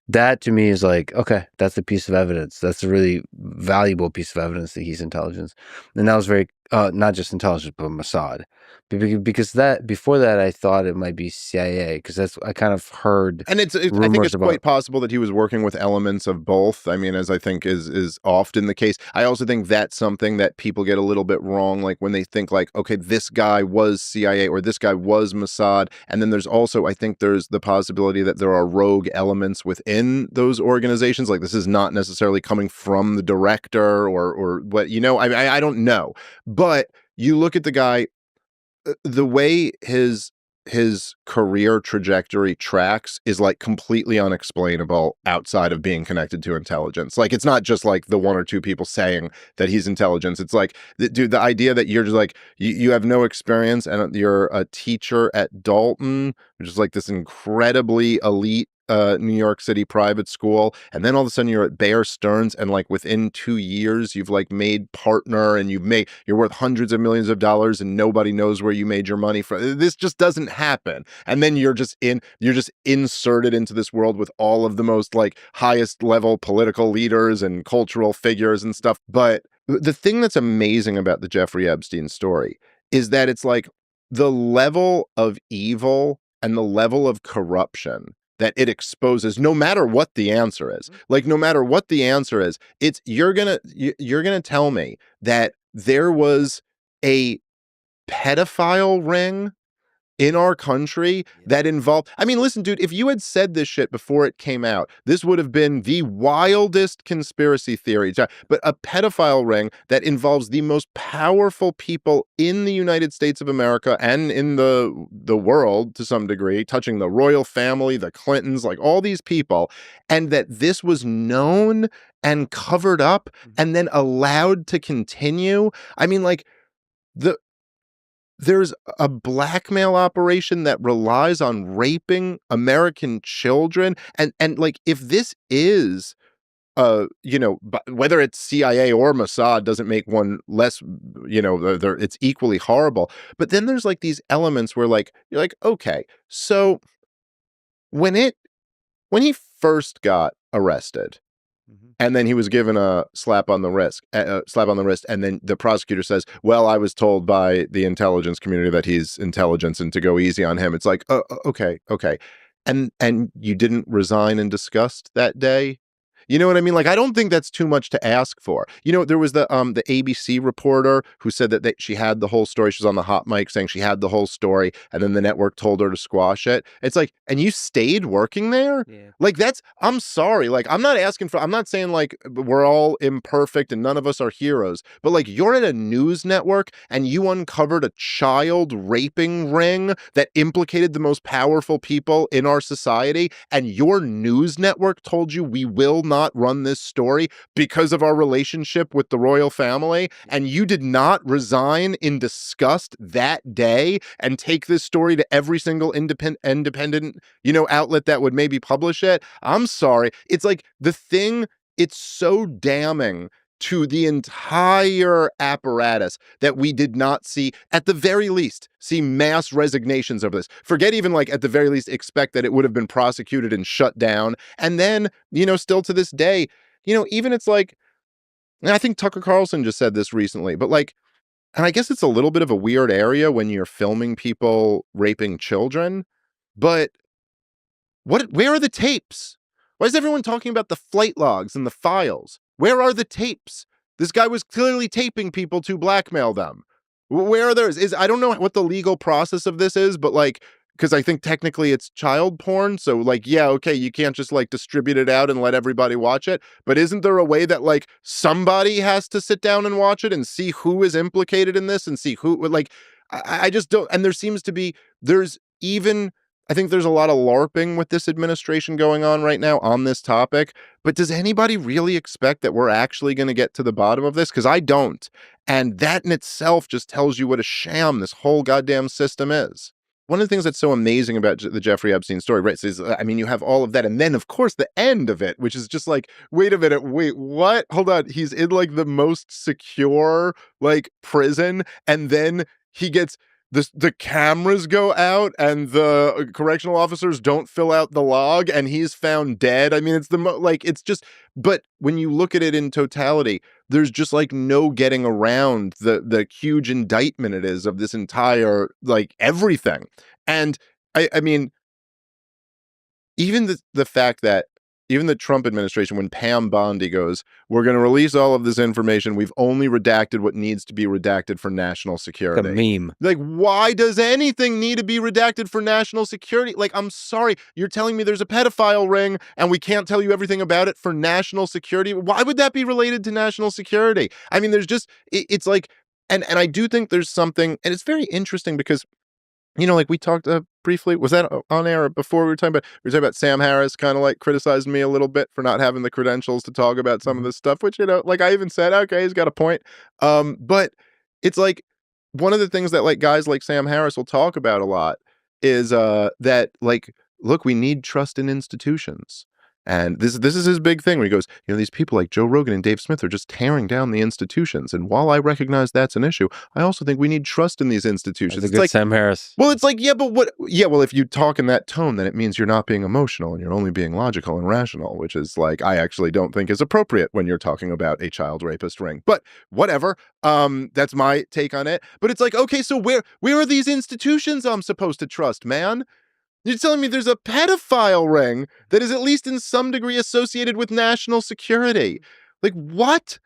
That to me is like, okay, that's a piece of evidence. That's a really valuable piece of evidence that he's intelligence. And that was very not just intelligence, but Mossad. Because that before that, I thought it might be CIA because that's I kind of heard And I think rumors it's about. quite possible that he was working with elements of both. I mean, as I think is often the case. I also think that's something that people get a little bit wrong, like when they think like, okay, this guy was CIA or this guy was Mossad. And then there's also, I think there's the possibility that there are rogue elements within those organizations. Like this is not necessarily coming from the director or what, I don't know. But you look at the guy, the way his career trajectory tracks is like completely unexplainable outside of being connected to intelligence. Like it's not just like the one or two people saying that he's intelligence. It's like, dude, the idea that you're just like you have no experience and you're a teacher at Dalton, which is like this incredibly elite New York City private school, and then all of a sudden you're at Bear Stearns, and like within 2 years you've like made partner, and you're worth hundreds of millions of dollars, and nobody knows where you made your money from. This just doesn't happen. And then you're just inserted into this world with all of the most like highest level political leaders and cultural figures and stuff. But the thing that's amazing about the Jeffrey Epstein story is that it's like the level of evil and the level of corruption that it exposes, no matter what the answer is. Like no matter what the answer is, it's you're gonna tell me that there was a pedophile ring in our country that involved. I mean, listen, dude, if you had said this shit before it came out, this would have been the wildest conspiracy theory. But a pedophile ring that involves the most powerful people in the United States of America and in the world to some degree, touching the royal family, the Clintons, like all these people, and that this was known and covered up and then allowed to continue. I mean, like the there's a blackmail operation that relies on raping American children. And like, if this is whether it's CIA or Mossad doesn't make one less, it's equally horrible. But then there's like these elements where like you're like, okay, so when he first got arrested, and then he was given a slap on the wrist, and then the prosecutor says, "Well, I was told by the intelligence community that he's intelligence and to go easy on him." It's like, okay, okay, and you didn't resign in disgust that day. You know what I mean? Like, I don't think that's too much to ask for. There was the ABC reporter who said that she had the whole story. She was on the hot mic saying she had the whole story, and then the network told her to squash it. It's like, and you stayed working there? Yeah. Like, I'm sorry. Like, I'm not saying like we're all imperfect and none of us are heroes, but like you're at a news network and you uncovered a child raping ring that implicated the most powerful people in our society, and your news network told you we will not run this story because of our relationship with the royal family, and you did not resign in disgust that day and take this story to every single independent outlet that would maybe publish it. I'm sorry. It's like it's so damning to the entire apparatus that we did not see, at the very least, see mass resignations of this. Forget even like at the very least expect that it would have been prosecuted and shut down. And then, still to this day, even it's like, and I think Tucker Carlson just said this recently, but like, and I guess it's a little bit of a weird area when you're filming people raping children, but where are the tapes? Why is everyone talking about the flight logs and the files? Where are the tapes? This guy was clearly taping people to blackmail them. Where are those? I don't know what the legal process of this is, but like, because I think technically it's child porn. So like, yeah, okay, you can't just like distribute it out and let everybody watch it. But isn't there a way that like somebody has to sit down and watch it and see who is implicated in this and see who like, I just don't. And I think there's a lot of LARPing with this administration going on right now on this topic, but does anybody really expect that we're actually going to get to the bottom of this? Because I don't. And that in itself just tells you what a sham this whole goddamn system is. One of the things that's so amazing about the Jeffrey Epstein story, right, is, you have all of that. And then, of course, the end of it, which is just like, wait a minute, wait, what? Hold on. He's in like the most secure, like, prison. And then he gets the cameras go out and the correctional officers don't fill out the log and he's found dead. I mean, it's it's just, but when you look at it in totality, there's just like no getting around the huge indictment it is of this entire, like, everything. And I mean, even the fact that even the Trump administration, when Pam Bondi goes, we're going to release all of this information. We've only redacted what needs to be redacted for national security. Like a meme. Like, why does anything need to be redacted for national security? Like, I'm sorry. You're telling me there's a pedophile ring and we can't tell you everything about it for national security? Why would that be related to national security? I mean, there's just, it's like, and I do think there's something, and it's very interesting because, like we talked briefly, was that on air before we were talking about Sam Harris kind of like criticized me a little bit for not having the credentials to talk about some of this stuff, which, like I even said, okay, he's got a point. But it's like one of the things that like guys like Sam Harris will talk about a lot is that like, look, we need trust in institutions. And this is his big thing where he goes, these people like Joe Rogan and Dave Smith are just tearing down the institutions. And while I recognize that's an issue, I also think we need trust in these institutions. It's like Sam Harris. Well, it's like, yeah, but what? Yeah, well, if you talk in that tone, then it means you're not being emotional and you're only being logical and rational, which is like, I actually don't think is appropriate when you're talking about a child rapist ring. But whatever. That's my take on it. But it's like, okay, so where are these institutions I'm supposed to trust, man? You're telling me there's a pedophile ring that is at least in some degree associated with national security. Like, what?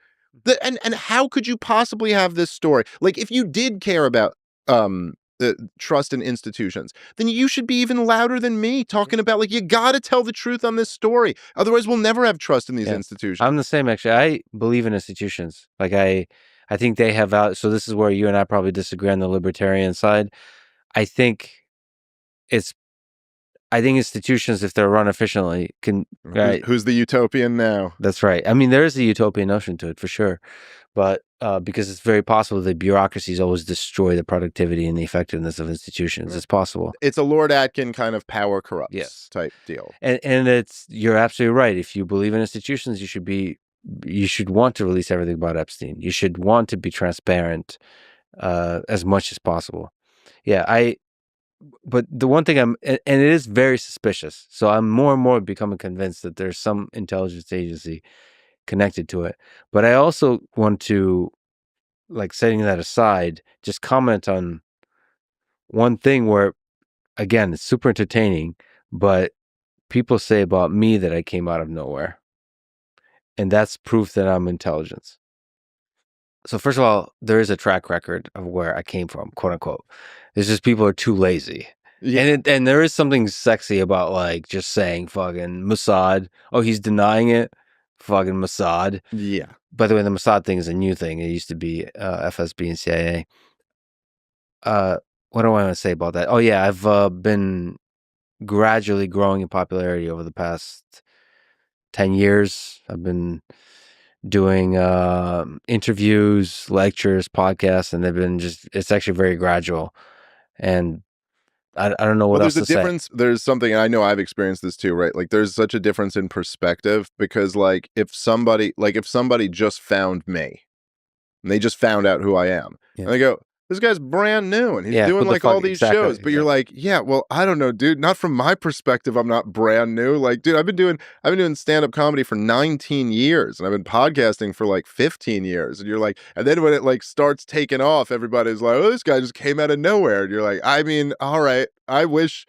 And how could you possibly have this story? Like, if you did care about the trust in institutions, then you should be even louder than me talking about, like, you got to tell the truth on this story. Otherwise, we'll never have trust in these institutions. I'm the same, actually. I believe in institutions. Like, I think they have out. So this is where you and I probably disagree on the libertarian side. I think institutions, if they're run efficiently, can. Right. Who's the utopian now? That's right. I mean, there is a utopian notion to it for sure, but because it's very possible that bureaucracies always destroy the productivity and the effectiveness of institutions. It's possible. It's a Lord Atkin kind of power corrupts Yes. type deal. And you're absolutely right. If you believe in institutions, you should want to release everything about Epstein. You should want to be transparent as much as possible. Yeah, but the one thing and it is very suspicious. So I'm more and more becoming convinced that there's some intelligence agency connected to it. But I also want to, like, setting that aside, just comment on one thing where, again, it's super entertaining, but people say about me that I came out of nowhere. And that's proof that I'm intelligence. So first of all, there is a track record of where I came from, quote unquote. It's just people are too lazy. Yeah. And there is something sexy about, like, just saying fucking Mossad. Oh, he's denying it. Fucking Mossad. Yeah. By the way, the Mossad thing is a new thing. It used to be FSB and CIA. What do I want to say about that? Oh yeah, I've been gradually growing in popularity over the past 10 years. I've been doing interviews, lectures, podcasts, and it's actually very gradual. And I don't know what else to say. There's a difference. There's something, and I know I've experienced this too, right? Like, there's such a difference in perspective, because like if somebody just found me and they just found out who I am, and they go, this guy's brand new and he's doing like all these shows, but you're like, yeah, well, I don't know, dude, not from my perspective. I'm not brand new. Like, dude, I've been doing stand-up comedy for 19 years and I've been podcasting for like 15 years. And you're like, and then when it like starts taking off, everybody's like, oh, this guy just came out of nowhere. And you're like, I mean, all right, I wish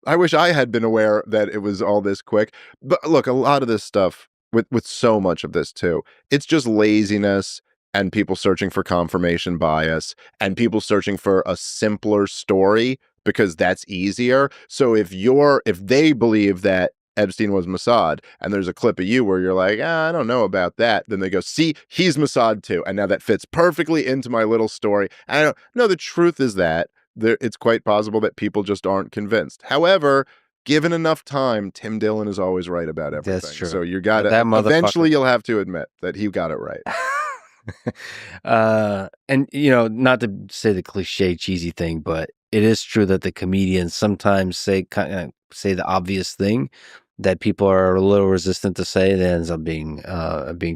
I had been aware that it was all this quick. But look, a lot of this stuff with so much of this too, it's just laziness and people searching for confirmation bias and people searching for a simpler story because that's easier. So if they believe that Epstein was Mossad and there's a clip of you where you're like, I don't know about that, then they go, see, he's Mossad too. And now that fits perfectly into my little story. And I don't know. The truth is that it's quite possible that people just aren't convinced. However, given enough time, Tim Dillon is always right about everything. That's true. So you got to eventually you'll have to admit that he got it right. And not to say the cliche cheesy thing, but it is true that the comedians sometimes say the obvious thing that people are a little resistant to say, that ends up being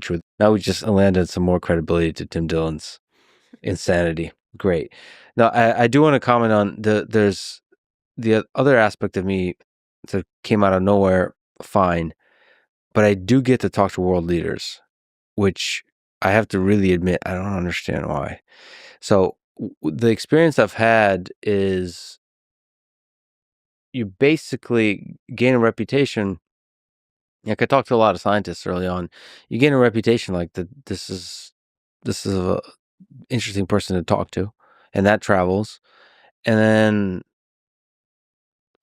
true. Now we just landed some more credibility to Tim Dillon's insanity. Great. Now I do want to comment on there's the other aspect of me that came out of nowhere, fine, but I do get to talk to world leaders, which I have to really admit, I don't understand why. So the experience I've had is you basically gain a reputation. Like, I talked to a lot of scientists early on. You gain a reputation like that. This is a interesting person to talk to, and that travels. And then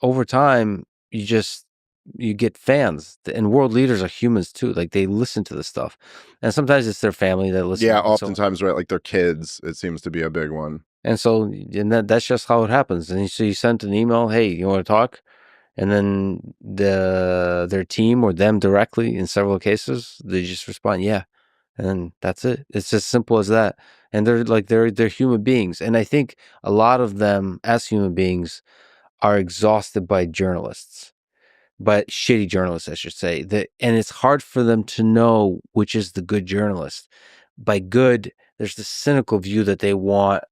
over time, you get fans, and world leaders are humans too. Like, they listen to this stuff, and sometimes it's their family that listens. Yeah, oftentimes, right? Like their kids, it seems to be a big one. And so, that's just how it happens. And so you sent an email, hey, you want to talk? And then their team or them directly, in several cases, they just respond, yeah. And then that's it. It's as simple as that. And they're human beings. And I think a lot of them, as human beings, are exhausted by journalists, but shitty journalists, I should say. And it's hard for them to know which is the good journalist. By good, there's the cynical view that they want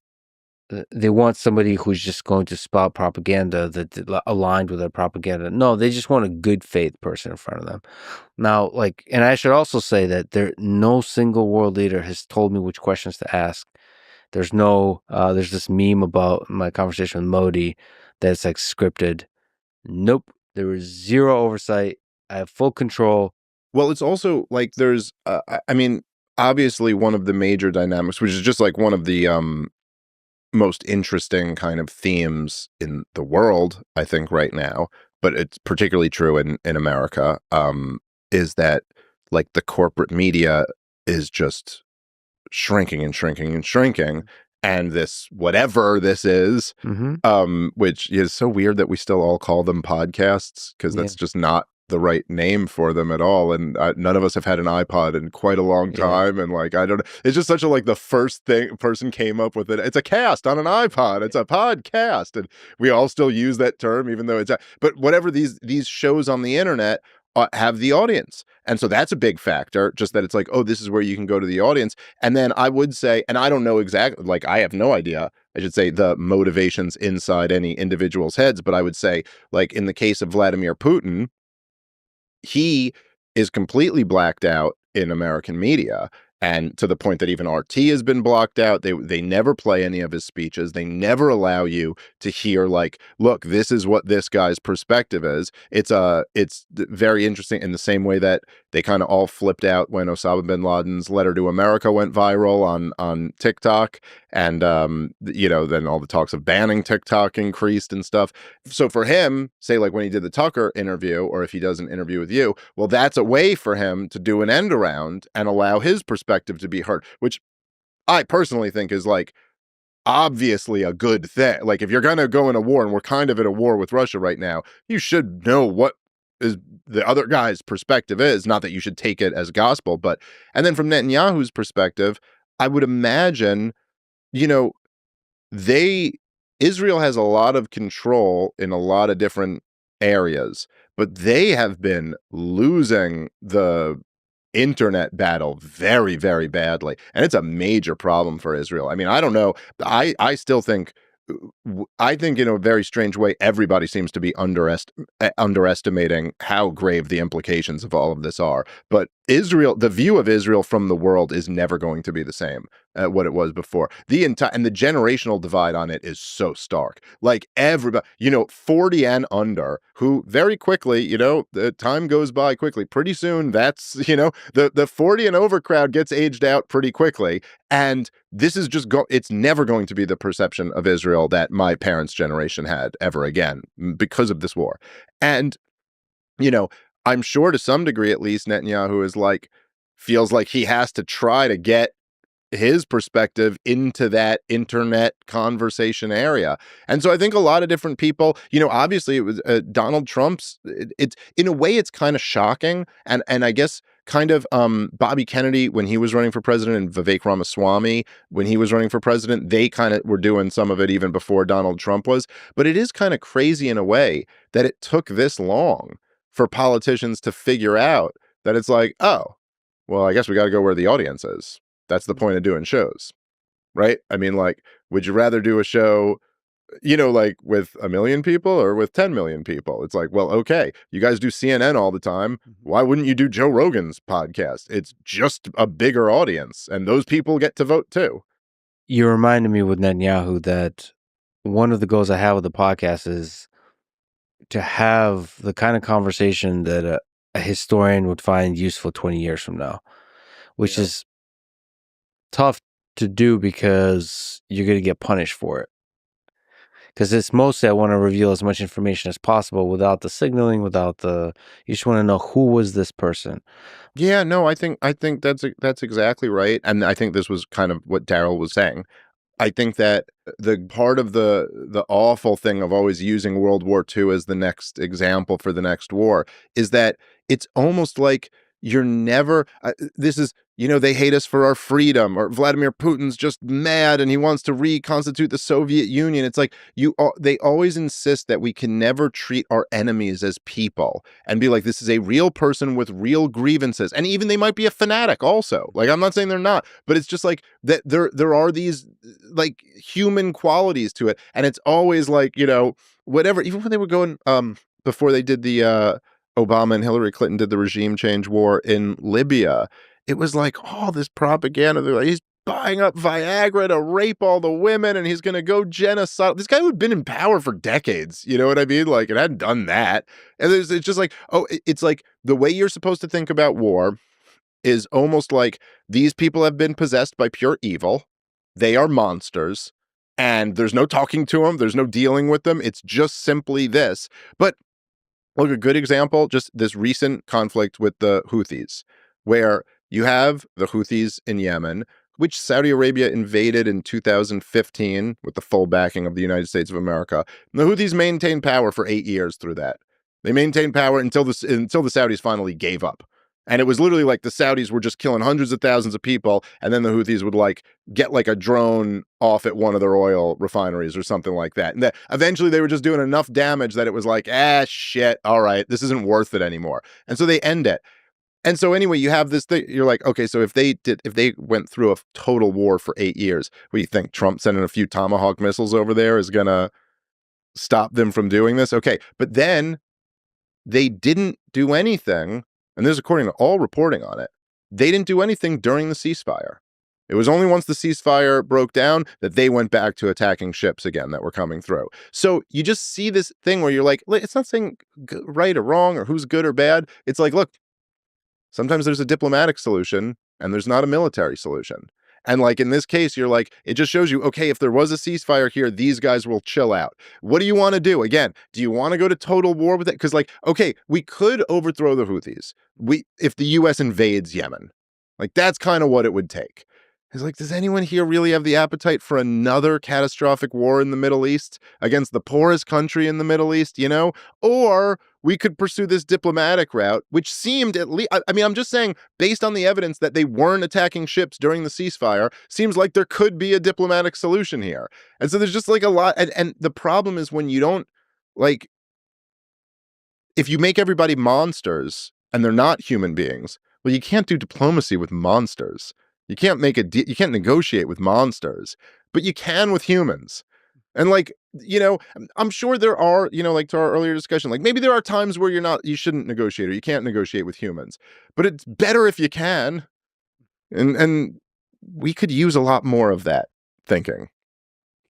somebody who's just going to spout propaganda that aligned with their propaganda. No, they just want a good faith person in front of them. Now, and I should also say that no single world leader has told me which questions to ask. There's this meme about my conversation with Modi that's like scripted. Nope. There was zero oversight. I have full control. Well, it's also like there's, I mean, obviously one of the major dynamics, which is just like one of the most interesting kind of themes in the world, I think, right now, but it's particularly true in America, is that like the corporate media is just shrinking and shrinking and shrinking. And this, whatever this is, which is so weird that we still all call them podcasts, because that's just not the right name for them at all. And none of us have had an iPod in quite a long Yeah. time. And like, I don't know, it's just such a like the first thing person came up with it. It's a cast on an iPod. It's a podcast, and we all still use that term, even though but whatever these shows on the internet have the audience. And so that's a big factor, just that it's like, oh, this is where you can go to the audience. And then I would say, and I don't know exactly, like, I have no idea, I should say, the motivations inside any individual's heads, but I would say, like, in the case of Vladimir Putin, he is completely blacked out in American media, and to the point that even RT has been blocked out. They never play any of his speeches. They never allow you to hear, like, look, this is what this guy's perspective is. It's very interesting in the same way that they kind of all flipped out when Osama bin Laden's letter to America went viral on TikTok, and then all the talks of banning TikTok increased and stuff. So for him, say, like, when he did the Tucker interview, or if he does an interview with you, well, that's a way for him to do an end around and allow his perspective to be heard, which I personally think is, like, obviously a good thing. Like, if you're going to go in a war, and we're kind of in a war with Russia right now, you should know what is the other guy's perspective is. Not that you should take it as gospel, but, and then from Netanyahu's perspective, I would imagine, you know, they Israel has a lot of control in a lot of different areas, but they have been losing the internet battle very, very badly, and it's a major problem for Israel. I mean, I don't know. I still think, I think in a very strange way, everybody seems to be underestimating how grave the implications of all of this are. But Israel, the view of Israel from the world is never going to be the same what it was before. The entire, and the generational divide on it is so stark. Like, everybody, 40 and under, who very quickly, the time goes by quickly. Pretty soon, that's, the 40 and over crowd gets aged out pretty quickly. And this is just it's never going to be the perception of Israel that my parents' generation had ever again, because of this war. And, I'm sure to some degree, at least, Netanyahu is like, feels like he has to try to get his perspective into that internet conversation area. And so I think a lot of different people, obviously it was Donald Trump's, it's in a way, it's kind of shocking. And I guess kind of Bobby Kennedy, when he was running for president, and Vivek Ramaswamy, when he was running for president, they kind of were doing some of it even before Donald Trump was. But it is kind of crazy in a way that it took this long for politicians to figure out that it's like, oh, well, I guess we got to go where the audience is. That's the point of doing shows, right? I mean, like, would you rather do a show, like, with 1 million people or with 10 million people? It's like, well, okay, you guys do CNN all the time. Why wouldn't you do Joe Rogan's podcast? It's just a bigger audience, and those people get to vote too. You reminded me with Netanyahu that one of the goals I have with the podcast is to have the kind of conversation that a historian would find useful 20 years from now, which is tough to do because you're going to get punished for it. Because it's mostly, I want to reveal as much information as possible without the signaling, you just want to know, who was this person? Yeah, no, I think that's exactly right. And I think this was kind of what Daryl was saying. I think that the part of the awful thing of always using World War II as the next example for the next war is that it's almost like you're never, this is, they hate us for our freedom, or Vladimir Putin's just mad and he wants to reconstitute the Soviet Union. It's like, they always insist that we can never treat our enemies as people and be like, this is a real person with real grievances. And even they might be a fanatic also. Like, I'm not saying they're not, but it's just like that there are these, like, human qualities to it. And it's always like, whatever, even when they were going, before they did the, Obama and Hillary Clinton did the regime change war in Libya, it was like all this propaganda. They're like, he's buying up Viagra to rape all the women, and he's going to go genocide. This guy who had been in power for decades, you know what I mean? Like, it hadn't done that. And it's just like, oh, it's like the way you're supposed to think about war is almost like these people have been possessed by pure evil. They are monsters, and there's no talking to them. There's no dealing with them. It's just simply this. But look, a good example, just this recent conflict with the Houthis, where you have the Houthis in Yemen, which Saudi Arabia invaded in 2015 with the full backing of the United States of America. And the Houthis maintained power for 8 years through that. They maintained power until the Saudis finally gave up. And it was literally like the Saudis were just killing hundreds of thousands of people, and then the Houthis would like get like a drone off at one of their oil refineries or something like that. And that eventually they were just doing enough damage that it was like, shit, all right, this isn't worth it anymore. And so they end it. And so anyway, you have this thing. You're like, okay, so if they went through a total war for 8 years, what do you think? Trump sending a few Tomahawk missiles over there is gonna stop them from doing this? Okay, but then they didn't do anything, and this is according to all reporting on it. They didn't do anything during the ceasefire. It was only once the ceasefire broke down that they went back to attacking ships again that were coming through. So you just see this thing where you're like, it's not saying right or wrong or who's good or bad. It's like, look, sometimes there's a diplomatic solution and there's not a military solution. And like in this case, you're like, it just shows you, okay, if there was a ceasefire here, these guys will chill out. What do you want to do? Again, do you want to go to total war with it? Because like, okay, we could overthrow the Houthis. If the US invades Yemen, like that's kind of what it would take. It's like, does anyone here really have the appetite for another catastrophic war in the Middle East against the poorest country in the Middle East, you know? Or we could pursue this diplomatic route, which seemed at least, I mean, I'm just saying, based on the evidence that they weren't attacking ships during the ceasefire, seems like there could be a diplomatic solution here. And so there's just like a lot. And the problem is when you don't, like, if you make everybody monsters and they're not human beings, well, you can't do diplomacy with monsters. You can't you can't negotiate with monsters, but you can with humans. And like, you know, I'm sure there are, you know, like to our earlier discussion, like maybe there are times where you shouldn't negotiate or you can't negotiate with humans, but it's better if you can. And we could use a lot more of that thinking.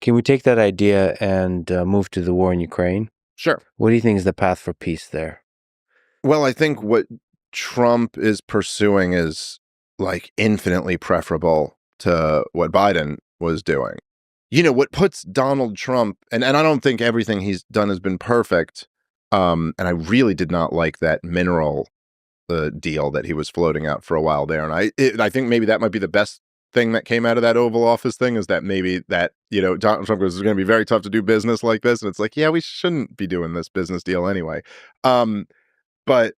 Can we take that idea and move to the war in Ukraine? Sure. What do you think is the path for peace there? Well, I think what Trump is pursuing is like infinitely preferable to what Biden was doing. You know, what puts Donald Trump, and I don't think everything he's done has been perfect. And I really did not like that mineral deal that he was floating out for a while there. And I think maybe that might be the best thing that came out of that Oval Office thing is that maybe that, you know, Donald Trump goes, it's going to be very tough to do business like this. And it's like, yeah, we shouldn't be doing this business deal anyway. But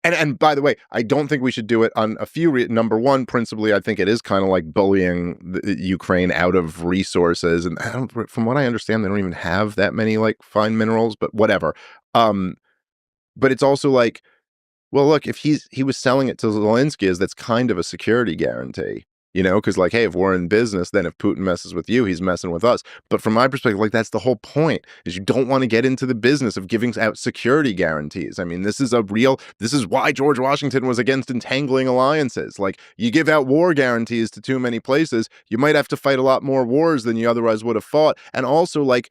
and by the way, I don't think we should do it on a few number one, principally, I think it is kind of like bullying Ukraine out of resources. And from what I understand, they don't even have that many like fine minerals, but whatever. But it's also like, well, look, if he was selling it to Zelensky as that's kind of a security guarantee. You know, because like, hey, if we're in business, then if Putin messes with you, he's messing with us. But from my perspective, like that's the whole point is you don't want to get into the business of giving out security guarantees. I mean, this is why George Washington was against entangling alliances. Like you give out war guarantees to too many places, you might have to fight a lot more wars than you otherwise would have fought. And also like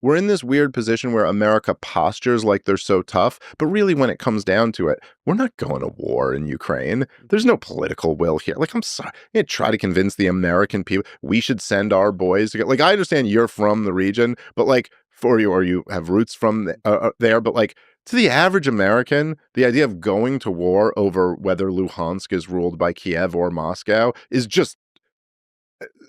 we're in this weird position where America postures like they're so tough, but really when it comes down to it, we're not going to war in Ukraine. There's no political will here. Like, I'm sorry. You try to convince the American people we should send our boys to get, like, I understand you're from the region, but like for you, or you have roots from there, but like to the average American, the idea of going to war over whether Luhansk is ruled by Kiev or Moscow is just,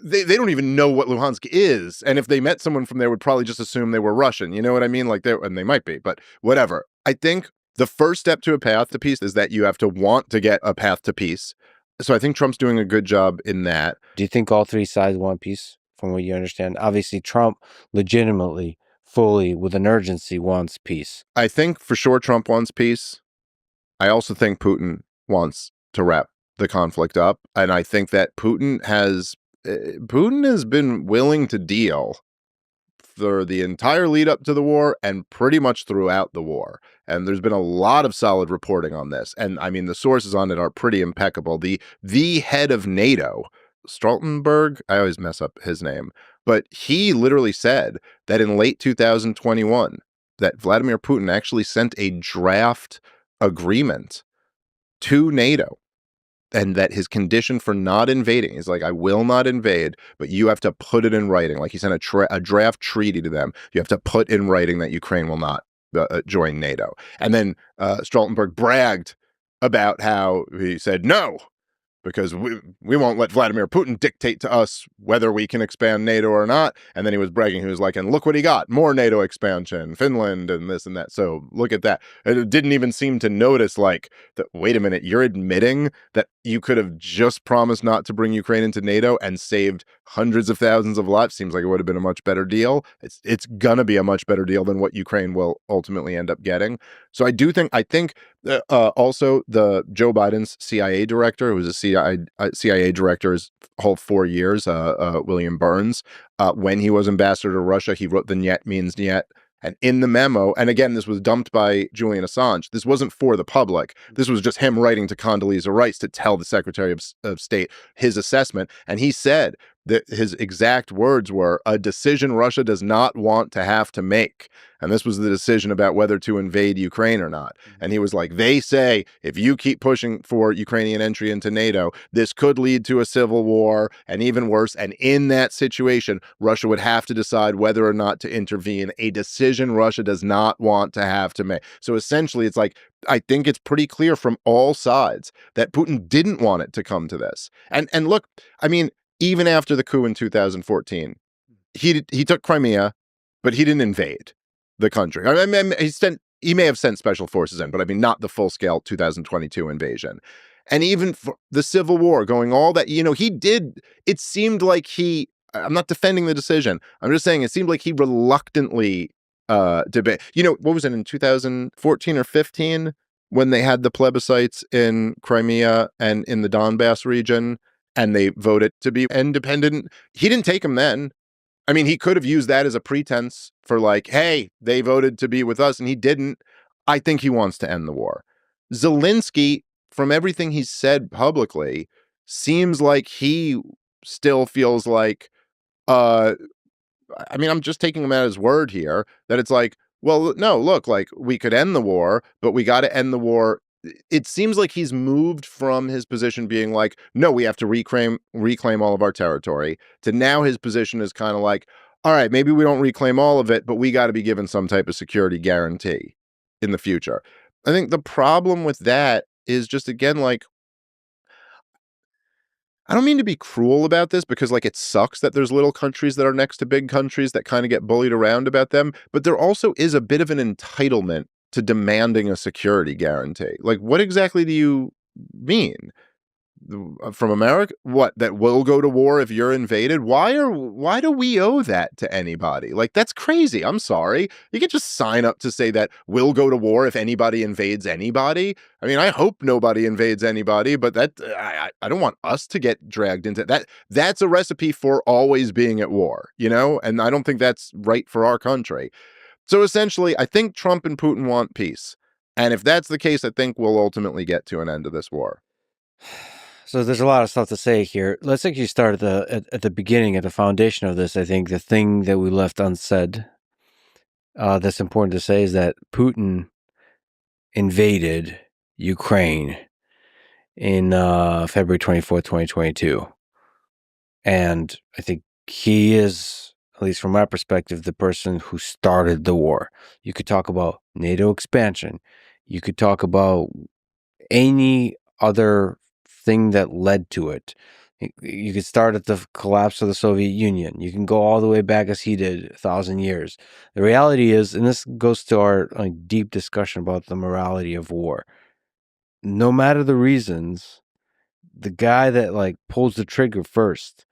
they don't even know what Luhansk is. And if they met someone from there, would probably just assume they were Russian. You know what I mean? Like and they might be, but whatever. I think the first step to a path to peace is that you have to want to get a path to peace. So I think Trump's doing a good job in that. Do you think all three sides want peace from what you understand? Obviously, Trump legitimately, fully, with an urgency wants peace. I think for sure Trump wants peace. I also think Putin wants to wrap the conflict up. And I think that Putin has been willing to deal for the entire lead up to the war and pretty much throughout the war. And there's been a lot of solid reporting on this. And I mean, the sources on it are pretty impeccable. The head of NATO, Stoltenberg, I always mess up his name, but he literally said that in late 2021, that Vladimir Putin actually sent a draft agreement to NATO. And that his condition for not invading is like, I will not invade, but you have to put it in writing. Like he sent a draft treaty to them. You have to put in writing that Ukraine will not join NATO. And then Stoltenberg bragged about how he said, no, because we won't let Vladimir Putin dictate to us whether we can expand NATO or not. And then he was bragging. He was like, and look what he got, more NATO expansion, Finland and this and that. So look at that. It didn't even seem to notice like that. Wait a minute, you're admitting that you could have just promised not to bring Ukraine into NATO and saved hundreds of thousands of lives. Seems like it would have been a much better deal. It's gonna be a much better deal than what Ukraine will ultimately end up getting. So I think also the Joe Biden's CIA director, who was a CIA director his whole 4 years, William Burns, when he was ambassador to Russia, he wrote the "Niet means Niet." And in the memo, and again, this was dumped by Julian Assange. This wasn't for the public. This was just him writing to Condoleezza Rice to tell the Secretary of State his assessment. And he said that his exact words were, "A decision Russia does not want to have to make." And this was the decision about whether to invade Ukraine or not. And he was like, they say, if you keep pushing for Ukrainian entry into NATO, this could lead to a civil war and even worse. And in that situation, Russia would have to decide whether or not to intervene, a decision Russia does not want to have to make. So essentially, it's like, I think it's pretty clear from all sides that Putin didn't want it to come to this. And look, I mean, even after the coup in 2014, he took Crimea, but he didn't invade the country. I mean, he may have sent special forces in, but I mean, not the full scale 2022 invasion. And even for the Civil War, going all that, he did. It seemed like I'm not defending the decision. I'm just saying it seemed like he reluctantly debate. What was it in 2014 or 15 when they had the plebiscites in Crimea and in the Donbass region, and they voted to be independent? He didn't take them then. I mean, he could have used that as a pretense for like, hey, they voted to be with us, and he didn't. I think he wants to end the war. Zelensky, from everything he's said publicly, seems like he still feels like, I mean, I'm just taking him at his word here, that it's like, well, no, look, like we could end the war, but we got to end the war. It seems like he's moved from his position being like, no, we have to reclaim all of our territory, to now his position is kind of like, all right, maybe we don't reclaim all of it, but we got to be given some type of security guarantee in the future. I think the problem with that is just, again, like, I don't mean to be cruel about this because, like, it sucks that there's little countries that are next to big countries that kind of get bullied around about them, but there also is a bit of an entitlement to demanding a security guarantee. Like, what exactly do you mean? From America? What, that we'll go to war if you're invaded? Why do we owe that to anybody? Like, that's crazy. I'm sorry. You could just sign up to say that we'll go to war if anybody invades anybody. I mean, I hope nobody invades anybody, but that I don't want us to get dragged into that. That's a recipe for always being at war, and I don't think that's right for our country. So essentially, I think Trump and Putin want peace. And if that's the case, I think we'll ultimately get to an end of this war. So there's a lot of stuff to say here. Let's actually start at the beginning, at the foundation of this. I think the thing that we left unsaid, that's important to say, is that Putin invaded Ukraine in February 24th, 2022. And I think he is, at least from my perspective, the person who started the war. You could talk about NATO expansion. You could talk about any other thing that led to it. You could start at the collapse of the Soviet Union. You can go all the way back as he did, 1,000 years. The reality is, and this goes to our deep discussion about the morality of war, no matter the reasons, the guy that pulls the trigger first,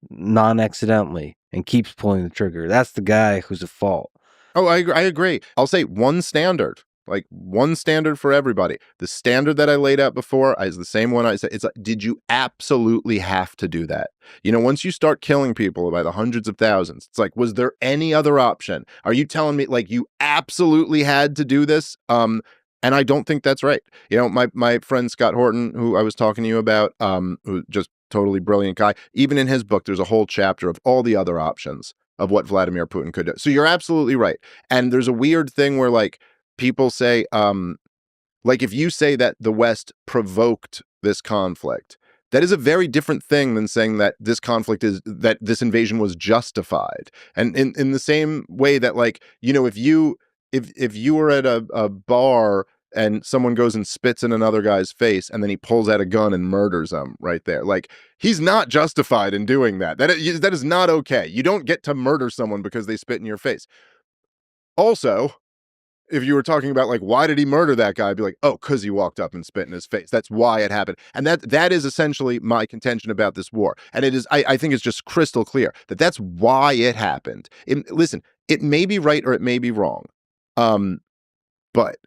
non-accidentally, and keeps pulling the trigger, that's the guy who's at fault. Oh, I agree. I'll say one standard for everybody. The standard that I laid out before is the same one I said. It's like, did you absolutely have to do that? Once you start killing people by the hundreds of thousands, it's like, was there any other option? Are you telling me like you absolutely had to do this? And I don't think that's right. My friend Scott Horton, who I was talking to you about, who just totally brilliant guy, even in his book, there's a whole chapter of all the other options of what Vladimir Putin could do. So you're absolutely right. And there's a weird thing where like people say, like if you say that the West provoked this conflict, that is a very different thing than saying that this invasion was justified. And in the same way that, like, if you were at a bar and someone goes and spits in another guy's face, and then he pulls out a gun and murders him right there. Like, he's not justified in doing that. That is not okay. You don't get to murder someone because they spit in your face. Also, if you were talking about like why did he murder that guy, I'd be like, oh, because he walked up and spit in his face. That's why it happened. And that is essentially my contention about this war. And it is, I think it's just crystal clear that that's why it happened. Listen, it may be right or it may be wrong. But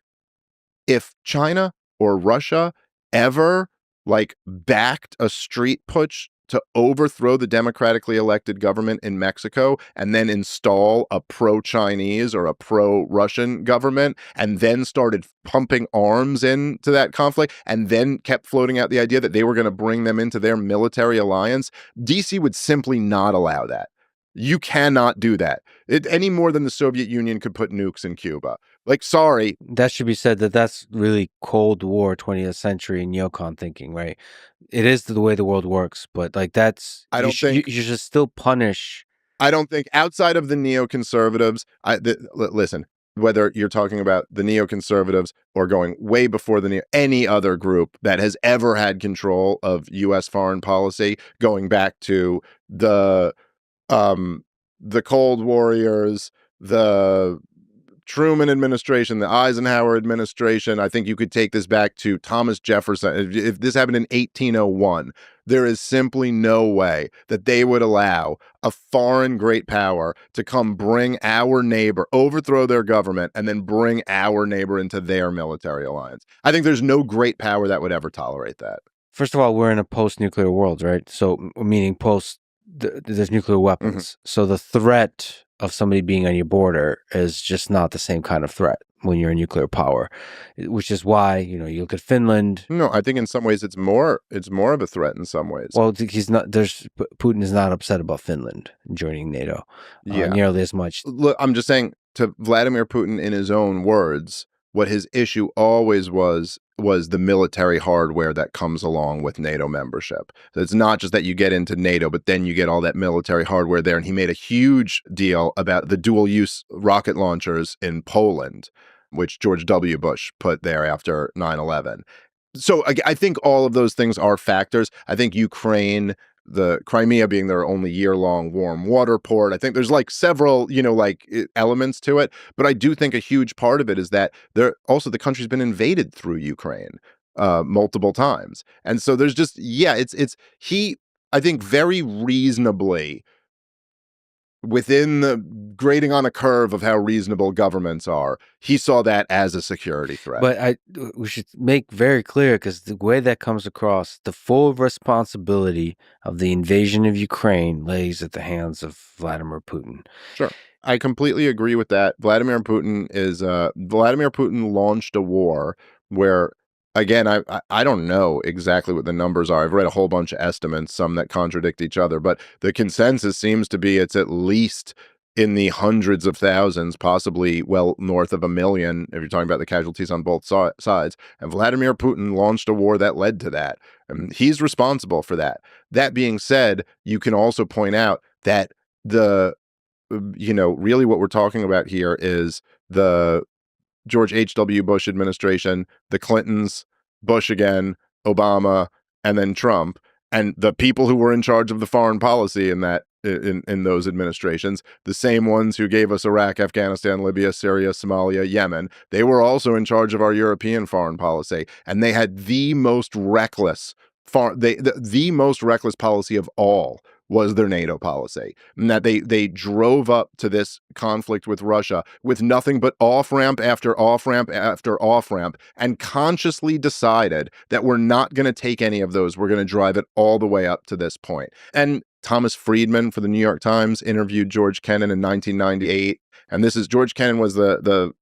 if China or Russia ever like backed a street putsch to overthrow the democratically elected government in Mexico and then install a pro-Chinese or a pro-Russian government and then started pumping arms into that conflict and then kept floating out the idea that they were going to bring them into their military alliance, DC would simply not allow that. You cannot do that. Any more than the Soviet Union could put nukes in Cuba. Like, sorry. That should be said that that's really Cold War 20th century neocon thinking, right? It is the way the world works, but like I don't think you should still punish. I don't think outside of the neoconservatives, listen, whether you're talking about the neoconservatives or going way before any other group that has ever had control of U.S. foreign policy, going back to the Cold Warriors, the Truman administration, the Eisenhower administration. I think you could take this back to Thomas Jefferson. If this happened in 1801, there is simply no way that they would allow a foreign great power to come bring our neighbor, overthrow their government, and then bring our neighbor into their military alliance. I think there's no great power that would ever tolerate that. First of all, we're in a post-nuclear world, right? So meaning there's nuclear weapons. So the threat of somebody being on your border is just not the same kind of threat when you're a nuclear power, which is why, you look at Finland. No, I think in some ways it's more of a threat in some ways. Well, Putin is not upset about Finland joining NATO nearly as much. Look, I'm just saying, to Vladimir Putin, in his own words, what his issue always was the military hardware that comes along with NATO membership. So it's not just that you get into NATO, but then you get all that military hardware there. And he made a huge deal about the dual-use rocket launchers in Poland, which George W. Bush put there after 9/11. So I think all of those things are factors. I think Ukraine, the Crimea being their only year-long warm water port, I think there's like several, elements to it. But I do think a huge part of it is that the country's been invaded through Ukraine multiple times. And so there's just, he, I think, very reasonably within the grading on a curve of how reasonable governments are, he saw that as a security threat. But we should make very clear, because the way that comes across, the full responsibility of the invasion of Ukraine lays at the hands of Vladimir Putin. Sure. I completely agree with that. Vladimir Putin launched a war where, again, I don't know exactly what the numbers are. I've read a whole bunch of estimates, some that contradict each other, but the consensus seems to be it's at least in the hundreds of thousands, possibly well north of 1 million, if you're talking about the casualties on both sides. And Vladimir Putin launched a war that led to that. And he's responsible for that. That being said, you can also point out that really what we're talking about here is the George H.W. Bush administration, the Clintons, Bush again, Obama, and then Trump, and the people who were in charge of the foreign policy in those administrations, the same ones who gave us Iraq, Afghanistan, Libya, Syria, Somalia, Yemen, they were also in charge of our European foreign policy, and they had the most reckless the most reckless policy of all was their NATO policy, and that they drove up to this conflict with Russia with nothing but off-ramp after off-ramp after off-ramp, and consciously decided that we're not going to take any of those. We're going to drive it all the way up to this point. And Thomas Friedman for the New York Times interviewed George Kennan in 1998, and George Kennan was the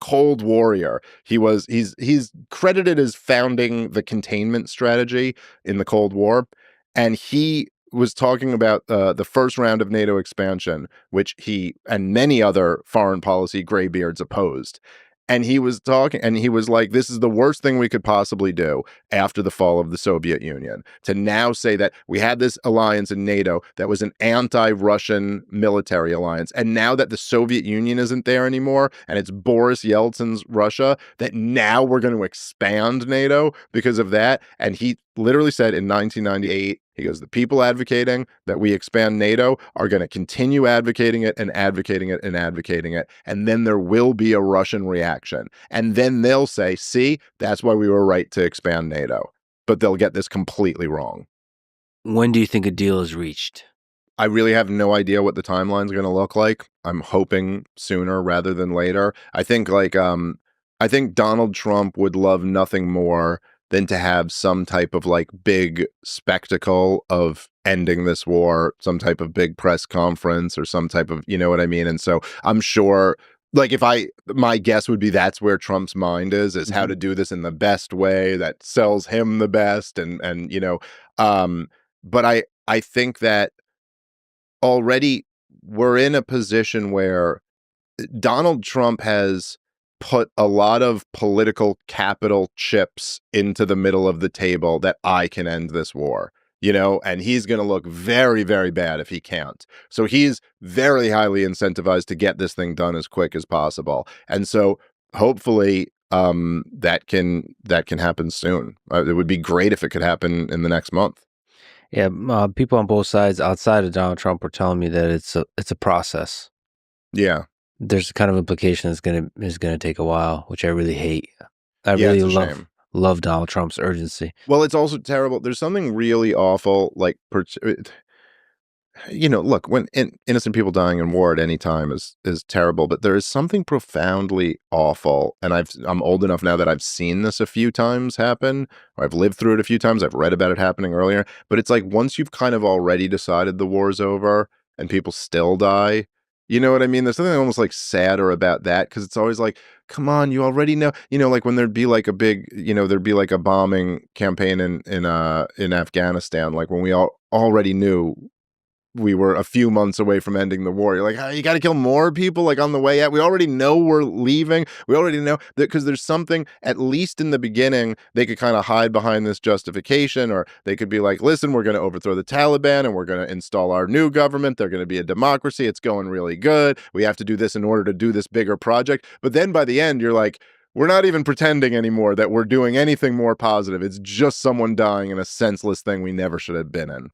Cold Warrior. He's credited as founding the containment strategy in the Cold War. And he was talking about the first round of NATO expansion, which he and many other foreign policy graybeards opposed. And he was talking, and he was like, this is the worst thing we could possibly do after the fall of the Soviet Union, to now say that we had this alliance in NATO that was an anti-Russian military alliance. And now that the Soviet Union isn't there anymore, and it's Boris Yeltsin's Russia, that now we're going to expand NATO because of that. And he literally said in 1998, he goes, the people advocating that we expand NATO are going to continue advocating it and advocating it and advocating it. And then there will be a Russian reaction. And then they'll say, see, that's why we were right to expand NATO. But they'll get this completely wrong. When do you think a deal is reached? I really have no idea what the timeline's going to look like. I'm hoping sooner rather than later. I think I think Donald Trump would love nothing more than to have some type of like big spectacle of ending this war, some type of big press conference or some type of, you know what I mean? And so I'm sure, like, my guess would be that's where Trump's mind is how to do this in the best way that sells him the best. And, but I think that already we're in a position where Donald Trump has put a lot of political capital chips into the middle of the table that I can end this war, and he's going to look very, very bad if he can't. So he's very highly incentivized to get this thing done as quick as possible. And so hopefully that can happen soon. It would be great if it could happen in the next month. Yeah, people on both sides outside of Donald Trump were telling me that it's a process. Yeah. There's a kind of implication is gonna take a while, which I really hate. I Yeah, really it's a shame. love Donald Trump's urgency. Well, it's also terrible. There's something really awful, like, look, when innocent people dying in war at any time is terrible, but there is something profoundly awful, and I'm old enough now that I've seen this a few times happen, or I've lived through it a few times. I've read about it happening earlier, but it's like once you've kind of already decided the war's over and people still die, you know what I mean? There's something almost like sadder about that, because it's always like, come on, you already know, like when there'd be like a big, there'd be like a bombing campaign in Afghanistan, like when we all already knew we were a few months away from ending the war. You're like, oh, you got to kill more people like on the way out. We already know we're leaving. We already know that, because there's something, at least in the beginning, they could kind of hide behind this justification, or they could be like, listen, we're going to overthrow the Taliban and we're going to install our new government. They're going to be a democracy. It's going really good. We have to do this in order to do this bigger project. But then by the end, you're like, we're not even pretending anymore that we're doing anything more positive. It's just someone dying in a senseless thing we never should have been in.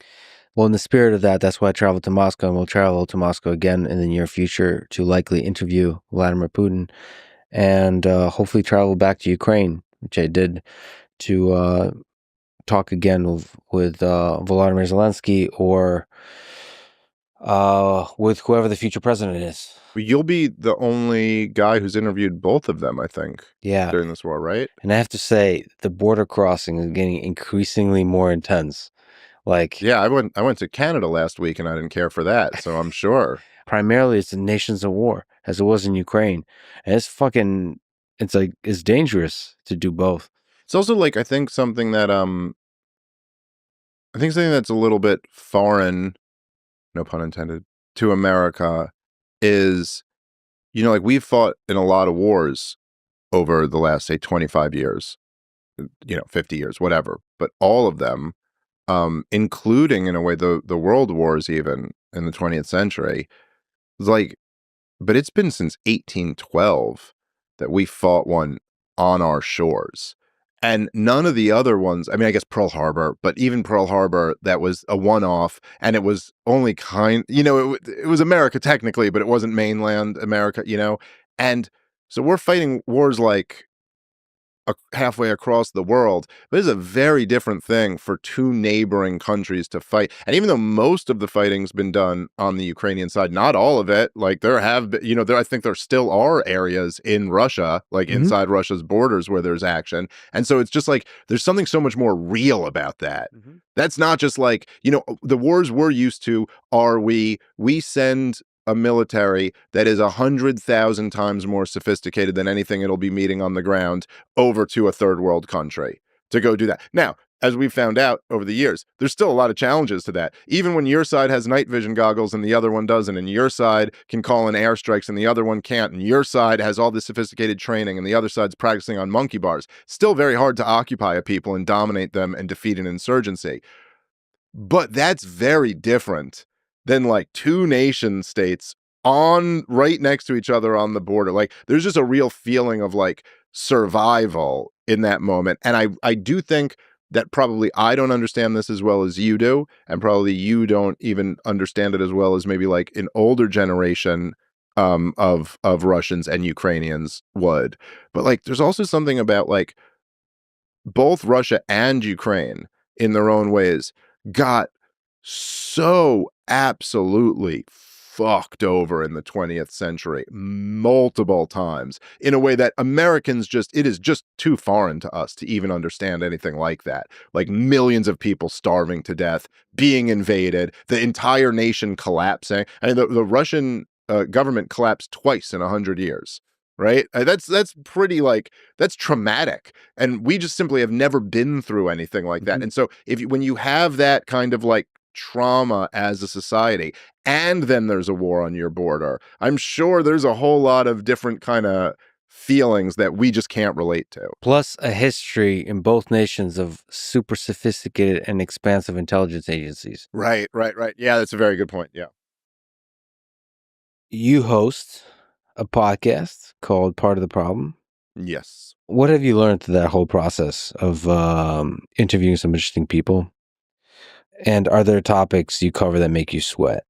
Well, in the spirit of that, that's why I traveled to Moscow, and we'll travel to Moscow again in the near future to likely interview Vladimir Putin, and hopefully travel back to Ukraine, which I did, to talk again with Volodymyr Zelensky, or with whoever the future president is. You'll be the only guy who's interviewed both of them, I think, Yeah. during this war, right? And I have to say, the border crossing is getting increasingly more intense. Like, yeah, I went to Canada last week and I didn't care for that, so I'm sure. Primarily, it's the nations of war, as it was in Ukraine, and it's dangerous to do both. It's also like I think something that's a little bit foreign, no pun intended, to America is, like we've fought in a lot of wars over the last, say, 25 years, 50 years, whatever, but all of them, including in a way the world wars even in the 20th century, was like, but it's been since 1812 that we fought one on our shores. And none of the other ones, I mean, I guess Pearl Harbor, but even Pearl Harbor, that was a one-off, and it was only it was America technically, but it wasn't mainland America, And so we're fighting wars like halfway across the world. But it's a very different thing for two neighboring countries to fight. And even though most of the fighting's been done on the Ukrainian side, not all of it, like there have been, I think there still are areas in Russia, like inside Russia's borders, where there's action. And so it's just like, there's something so much more real about that. That's not just like, the wars we're used to are we send a military that is 100,000 times more sophisticated than anything it'll be meeting on the ground over to a third world country to go do that. Now, as we've found out over the years, there's still a lot of challenges to that. Even when your side has night vision goggles and the other one doesn't, and your side can call in airstrikes and the other one can't, and your side has all this sophisticated training and the other side's practicing on monkey bars, still very hard to occupy a people and dominate them and defeat an insurgency. But that's very different than like two nation states on right next to each other on the border. Like there's just a real feeling of like survival in that moment. And I do think that probably I don't understand this as well as you do, and probably you don't even understand it as well as maybe like an older generation of Russians and Ukrainians would. But like there's also something about like both Russia and Ukraine in their own ways got so absolutely fucked over in the 20th century multiple times in a way that Americans just, it is just too foreign to us to even understand anything like that. Like millions of people starving to death, being invaded, the entire nation collapsing. I mean, the Russian government collapsed twice in 100 years. Right? That's pretty like that's traumatic, and we just simply have never been through anything like that. And so when you have that kind of like trauma as a society, and then there's a war on your border, I'm sure there's a whole lot of different kind of feelings that we just can't relate to. Plus a history in both nations of super sophisticated and expansive intelligence agencies. Right. Yeah, that's a very good point. Yeah. You host a podcast called Part of the Problem. Yes. What have you learned through that whole process of interviewing some interesting people? And are there topics you cover that make you sweat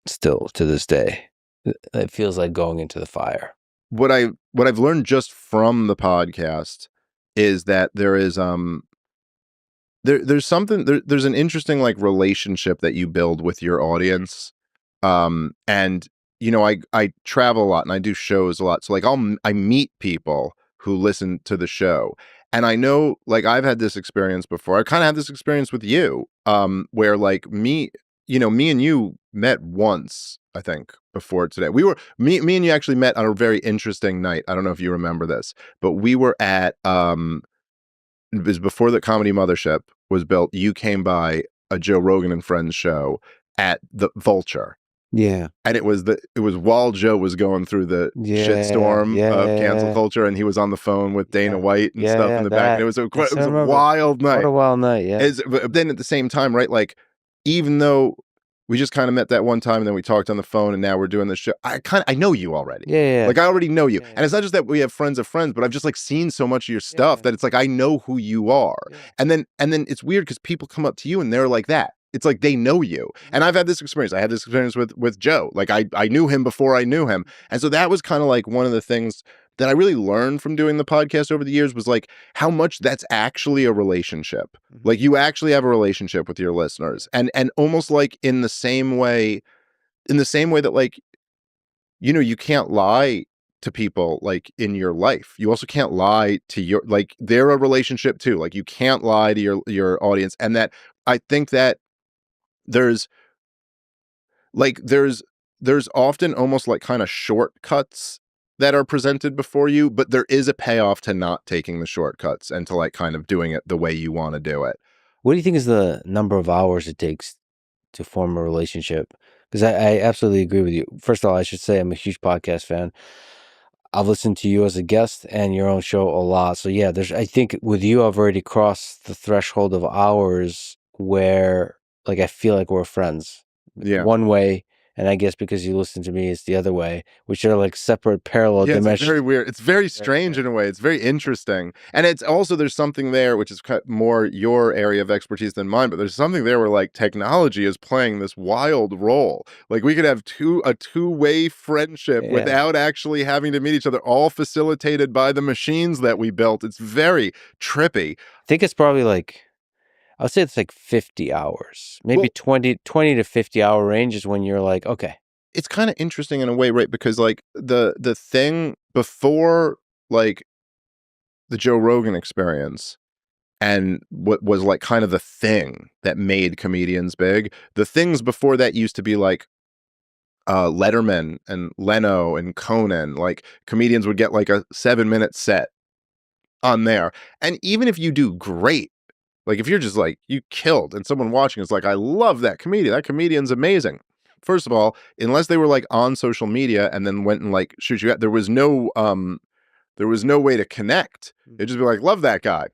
still to this day? It feels like going into the fire. What I've learned just from the podcast is that there is there's there's an interesting like relationship that you build with your audience. And you know, I travel a lot and I do shows a lot. So like I meet people who listen to the show. And I know like I've had this experience before. I kind of had this experience with you, where like me and you met once, I think, before today. Me and you actually met on a very interesting night. I don't know if you remember this, but we were at it was before the Comedy Mothership was built. You came by a Joe Rogan and Friends show at the Vulture. Yeah. And it was while Joe was going through the shitstorm of cancel culture, and he was on the phone with Dana White and stuff in the back. And it was a wild night. What a wild night, yeah. But then at the same time, right, like, even though we just kind of met that one time and then we talked on the phone and now we're doing this show, I know you already. Yeah. Like, I already know you. And it's not just that we have friends of friends, but I've just like seen so much of your stuff that it's like, I know who you are. And then it's weird because people come up to you and they're like that. It's like they know you. And I've had this experience. I had this experience with Joe. Like I knew him before I knew him. And so that was kind of like one of the things that I really learned from doing the podcast over the years was like how much that's actually a relationship. Like you actually have a relationship with your listeners. And almost like in the same way that like, you know, you can't lie to people like in your life. You also can't lie to your, like they're a relationship too. Like you can't lie to your audience. And that I think that there's often almost like kind of shortcuts that are presented before you, but there is a payoff to not taking the shortcuts and to like kind of doing it the way you want to do it. What do you think is the number of hours it takes to form a relationship? Because I absolutely agree with you. First of all, I should say I'm a huge podcast fan. I've listened to you as a guest and your own show a lot. So yeah, I think with you, I've already crossed the threshold of hours where like I feel like we're friends. Yeah. One way, and I guess because you listen to me, it's the other way, which are like separate parallel dimensions. It's very weird. It's very strange in a way. It's very interesting. And it's also, there's something there, which is more your area of expertise than mine, but there's something there where like technology is playing this wild role. Like we could have a two-way friendship without actually having to meet each other, all facilitated by the machines that we built. It's very trippy. I think it's probably like, I would say it's like 50 hours, maybe 20 to 50 hour range is when you're like, okay. It's kind of interesting in a way, right? Because like the thing before like the Joe Rogan experience and what was like kind of the thing that made comedians big, the things before that used to be like Letterman and Leno and Conan. Like comedians would get like a 7-minute set on there. And even if you do great, Like, if you're just like, you killed, and someone watching is like, I love that comedian. That comedian's amazing. First of all, unless they were like on social media and then went and like shoot you out, there was no way to connect. It'd just be like, love that guy.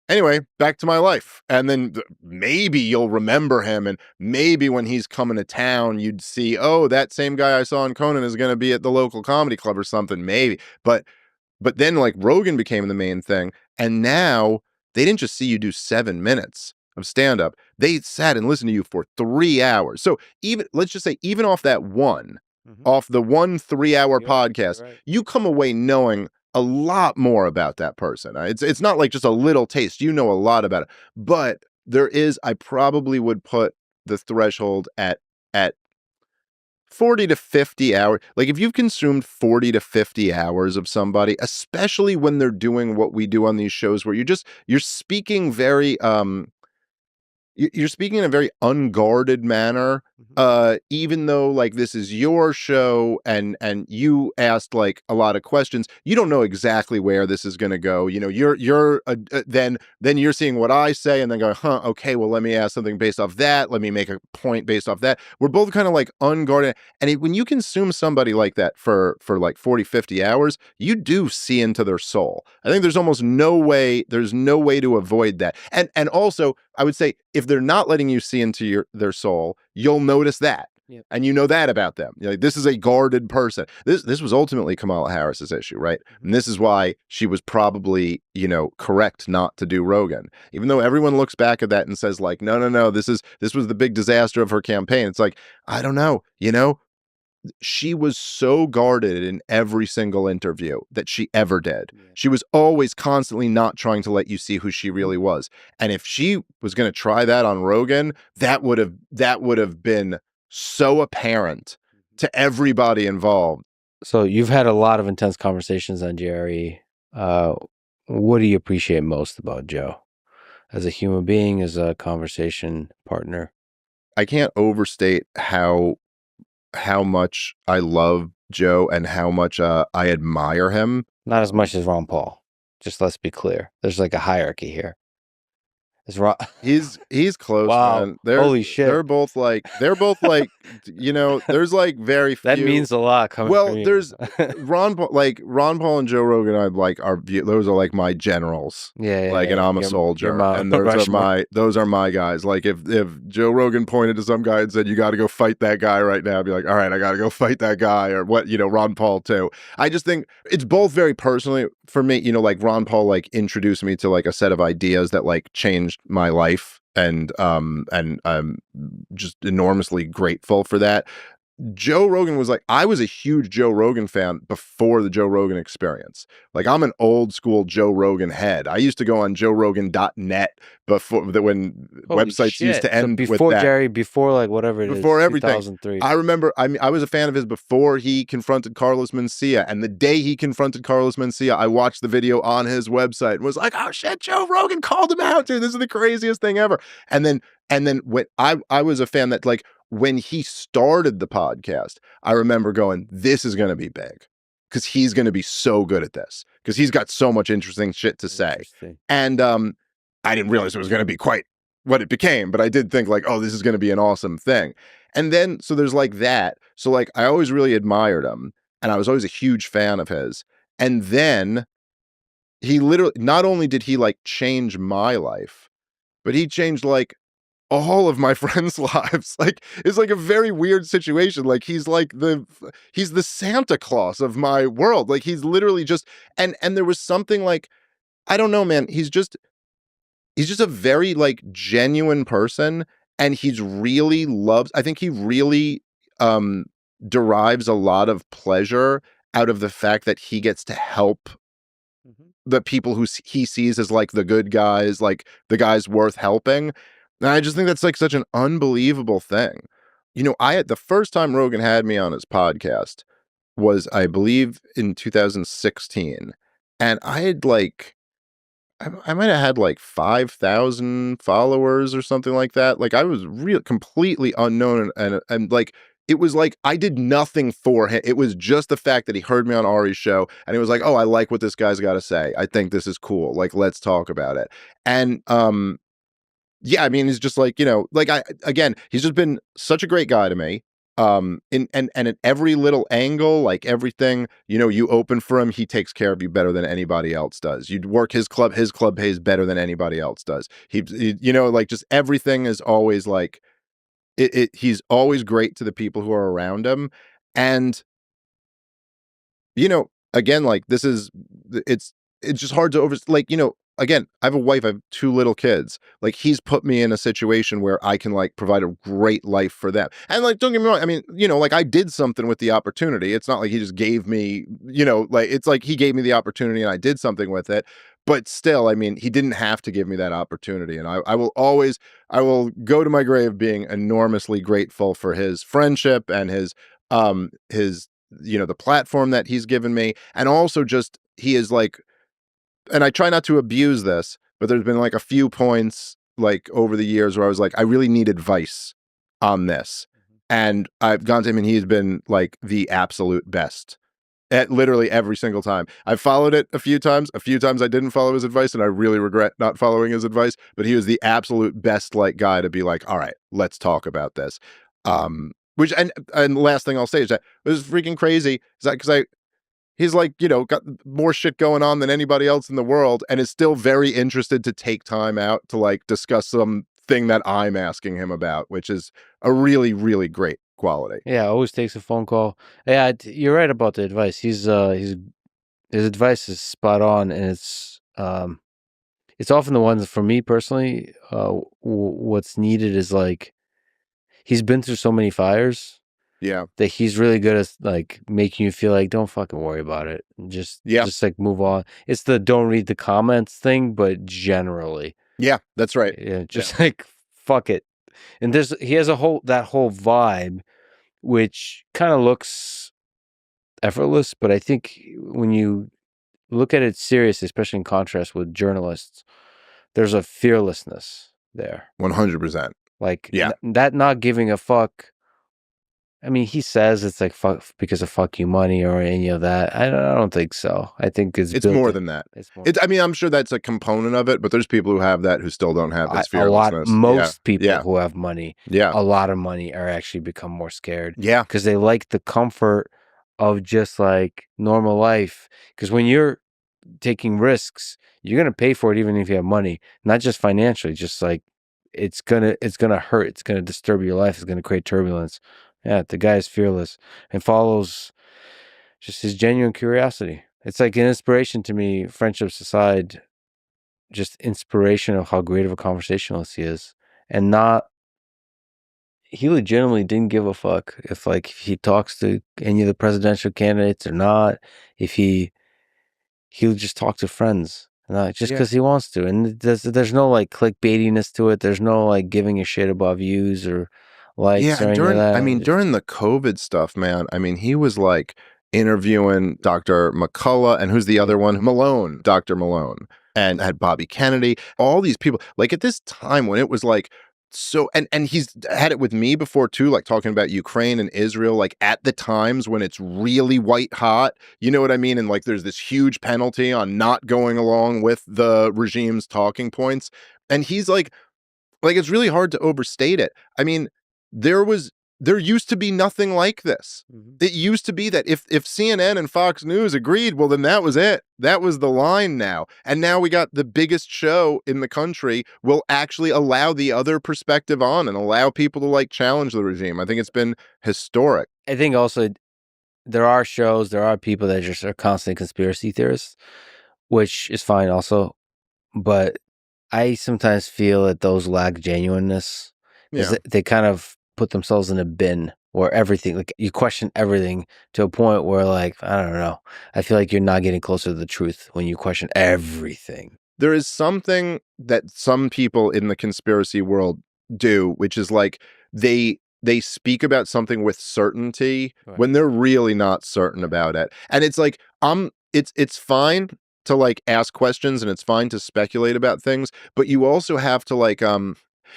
Anyway, back to my life. And then maybe you'll remember him. And maybe when he's coming to town, you'd see, oh, that same guy I saw in Conan is going to be at the local comedy club or something. Maybe. But then like Rogan became the main thing. And now they didn't just see you do 7 minutes of stand up. They sat and listened to you for 3 hours. So even, let's just say, even off that one, off the 1 3-hour podcast, right. you come away knowing a lot more about that person. It's not like just a little taste. You know a lot about it. But there is, I probably would put the threshold at 40 to 50 hours. Like, if you've consumed 40 to 50 hours of somebody, especially when they're doing what we do on these shows where you're speaking very you're speaking in a very unguarded manner, even though like this is your show and you asked like a lot of questions. You don't know exactly where this is going to go. You know, then you're seeing what I say and then going, huh, okay, well, let me ask something based off that. Let me make a point based off that. We're both kind of like unguarded. And when you consume somebody like that for like 40, 50 hours, you do see into their soul. I think there's no way to avoid that. And also, I would say, if they're not letting you see into their soul, you'll notice that. Yep. And you know that about them. You know, this is a guarded person. This was ultimately Kamala Harris's issue, right? And this is why she was probably, correct not to do Rogan. Even though everyone looks back at that and says like, no, this was the big disaster of her campaign. It's like, I don't know, she was so guarded in every single interview that she ever did. Yeah. She was always constantly not trying to let you see who she really was. And if she was going to try that on Rogan, that would have been so apparent to everybody involved. So you've had a lot of intense conversations on Jerry. What do you appreciate most about Joe as a human being, as a conversation partner? I can't overstate how much I love Joe and how much I admire him. Not as much as Ron Paul. Just let's be clear. There's like a hierarchy here. He's close, wow. man. Holy shit. They're both like there's like very few. That means a lot coming from you. There's Ron Paul and Joe Rogan those are like my generals. Yeah. And I'm a soldier. And those are my guys. Like if Joe Rogan pointed to some guy and said, you gotta go fight that guy right now, I'd be like, all right, I gotta go fight that guy, or what, Ron Paul too. I just think it's both very personally for me, like Ron Paul like introduced me to like a set of ideas that like changed my life, and I'm just enormously grateful for that. Joe Rogan was like, I was a huge Joe Rogan fan before the Joe Rogan Experience. Like, I'm an old school Joe Rogan head. I used to go on joerogan.net when websites used to end before with that. Jerry, before like whatever it before is, everything. 2003. I remember, I was a fan of his before he confronted Carlos Mencia. And the day he confronted Carlos Mencia, I watched the video on his website and was like, oh shit, Joe Rogan called him out, dude. This is the craziest thing ever. And then when I was a fan that like, when he started the podcast, I remember going, this is going to be big because he's going to be so good at this because he's got so much interesting shit to say. And I didn't realize it was going to be quite what it became, but I did think like, oh, this is going to be an awesome thing. And then, so there's like that. So like, I always really admired him and I was always a huge fan of his. And then he literally, not only did he like change my life, but he changed like all of my friends' lives. Like, it's like a very weird situation. Like, he's the Santa Claus of my world. Like, he's literally just, and there was something like, I don't know, man. He's just a very like genuine person. And I think he really derives a lot of pleasure out of the fact that he gets to help the people who he sees as like the good guys, like the guys worth helping. And I just think that's like such an unbelievable thing. The first time Rogan had me on his podcast was, I believe, in 2016. And I had like, I might have had like 5,000 followers or something like that. Like, I was completely unknown. And like, it was like, I did nothing for him. It was just the fact that he heard me on Ari's show and he was like, oh, I like what this guy's got to say. I think this is cool. Like, let's talk about it. And, yeah, I mean, he's just like, like again, he's just been such a great guy to me. In every little angle, like everything, you open for him, he takes care of you better than anybody else does. You'd work his club pays better than anybody else does. Like just everything is always like he's always great to the people who are around him. And again, like it's it's just hard to like, again, I have a wife, I have two little kids. Like he's put me in a situation where I can like provide a great life for them. And like, don't get me wrong, I mean, like I did something with the opportunity. It's not like he just gave me, like it's like he gave me the opportunity and I did something with it. But still, I mean, he didn't have to give me that opportunity. And I will always, I will go to my grave being enormously grateful for his friendship and his the platform that he's given me. And also just he is like, and I try not to abuse this, but there's been like a few points like over the years where I was like, I really need advice on this. And I've gone to him and he's been like the absolute best at literally every single time. I've followed it a few times. A few times I didn't follow his advice and I really regret not following his advice, but he was the absolute best like guy to be like, all right, let's talk about this. Which and the last thing I'll say is that it was freaking crazy. Is that because he's like, got more shit going on than anybody else in the world and is still very interested to take time out to like discuss something that I'm asking him about, which is a really, really great quality. Yeah, always takes a phone call. Yeah, you're right about the advice. His advice is spot on, and it's often the ones for me personally. What's needed is like he's been through so many fires Yeah. that he's really good at like making you feel like don't fucking worry about it. Yeah. Just like move on. It's the don't read the comments thing, but generally. Yeah, that's right. Yeah, just like fuck it. And he has that whole vibe which kind of looks effortless, but I think when you look at it seriously, especially in contrast with journalists, there's a fearlessness there. 100%. Like Yeah. that not giving a fuck. I mean, he says it's like fuck because of fuck you money or any of that. I don't think so. I think it's more than that. It's more. I mean, I'm sure that's a component of it, but there's people who have that who still don't have his A lot. fearlessness. Most people Yeah. who have money, Yeah. a lot of money, are actually become more scared. Yeah. Because they like the comfort of just like normal life. Because when you're taking risks, you're gonna pay for it even if you have money, not just financially. Just like it's gonna hurt. It's gonna disturb your life. It's gonna create turbulence. Yeah, the guy is fearless and follows just his genuine curiosity. It's like an inspiration to me, friendships aside, just inspiration of how great of a conversationalist he is. And not, he legitimately didn't give a fuck if he talks to any of the presidential candidates or not, if he'll just talk to friends. Not just because he wants to. And there's no like clickbaitiness to it. There's no like giving a shit about views or likes or any of that. During the COVID stuff, man, I mean, he was like interviewing Dr. McCullough and who's the other one? Malone, Dr. Malone, and had Bobby Kennedy, all these people. Like at this time when it was like so, and he's had it with me before too, like talking about Ukraine and Israel, like at the times when it's really white hot, you know what I mean? And like there's this huge penalty on not going along with the regime's talking points. And he's like, it's really hard to overstate it. I mean, there used to be nothing like this. It used to be that if CNN and Fox News agreed, well, then that was it. That was the line now. And now we got the biggest show in the country will actually allow the other perspective on and allow people to like challenge the regime. I think it's been historic. I think also there are people that just are constant conspiracy theorists, which is fine also. But I sometimes feel that those lack genuineness because they kind of put themselves in a bin where everything, like you question everything to a point where like, I don't know. I feel like you're not getting closer to the truth when you question everything. There is something that some people in the conspiracy world do, which is like they speak about something with certainty when they're really not certain about it. And it's like, it's fine to like ask questions and it's fine to speculate about things, but you also have to like,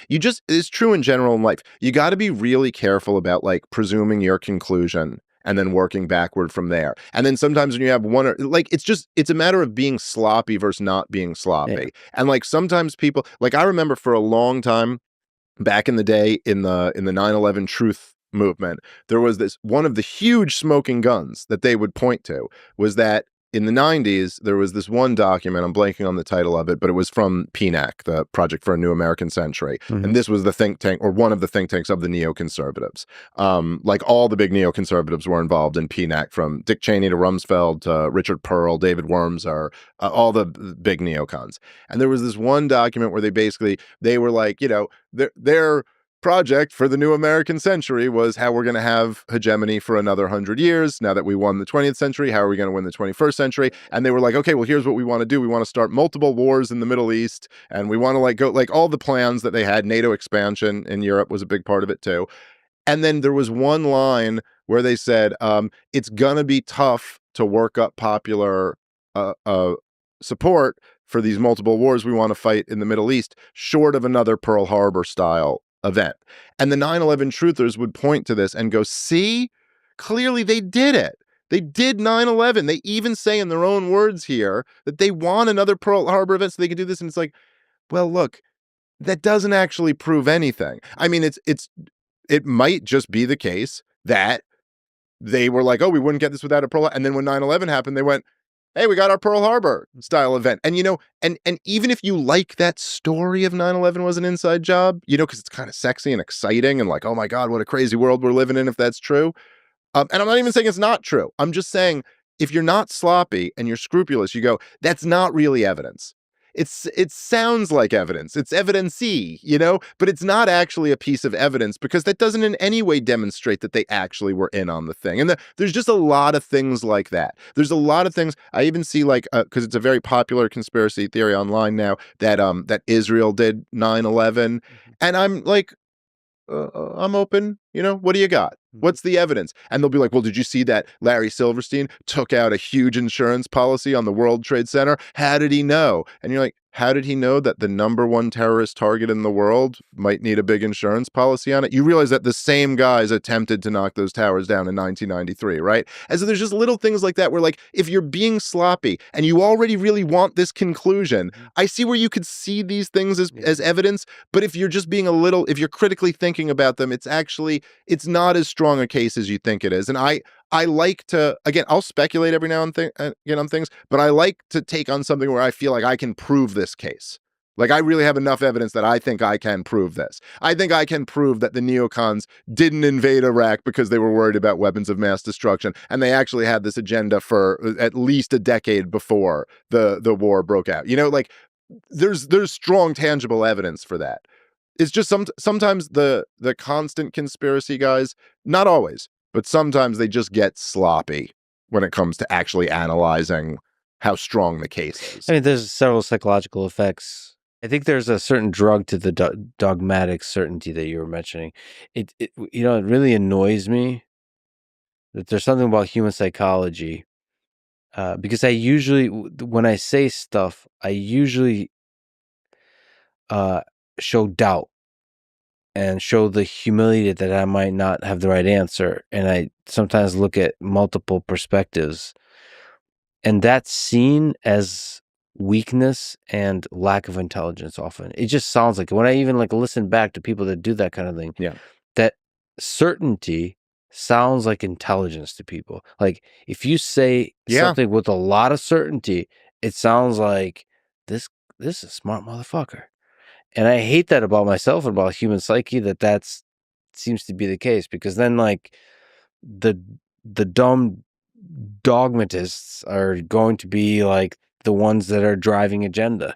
it's true in general in life. You got to be really careful about like presuming your conclusion and then working backward from there. And then sometimes when you have one, or like, it's a matter of being sloppy versus not being Yeah. sloppy. And like sometimes people, like I remember for a long time back in the day in the 9/11 truth movement, there was this one of the huge smoking guns that they would point to was that in the 90s there was this one document, I'm blanking on the title of it, but it was from PNAC, the Project for a New American Century, Mhm. and this was the think tank, or one of the think tanks of the neoconservatives. Like all the big neoconservatives were involved in PNAC, from Dick Cheney to Rumsfeld to Richard Pearl, David Wormser, all the big neocons. And there was this one document where they were like, their project for the new American century was how we're going to have hegemony for another 100 years. Now that we won the 20th century, how are we going to win the 21st century? And they were like, okay, well, here's what we want to do. We want to start multiple wars in the Middle East, and we want to like go like all the plans that they had. NATO expansion in Europe was a big part of it too. And then there was one line where they said, it's going to be tough to work up popular support for these multiple wars we want to fight in the Middle East, short of another Pearl Harbor style event. And the 9/11 truthers would point to this and go, see, clearly they did it. They did 9/11. They even say in their own words here that they want another Pearl Harbor event so they can do this. And it's like, well, look, that doesn't actually prove anything. I mean, it might just be the case that they were like, oh, we wouldn't get this without a Pearl. And then when 9/11 happened, they went, hey, we got our Pearl Harbor style event. And, and even if you like that story of 9/11 was an inside job, because it's kind of sexy and exciting and like, oh my God, what a crazy world we're living in if that's true. And I'm not even saying it's not true. I'm just saying if you're not sloppy and you're scrupulous, you go, that's not really evidence. It sounds like evidence. It's evidence-y, but it's not actually a piece of evidence because that doesn't in any way demonstrate that they actually were in on the thing. And there's just a lot of things like that. There's a lot of things I even see, like, because it's a very popular conspiracy theory online now that Israel did 9/11, and I'm like, I'm open. What do you got? What's the evidence? And they'll be like, well, did you see that Larry Silverstein took out a huge insurance policy on the World Trade Center? How did he know? And you're like, how did he know that the number one terrorist target in the world might need a big insurance policy on it? You realize that the same guys attempted to knock those towers down in 1993, right? And so there's just little things like that where, like, if you're being sloppy and you already really want this conclusion, I see where you could see these things as evidence. But if you're just being if you're critically thinking about them, it's not as strong a case as you think it is. And I like to, again, I'll speculate every now and again on things, but I like to take on something where I feel like I can prove this case. Like, I really have enough evidence that I think I can prove this. I think I can prove that the neocons didn't invade Iraq because they were worried about weapons of mass destruction, and they actually had this agenda for at least a decade before the war broke out. Like, there's strong, tangible evidence for that. It's just sometimes the constant conspiracy guys, not always, but sometimes they just get sloppy when it comes to actually analyzing how strong the case is. I mean, there's several psychological effects. I think there's a certain drug to the dogmatic certainty that you were mentioning. It really annoys me that there's something about human psychology, because I usually, when I say stuff, I usually show doubt and show the humility that I might not have the right answer. And I sometimes look at multiple perspectives, and that's seen as weakness and lack of intelligence often. It just sounds like it. When I even listen back to people that do that kind of thing, Yeah. that certainty sounds like intelligence to people. Like, if you say something with a lot of certainty, it sounds like this is a smart motherfucker. And I hate that about myself and about human psyche, that seems to be the case, because then the dumb dogmatists are going to be like the ones that are driving agenda.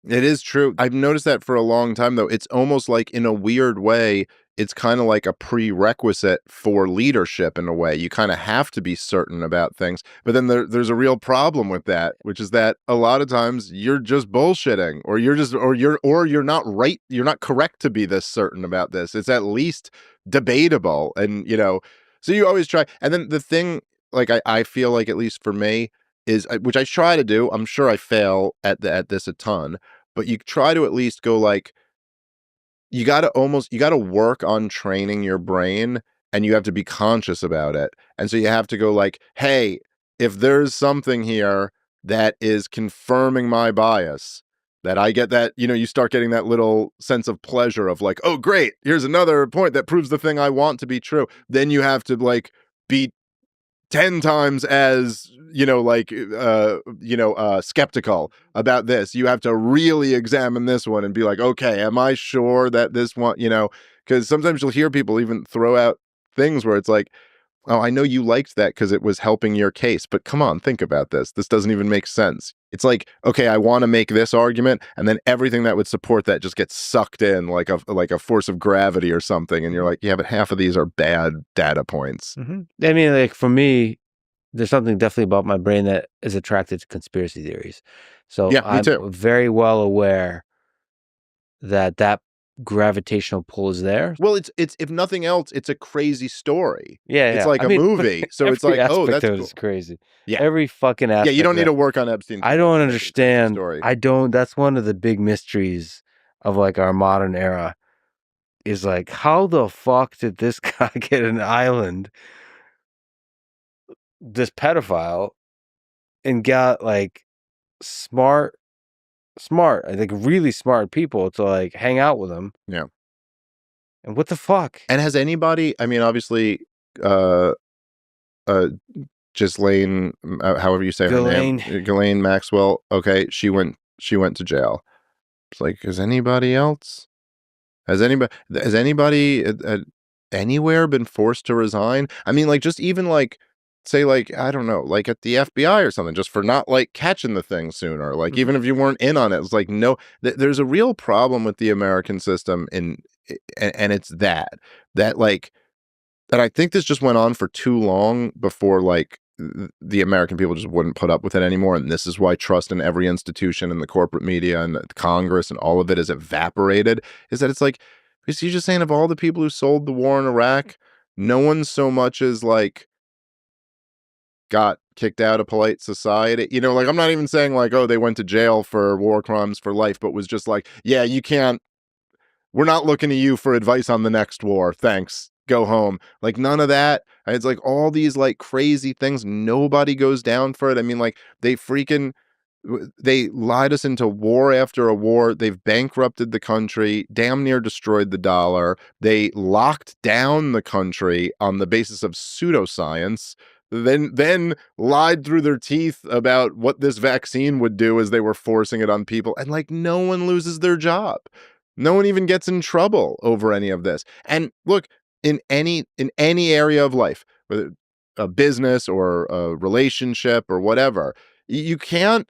It is true. I've noticed that for a long time, though. It's almost like, in a weird way, it's kind of like a prerequisite for leadership in a way. You kind of have to be certain about things. But then there's a real problem with that, which is that a lot of times you're just bullshitting, or you're not right. You're not correct to be this certain about this. It's at least debatable. And, so you always try. And then the thing, like, I feel like, at least for me, is, which I try to do. I'm sure I fail at this a ton, but you try to at least go, like, you got to work on training your brain and you have to be conscious about it. And so you have to go like, hey, if there's something here that is confirming my bias, that I get that, you start getting that little sense of pleasure of like, oh, great, here's another point that proves the thing I want to be true. Then you have to like be 10 times as skeptical about this. You have to really examine this one and be like, okay, am I sure that this one, because sometimes you'll hear people even throw out things where it's like, oh, I know you liked that because it was helping your case, but come on, think about this doesn't even make sense. It's like, okay, I want to make this argument, and then everything that would support that just gets sucked in like a force of gravity or something, and you're like, yeah, but half of these are bad data points. I mean, like for me, there's something definitely about my brain that is attracted to conspiracy theories. So Yeah, me I'm too. very well aware that gravitational pull is there. Well, it's if nothing else, it's a crazy story. Yeah, It's yeah. like I a mean, look, movie. So it's every like, oh, aspect that's of it cool. is crazy. Yeah. Every fucking Yeah, you aspect don't of need to it. work on Epstein I to don't make it a crazy understand. story. I don't. That's one of the big mysteries of like our modern era. Is like, how the fuck did this guy get an island, this pedophile, and got like smart, I think really smart people to like hang out with him. Yeah. And what the fuck? And has anybody, I mean, obviously, uh, uh, Ghislaine, however you say her name, Ghislaine. Ghislaine Maxwell. Okay, she went to jail. It's like, has anybody else? Has anybody anywhere been forced to resign? I mean, like, just even like, say, like, I don't know, like at the FBI or something, just for not like catching the thing sooner. Like, even if you weren't in on it, it's like, no, there's a real problem with the American system, and it's that like that I think this just went on for too long before like the American people just wouldn't put up with it anymore. And this is why trust in every institution and the corporate media and the Congress and all of it is evaporated. Is that it's like, because you're just saying of all the people who sold the war in Iraq, no one so much as like got kicked out of polite society. Like I'm not even saying like, oh, they went to jail for war crimes for life, but was just like, yeah, you can't, we're not looking to you for advice on the next war. Thanks. Go home. Like none of that. It's like all these like crazy things. Nobody goes down for it. I mean, like they lied us into war after a war. They've bankrupted the country, damn near destroyed the dollar. They locked down the country on the basis of pseudoscience. Then lied through their teeth about what this vaccine would do as they were forcing it on people. And like no one loses their job. No one even gets in trouble over any of this. And look, in any area of life, whether a business or a relationship or whatever, you cannot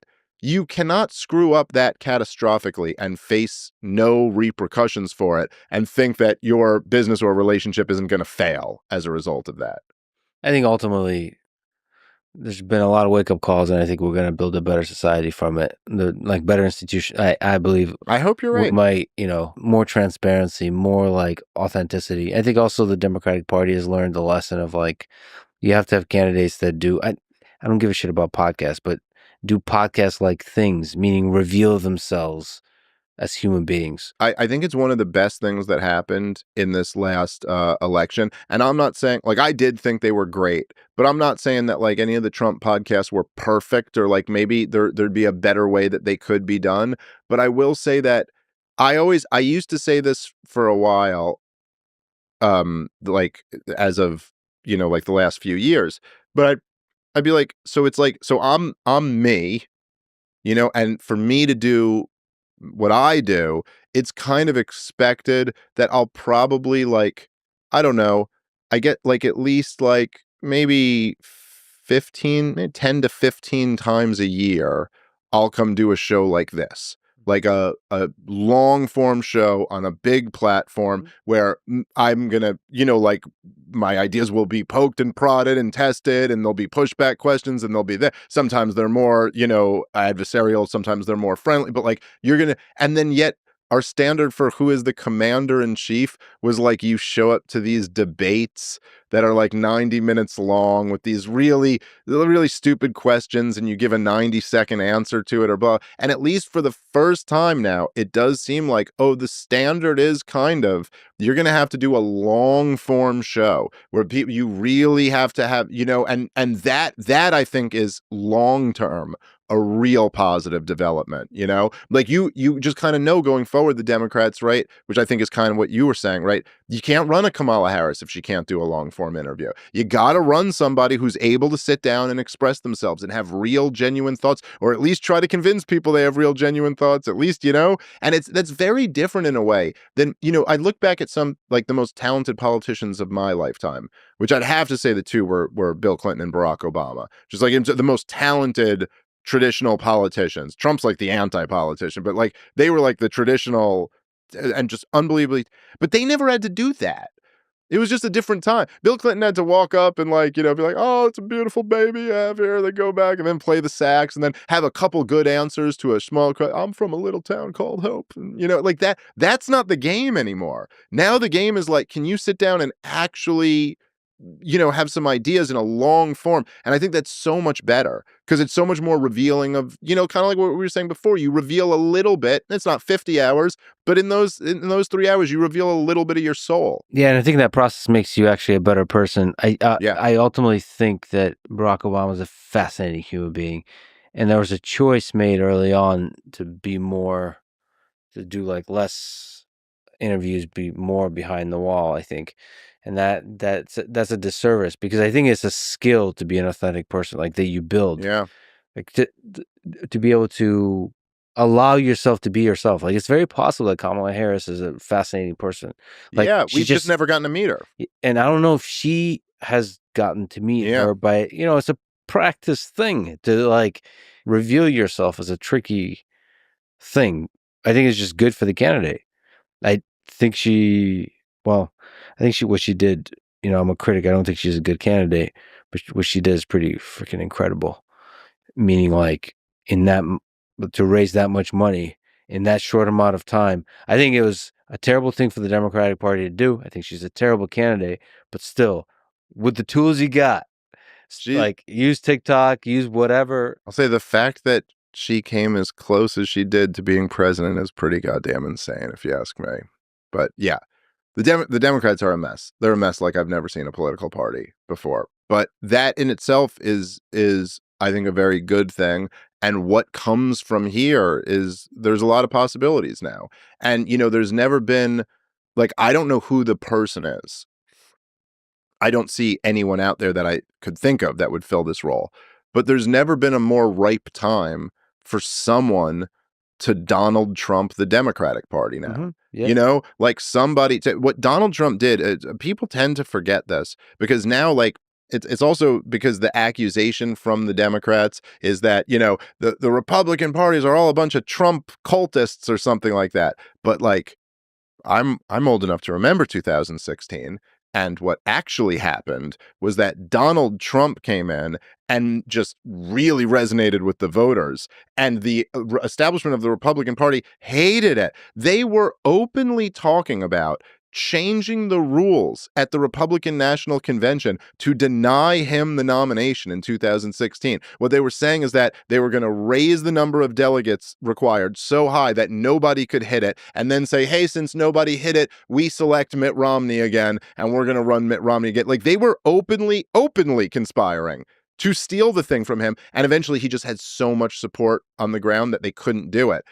screw up that catastrophically and face no repercussions for it and think that your business or relationship isn't going to fail as a result of that. I think ultimately there's been a lot of wake up calls, and I think we're going to build a better society from it. The like better institution. I believe I hope you're we right. might, more transparency, more like authenticity. I think also the Democratic Party has learned the lesson of like you have to have candidates that do. I don't give a shit about podcasts, but do podcast like things, meaning reveal themselves as human beings. I think it's one of the best things that happened in this last election. And I'm not saying like I did think they were great, but I'm not saying that like any of the Trump podcasts were perfect or like maybe there'd be a better way that they could be done. But I will say that I used to say this for a while, like as of like the last few years, but I'd be like, so it's like, so I'm me, and for me to do what I do, it's kind of expected that I'll probably like, I don't know, I get like at least like maybe 10 to 15 times a year, I'll come do a show like this. Like a long form show on a big platform where I'm gonna, like my ideas will be poked and prodded and tested, and there'll be pushback questions, and they'll be there. Sometimes they're more, adversarial, sometimes they're more friendly, but like and then yet our standard for who is the commander in chief was like you show up to these debates that are like 90 minutes long with these really stupid questions, and you give a 90-second answer to it or blah. And at least for the first time now, it does seem like, oh, the standard is kind of, you're going to have to do a long form show where people, you really have to have, and that I think is long term a real positive development, like you just kind of know going forward the Democrats, right, which I think is kind of what you were saying, right? You can't run a Kamala Harris if she can't do a long form interview. You got to run somebody who's able to sit down and express themselves and have real genuine thoughts, or at least try to convince people they have real genuine thoughts, at least, and that's very different in a way than, I look back at some like the most talented politicians of my lifetime, which I'd have to say the two were Bill Clinton and Barack Obama, just like the most talented traditional politicians. Trump's like the anti-politician, but like they were like the traditional and just unbelievably, but they never had to do that. It was just a different time. Bill Clinton had to walk up and like, be like, oh, it's a beautiful baby you have here. They go back and then play the sax and then have a couple good answers to a small crowd. I'm from a little town called Hope. And, like that's not the game anymore. Now the game is like, can you sit down and actually have some ideas in a long form? And I think that's so much better because it's so much more revealing of, kind of like what we were saying before. You reveal a little bit. It's not 50 hours, but in those 3 hours, you reveal a little bit of your soul. Yeah, and I think that process makes you actually a better person. Yeah. I ultimately think that Barack Obama is a fascinating human being, and there was a choice made early on to do like less interviews, be more behind the wall, I think. And that's a disservice because I think it's a skill to be an authentic person, like that you build, Yeah. like to be able to allow yourself to be yourself. Like it's very possible that Kamala Harris is a fascinating person. Like Yeah. she We've just just, never gotten to meet her. and I don't know if she has gotten to meet Yeah. her, but it's a practice thing to like reveal yourself as a tricky thing. I think it's just good for the candidate. I think what she did, I'm a critic. I don't think she's a good candidate, but what she did is pretty freaking incredible. Meaning like to raise that much money in that short amount of time. I think it was a terrible thing for the Democratic Party to do. I think she's a terrible candidate, but still with the tools you got, She, like use TikTok, use whatever. I'll say the fact that she came as close as she did to being president is pretty goddamn insane, if you ask me. But yeah, the Democrats are a mess. They're a mess like I've never seen a political party before. But that in itself is I think a very good thing. And what comes from here is there's a lot of possibilities now. And there's never been like, I don't know who the person is. I don't see anyone out there that I could think of that would fill this role. But there's never been a more ripe time for someone to Donald Trump the Democratic Party now. Yeah. Like somebody what Donald Trump did, people tend to forget this because now like it's also because the accusation from the Democrats is that, the Republican parties are all a bunch of Trump cultists or something like that. But like I'm old enough to remember 2016, and what actually happened was that Donald Trump came in and just really resonated with the voters, and the establishment of the Republican Party hated it. They were openly talking about changing the rules at the Republican National Convention to deny him the nomination in 2016. What they were saying is that they were going to raise the number of delegates required so high that nobody could hit it, and then say, hey, since nobody hit it, we select Mitt Romney again, and we're going to run Mitt Romney again. Like they were openly conspiring to steal the thing from him, and eventually he just had so much support on the ground that they couldn't do it.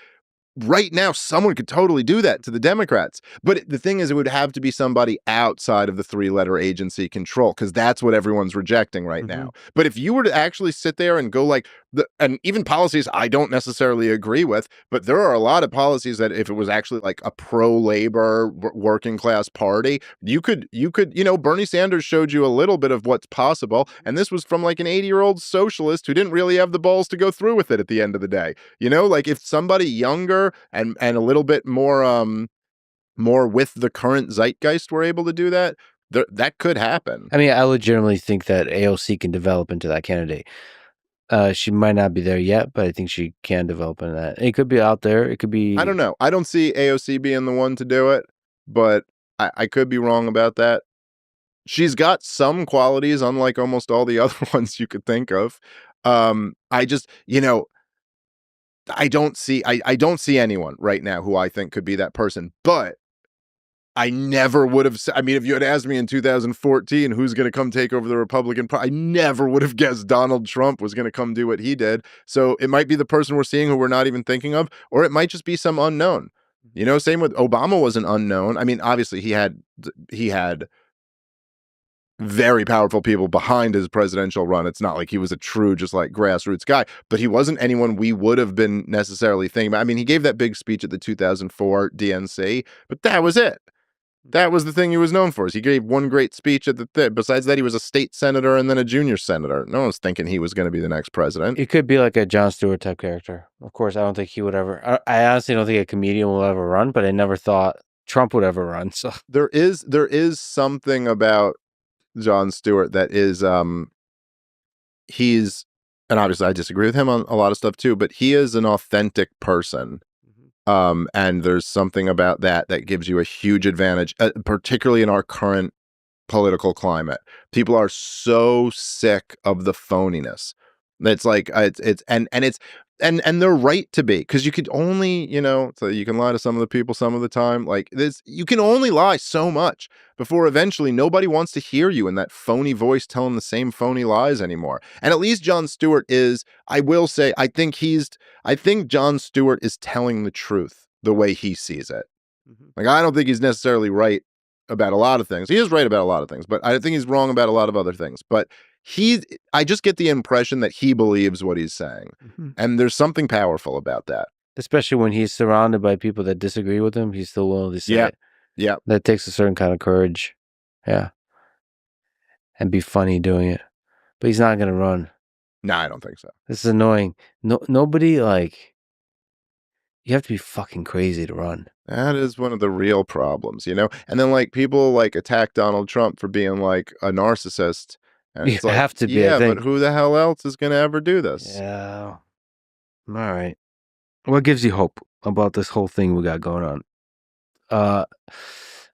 Right now, someone could totally do that to the Democrats. But the thing is, it would have to be somebody outside of the three-letter agency control, because that's what everyone's rejecting right now. But if you were to actually sit there and go like, and even policies I don't necessarily agree with, but there are a lot of policies that if it was actually like a pro-labor working class party, you could, Bernie Sanders showed you a little bit of what's possible. And this was from like an 80-year-old socialist who didn't really have the balls to go through with it at the end of the day. Like if somebody younger and a little bit more with the current zeitgeist were able to do that, that could happen. I mean, I legitimately think that AOC can develop into that candidate. She might not be there yet, but I think she can develop into that. It could be out there. It could be. I don't know. I don't see AOC being the one to do it, but I could be wrong about that. She's got some qualities, unlike almost all the other ones you could think of. I just, I don't see anyone right now who I think could be that person. But I never would have. I mean, if you had asked me in 2014 who's going to come take over the Republican Party, I never would have guessed Donald Trump was going to come do what he did. So it might be the person we're seeing who we're not even thinking of, or it might just be some unknown. Same with Obama was an unknown. I mean, obviously he had very powerful people behind his presidential run. It's not like he was a true, just like grassroots guy, but he wasn't anyone we would have been necessarily thinking about. I mean, he gave that big speech at the 2004 DNC, but that was it. That was the thing he was known for. Is he gave one great speech at the besides that, he was a state senator and then a junior senator. No one's thinking he was going to be the next president. It could be like a Jon Stewart type character. Of course, I don't think he would ever. I honestly don't think a comedian will ever run, but I never thought Trump would ever run. So There is something about Jon Stewart that is he's, and obviously I disagree with him on a lot of stuff too, but he is an authentic person. And there's something about that that gives you a huge advantage, particularly in our current political climate. People are so sick of the phoniness. It's like and they're right to be, because you could only, so you can lie to some of the people some of the time. Like this, you can only lie so much before eventually nobody wants to hear you in that phony voice telling the same phony lies anymore. And at least Jon Stewart is, I will say, I think Jon Stewart is telling the truth the way he sees it. Like, I don't think he's necessarily right about a lot of things. He is right about a lot of things, but I think he's wrong about a lot of other things. But I just get the impression that he believes what he's saying. And there's something powerful about that. especially when he's surrounded by people that disagree with him, he's still willing to say it. Yeah. That takes a certain kind of courage. Yeah. And be funny doing it. But he's not going to run. No, I don't think so. This is annoying. Nobody, you have to be fucking crazy to run. That is one of the real problems, And then people attack Donald Trump for being like a narcissist. And You it's like, have to be, yeah, I think. but who the hell else is going to ever do this? Yeah. All right. What gives you hope about this whole thing we got going on?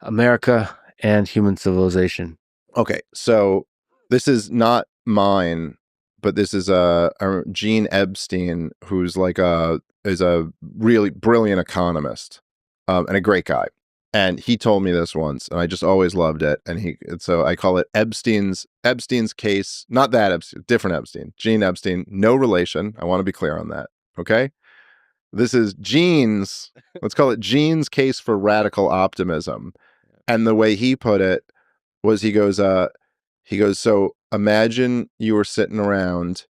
America and human civilization. Okay, so this is not mine, but this is a Gene Epstein, who's is a really brilliant economist, and a great guy. And he told me this once, and I just always loved it. And so I call it Epstein's case. Not that Epstein, different Epstein. Gene Epstein, no relation. I want to be clear on that. Okay, this is Gene's. Let's call it Gene's case for radical optimism. And the way he put it was, he goes, so imagine you were sitting around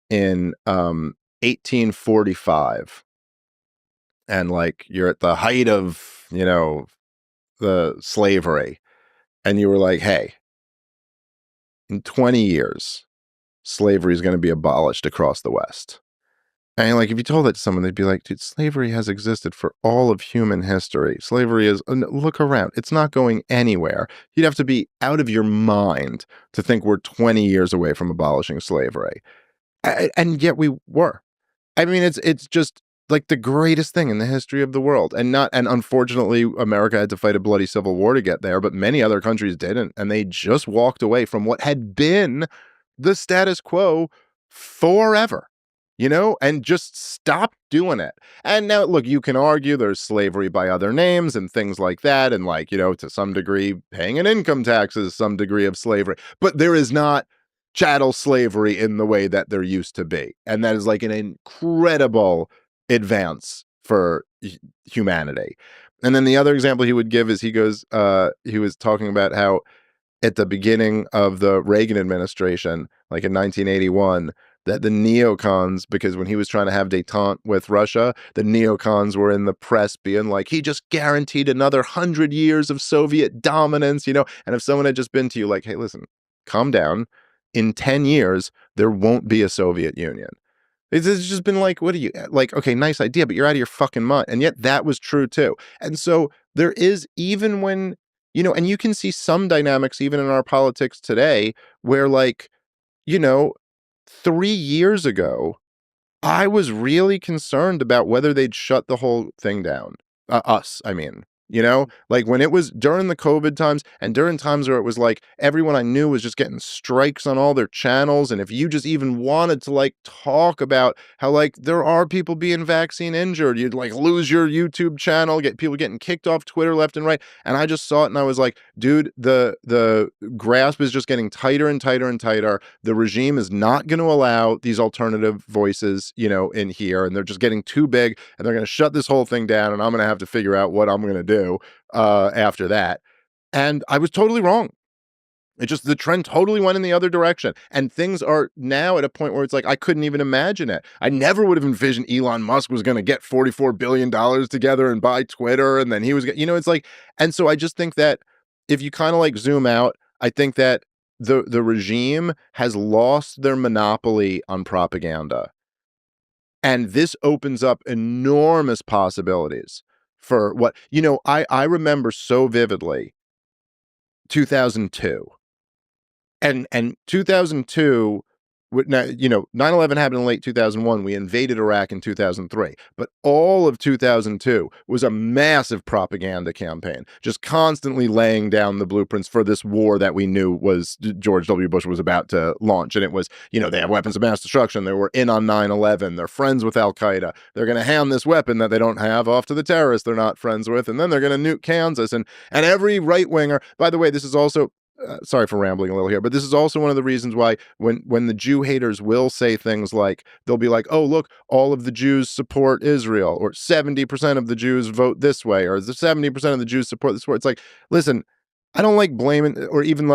in 1845, and you're at the height of, the slavery, and you were like, hey, in 20 years, slavery is going to be abolished across the West. And if you told that to someone, they'd be like, dude, slavery has existed for all of human history. Slavery is, look around. It's not going anywhere. You'd have to be out of your mind to think we're 20 years away from abolishing slavery. And yet we were. I mean, it's just the greatest thing in the history of the world. And unfortunately, America had to fight a bloody civil war to get there, but many other countries didn't. And they just walked away from what had been the status quo forever. And just stop doing it. And now, look, you can argue there's slavery by other names and things like that. And to some degree, paying an income tax is some degree of slavery. But there is not chattel slavery in the way that there used to be. And that is an incredible advance for humanity. And then the other example he would give is, he was talking about how at the beginning of the Reagan administration, in 1981, that the neocons, because when he was trying to have détente with Russia, the neocons were in the press being like, he just guaranteed another 100 years of Soviet dominance, And if someone had just been to you hey, listen, calm down. In 10 years, there won't be a Soviet Union. It's just been what are you, okay, nice idea, but you're out of your fucking mind. And yet that was true too. And so there is, even when, and you can see some dynamics even in our politics today where 3 years ago, I was really concerned about whether they'd shut the whole thing down. Us, I mean. You know, like when it was during the COVID times and during times where it was like everyone I knew was just getting strikes on all their channels. And if you just even wanted to like talk about how like there are people being vaccine injured, you'd like lose your YouTube channel, get people getting kicked off Twitter left and right. And I just saw it and I was like, dude, the grasp is just getting tighter and tighter and tighter. The regime is not going to allow these alternative voices, you know, in here, and they're just getting too big, and they're going to shut this whole thing down, and I'm going to have to figure out what I'm going to do after that. And I was totally wrong. It just, the trend totally went in the other direction. And things are now at a point where it's like, I couldn't even imagine it. I never would have envisioned Elon Musk was going to get $44 billion together and buy Twitter. And then he was, you know, it's like, and so I just think that if you kind of like zoom out, I think that the regime has lost their monopoly on propaganda. And this opens up enormous possibilities for what, you know, I remember so vividly 2002. And 2002, you know, 9/11 happened in late 2001. We invaded Iraq in 2003. But all of 2002 was a massive propaganda campaign, just constantly laying down the blueprints for this war that we knew was George W. Bush was about to launch. And it was, you know, they have weapons of mass destruction. They were in on 9/11. They're friends with Al Qaeda. They're going to hand this weapon that they don't have off to the terrorists they're not friends with. And then they're going to nuke Kansas. And every right winger, by the way, this is also sorry for rambling a little here, but this is also one of the reasons why when the Jew haters will say things like, they'll be like, oh, look, all of the Jews support Israel, or 70% of the Jews vote this way, or the 70% of the Jews support this war. It's like, listen, I don't like blaming, or even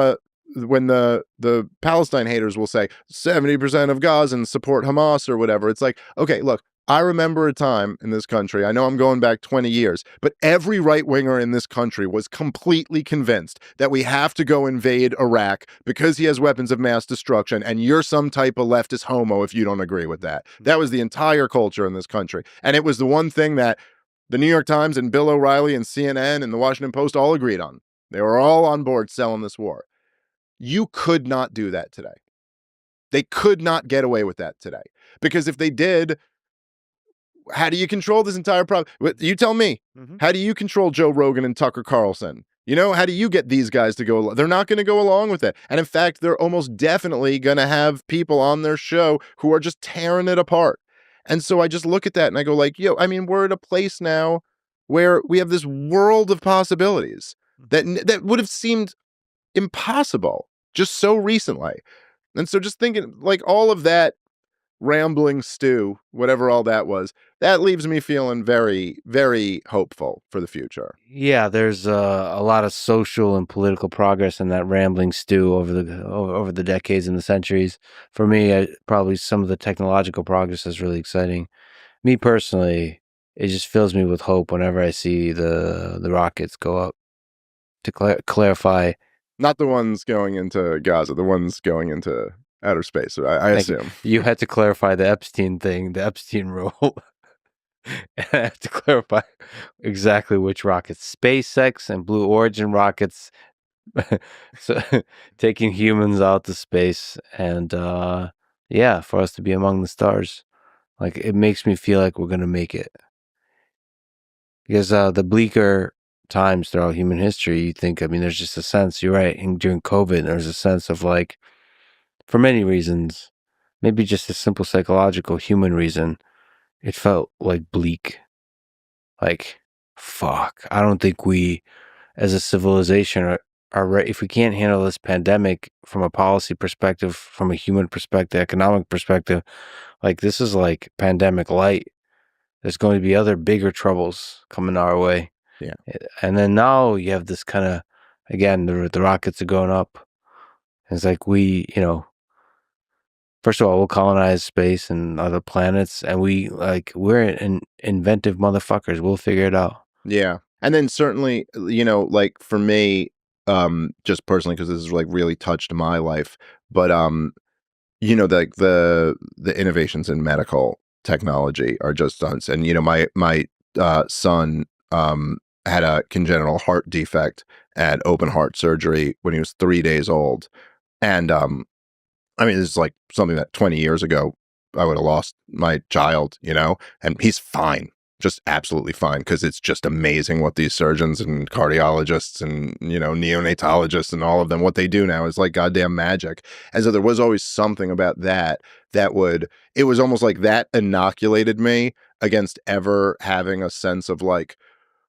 when the Palestine haters will say 70% of Gazans support Hamas or whatever. It's like, okay, look, I remember a time in this country, I know I'm going back 20 years, but every right winger in this country was completely convinced that we have to go invade Iraq because he has weapons of mass destruction, and you're some type of leftist homo if you don't agree with that. That was the entire culture in this country. And it was the one thing that the New York Times and Bill O'Reilly and CNN and the Washington Post all agreed on. They were all on board selling this war. You could not do that today. They could not get away with that today. Because if they did, how do you control this entire problem? You tell me. How do you control Joe Rogan and Tucker Carlson? You know, how do you get these guys to go? They're not going to go along with it. And in fact, they're almost definitely going to have people on their show who are just tearing it apart. And so I just look at that and I go like, yo, I mean, we're at a place now where we have this world of possibilities that would have seemed impossible just so recently. And so just thinking like all of that rambling stew, whatever all that was, that leaves me feeling very, very hopeful for the future. Yeah, there's a lot of social and political progress in that rambling stew over the decades and the centuries. For me, probably some of the technological progress is really exciting. Me personally, it just fills me with hope whenever I see the rockets go up. To clarify, Not the ones going into Gaza, the ones going into outer space, I assume. You had to clarify the Epstein thing, the Epstein rule. And I have to clarify exactly which rockets. SpaceX and Blue Origin rockets. So taking humans out to space, and yeah, for us to be among the stars. Like, it makes me feel like we're gonna make it. Because the bleaker times throughout human history, you think, I mean, there's just a sense, you're right, and during COVID, there's a sense of like, for many reasons, maybe just a simple psychological human reason, it felt like bleak. Like, fuck, I don't think we as a civilization are right. If we can't handle this pandemic from a policy perspective, from a human perspective, economic perspective, like this is like pandemic light. There's going to be other bigger troubles coming our way. Yeah. And then now you have this kind of, again, the rockets are going up. It's like first of all, we'll colonize space and other planets, and we're inventive motherfuckers. We'll figure it out. Yeah. And then certainly, you know, like for me, just personally, because this has like really touched my life, but you know, the innovations in medical technology are just stunts. And you know, my son had a congenital heart defect, had open heart surgery when he was 3 days old. And I mean, this is like something that 20 years ago I would have lost my child, you know, and he's fine. just absolutely fine, because it's just amazing what these surgeons and cardiologists and, neonatologists and all of them, what they do now is like goddamn magic. And so there was always something about that would, it was almost like that inoculated me against ever having a sense of like,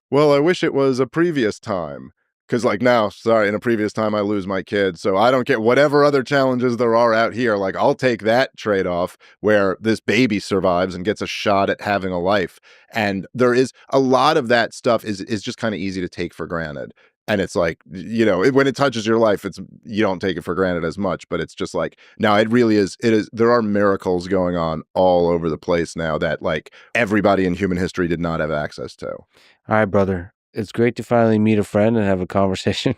well, I wish it was a previous time. Cause like now, sorry, in a previous time I lose my kid. So I don't get whatever other challenges there are out here. Like I'll take that trade-off where this baby survives and gets a shot at having a life. And there is a lot of that stuff is just kind of easy to take for granted. And it's like, when it touches your life, you don't take it for granted as much, but it's just like, now it really is, there are miracles going on all over the place now that like everybody in human history did not have access to. All right, brother. It's great to finally meet a friend and have a conversation.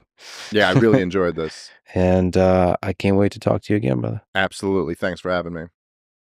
Yeah, I really enjoyed this. And I can't wait to talk to you again, brother. Absolutely. Thanks for having me.